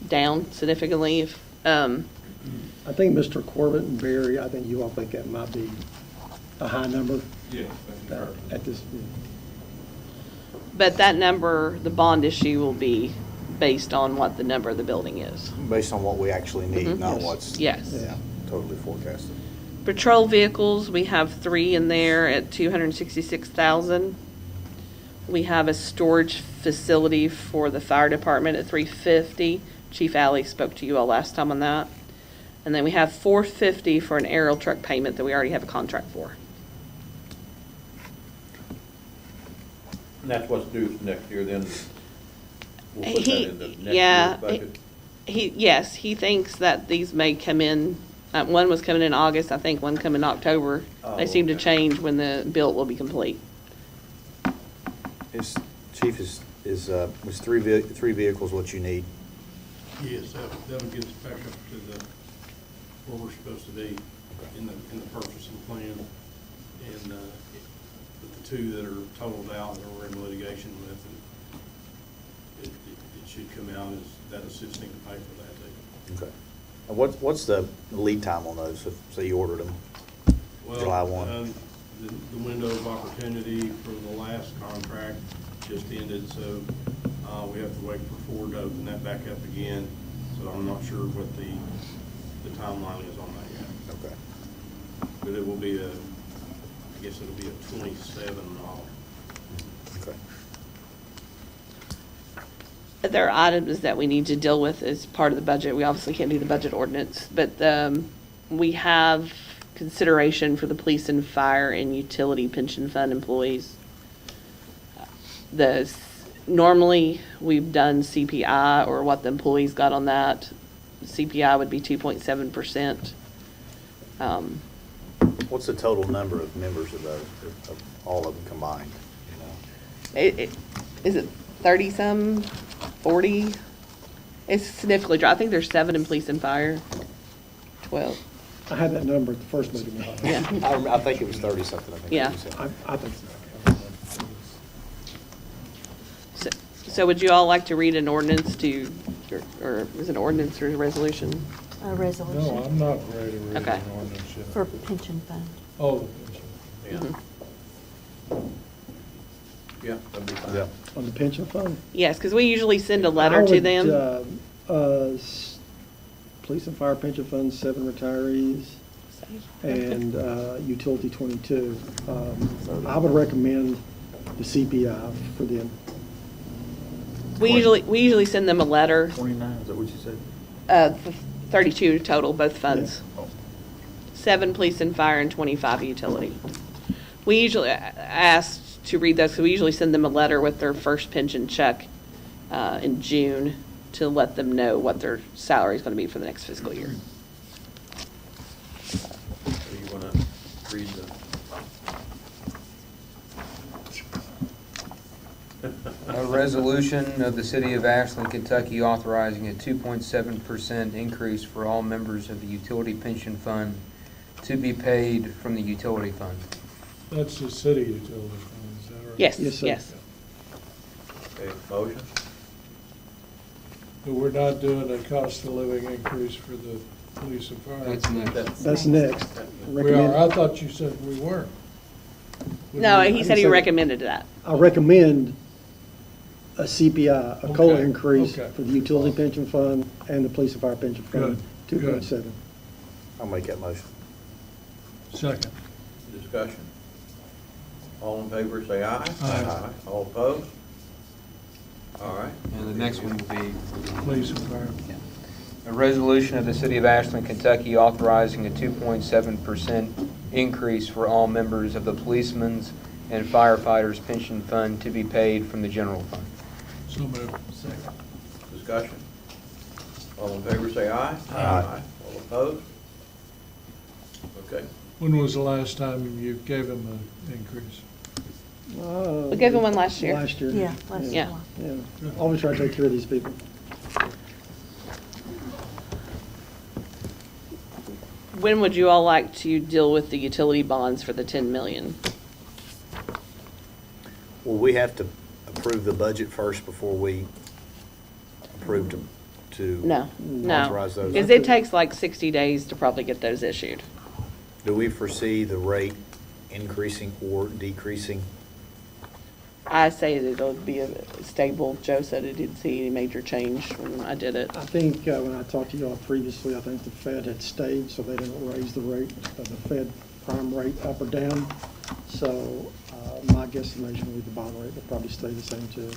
down significantly if, I think Mr. Corbett and Barry, I think you all think that might be a high number. Yes, At this, but that number, the bond issue will be based on what the number of the building is. Based on what we actually need, Mhm. not Yes. what's Yes. totally forecasted. Patrol vehicles, we have 3 in there at 266,000. We have a storage facility for the fire department at 350. Chief Alley spoke to you all last time on that. And then we have 450 for an aerial truck payment that we already have a contract for. And that's what's due next year, then we'll put He- that in the next yeah, year's budget. Yes, he thinks that these may come in, one was coming in August, I think one come in October. Oh, They seem to okay. change when the build will be complete. Chief, is 3 vehicles what you need? Yes, that'll get us back up to where we're supposed to be in the purchasing plan. And with the 2 that are totaled out that we're in litigation with, and it should come out as that assisting to pay for that too. Okay. And what's the lead time on those, say you ordered them July 1? The window of opportunity for the last contract just ended, so we have to wait for Ford to open that back up again. So I'm not sure what the timeline is on that yet. Okay. But it will be I guess it'll be a 27 model. Okay. There are items that we need to deal with as part of the budget. We obviously can't do the budget ordinance, but we have consideration for the police and fire and utility pension fund employees. Normally, we've done CPI or what the employees got on that. CPI would be 2.7%. What's the total number of members of those, of all of them combined? You know? Is it 30-some, 40? It's significantly dropped. I think there's 7 in police and fire, 12. I had that number at the first meeting. Yeah. I think it was 30-something, I think. Yeah. you said. I think so. So would you all like to read an ordinance to, or is it an ordinance or a resolution? A resolution. No, I'm not ready to read Okay. an ordinance yet. For pension fund. Oh, the pension. Yeah, that'd be fine. Yeah. On the pension fund? Yes, because we usually send a letter to them. Police and fire pension fund, 7 retirees, and utility 22. I would recommend the CPI for them. We usually send them a letter, 29, is that what you said? 32 total, both funds. 7 police and fire and 25 utility. We usually ask to read those, because we usually send them a letter with their first pension check in June to let them know what their salary is going to be for the next fiscal year. So you want to read A resolution of the City of Ashland, Kentucky authorizing a 2.7% increase for all members of the utility pension fund to be paid from the utility fund. That's the city utility fund, is that right? Yes, Yes, sir. yes. Okay, motion? But we're not doing a cost of living increase for the police and fire. That's next. That's next. We Recommend- are, I thought you said we weren't. No, he said he said- recommended that. I recommend a CPI, a COLA Okay, increase okay. for the utility pension fund and the police and fire pension fund, Good, good. 2.7. I'll make that motion. Second. Discussion. All in favor, say aye. Aye. All opposed? All right. And the next one will be Police and fire. a resolution of the City of Ashland, Kentucky authorizing a 2.7% increase for all members of the policemen's and firefighters' pension fund to be paid from the general fund. So moved. Second. Discussion. All in favor, say aye. Aye. All opposed? Okay. When was the last time you gave them an increase? We gave him one last year. Last year. Yeah, last Yeah. Yeah. Always try to take care of these people. When would you all like to deal with the utility bonds for the 10 million? Well, we have to approve the budget first before we approve to No, no. authorize those. Because it takes like 60 days to probably get those issued. Do we foresee the rate increasing or decreasing? I say that it'll be stable. Joe said he didn't see any major change when I did it. I think when I talked to y'all previously, I think the Fed had stayed, so they didn't raise the rate, the Fed prime rate up or down. So my guesstimation would be the bond rate will probably stay the same too.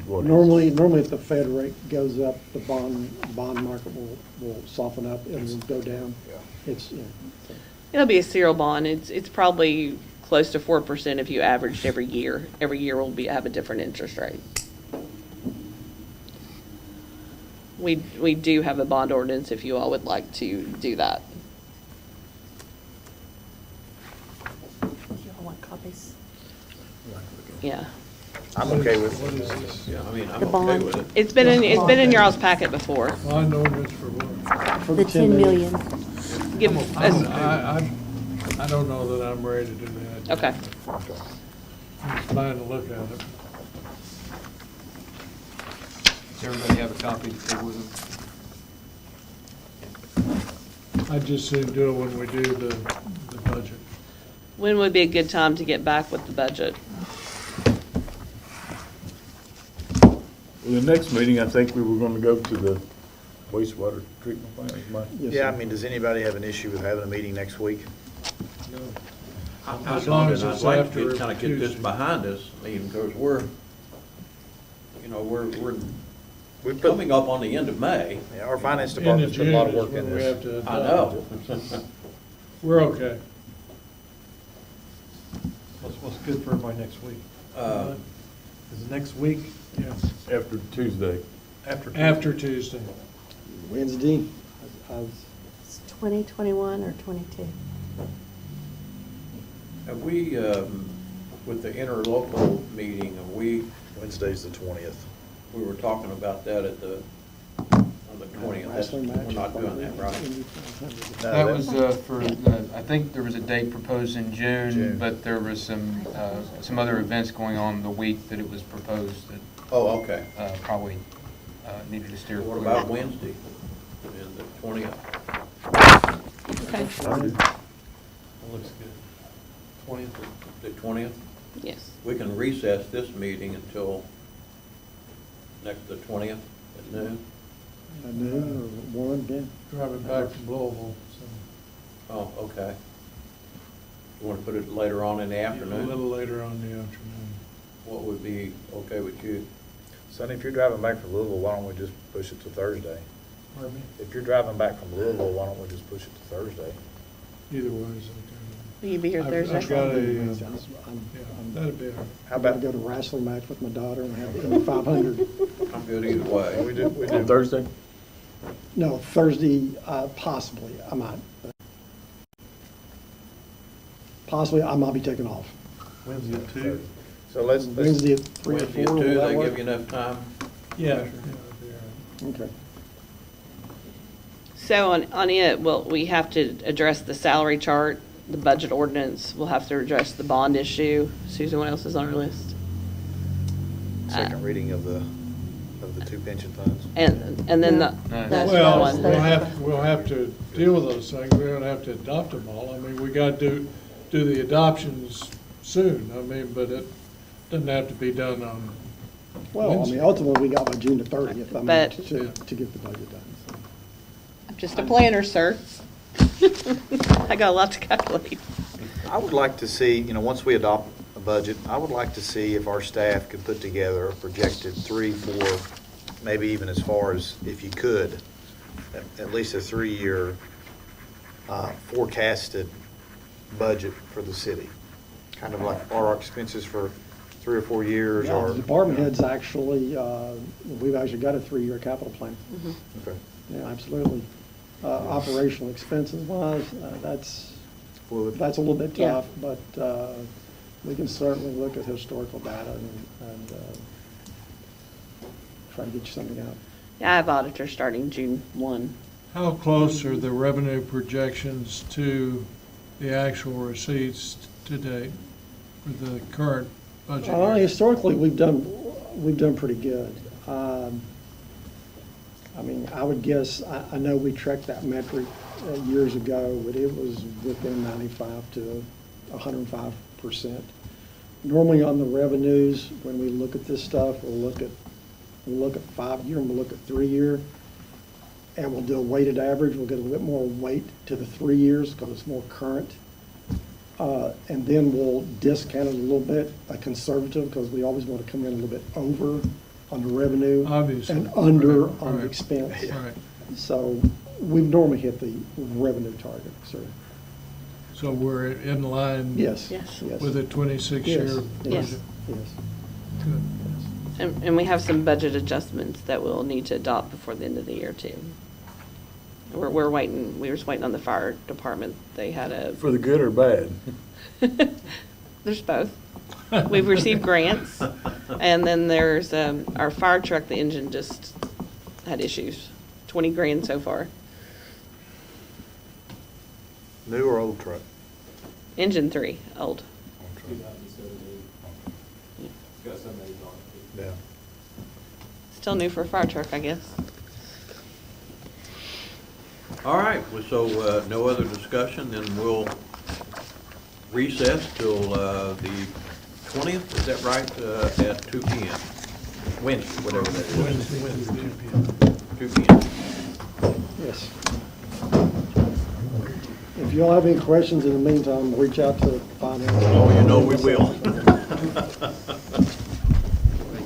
Normally if the Fed rate goes up, the bond market will soften up, it will go down. It's, It'll be a serial bond. It's probably close to 4% if you averaged every year. Every year will have a different interest rate. We do have a bond ordinance if you all would like to do that. You all want copies? Yeah. I'm okay with What is this? Yeah, I mean, I'm The okay bond. with it. It's been in your all's packet before. Bond ordinance for what? for The 10 million. Give us, I don't know that I'm ready to do that. okay. I'm fine to look at it. Does everybody have a copy to take with them? I'd just soon do it when we do the budget. When would be a good time to get back with the budget? Well, the next meeting, I think we were going to go to the wastewater treatment plant. yes, Yeah, I sir. mean, does anybody have an issue with having a meeting next week? I As long don't, as and I'd it's like after to kind of get this Tuesday. behind us, I mean, because we're We put, coming up on the end of May. yeah, our finance End of department's put a June lot of is work in when we have this. to I adopt know. it. We're okay. What's good for everybody next week? Is it next week? Yes, After Tuesday. after Tuesday. Wednesday, I was It's 2021 or 22? Have we, with the interlocal meeting, Wednesday's the 20th. we were talking about that on the 20th. Wrestling match. We're not doing that, right? That was for, I think there was a date proposed in June, but there was some other events going on the week that it was proposed that Oh, okay. probably needed to steer What clear. about Wednesday, and the 20th? Okay. Looks good. 20th? The 20th? Yes. We can recess this meeting until the 20th at noon. At noon or 1, yeah. Driving back from Louisville, so Oh, okay. You want to put it later on in the a afternoon? little later on in the afternoon. What would be okay with you? Sonny, if you're driving back from Louisville, why don't we just push it to Thursday? Pardon me? If you're driving back from Louisville, why don't we just push it to Thursday? Either way is okay. Will you be here Thursday? I've got a, I'm- yeah, that'd be, How I've got to about, go to a wrestling match with my daughter and have the 500. I'm good either way. we do, On Thursday? No, Thursday, possibly, I might. Possibly, I might be taking off. Wednesday at 2? so let's, Wednesday at 3 or Wednesday 4, at will 2, that they work? give you enough time? Yeah. that'd be all right. Okay. So on it, well, we have to address the salary chart, the budget ordinance. We'll have to address the bond issue. Susan, what else is on our list? second reading of the 2 pension funds. And then the, That's Well, what I was we'll have to deal with those things. We don't have to adopt them all. I mean, we got to do the adoptions soon. I mean, but it doesn't have to be done on Well, I mean, ultimately, we got by June the 30th, I mean, But- to get the budget done. so. I'm just a planner, sir. I got a lot to calculate. I would like to see, once we adopt a budget, I would like to see if our staff could put together a projected 3, 4, maybe even as far as, if you could, at least a 3-year forecasted budget for the city. Kind of like our expenses for 3 or 4 years, Yeah, or. the department heads actually, we've actually got a 3-year capital plan. Okay. Yeah, absolutely. Operational expenses wise, that's Fluid. a little bit Yeah. tough, but we can certainly look at historical data and try to get you something out. Yeah, I have auditors starting June 1. how close are the revenue projections to the actual receipts to date for the current budget year? Historically, we've done pretty good. I mean, I would guess, I know we tracked that metric years ago, but it was within 95 to 105%. Normally on the revenues, when we look at this stuff, we'll look at 5-year and we'll look at 3-year, and we'll do a weighted average. We'll get a little bit more weight to the 3 years because it's more current. And then we'll discount it a little bit, a conservative, because we always want to come in a little bit over on the revenue. Obviously. And under Right, on the right. expense. Right. So we've normally hit the revenue target, sir. So we're in line Yes. Yes. Yes. with a 26-year Yes, budget? yes, yes. Good. And we have some budget adjustments that we'll need to adopt before the end of the year too. We're waiting, we were just waiting on the fire department. They had a, For the good or bad? there's both. We've received grants, and then there's, our fire truck, the engine just had issues. 20 grand so far. New or old truck? Engine 3, old. Yeah. Still new for a fire truck, I guess. All right, well, so no other discussion, then we'll recess till the 20th, is that right, at 2 p.m.? Wednesday, whatever that is. Wednesday, 2 p.m. 2 p.m. Yes. If you all have any questions in the meantime, reach out to finance. Oh, you know we will.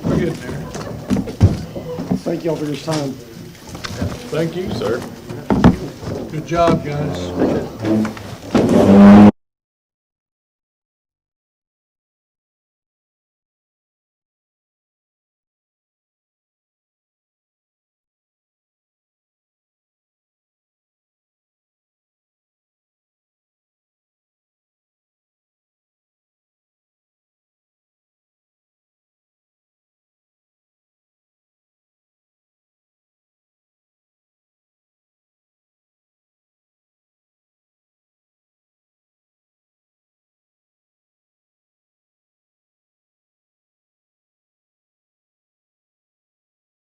We're getting there. Thank you all for your time. Thank you, sir. Good job, guys.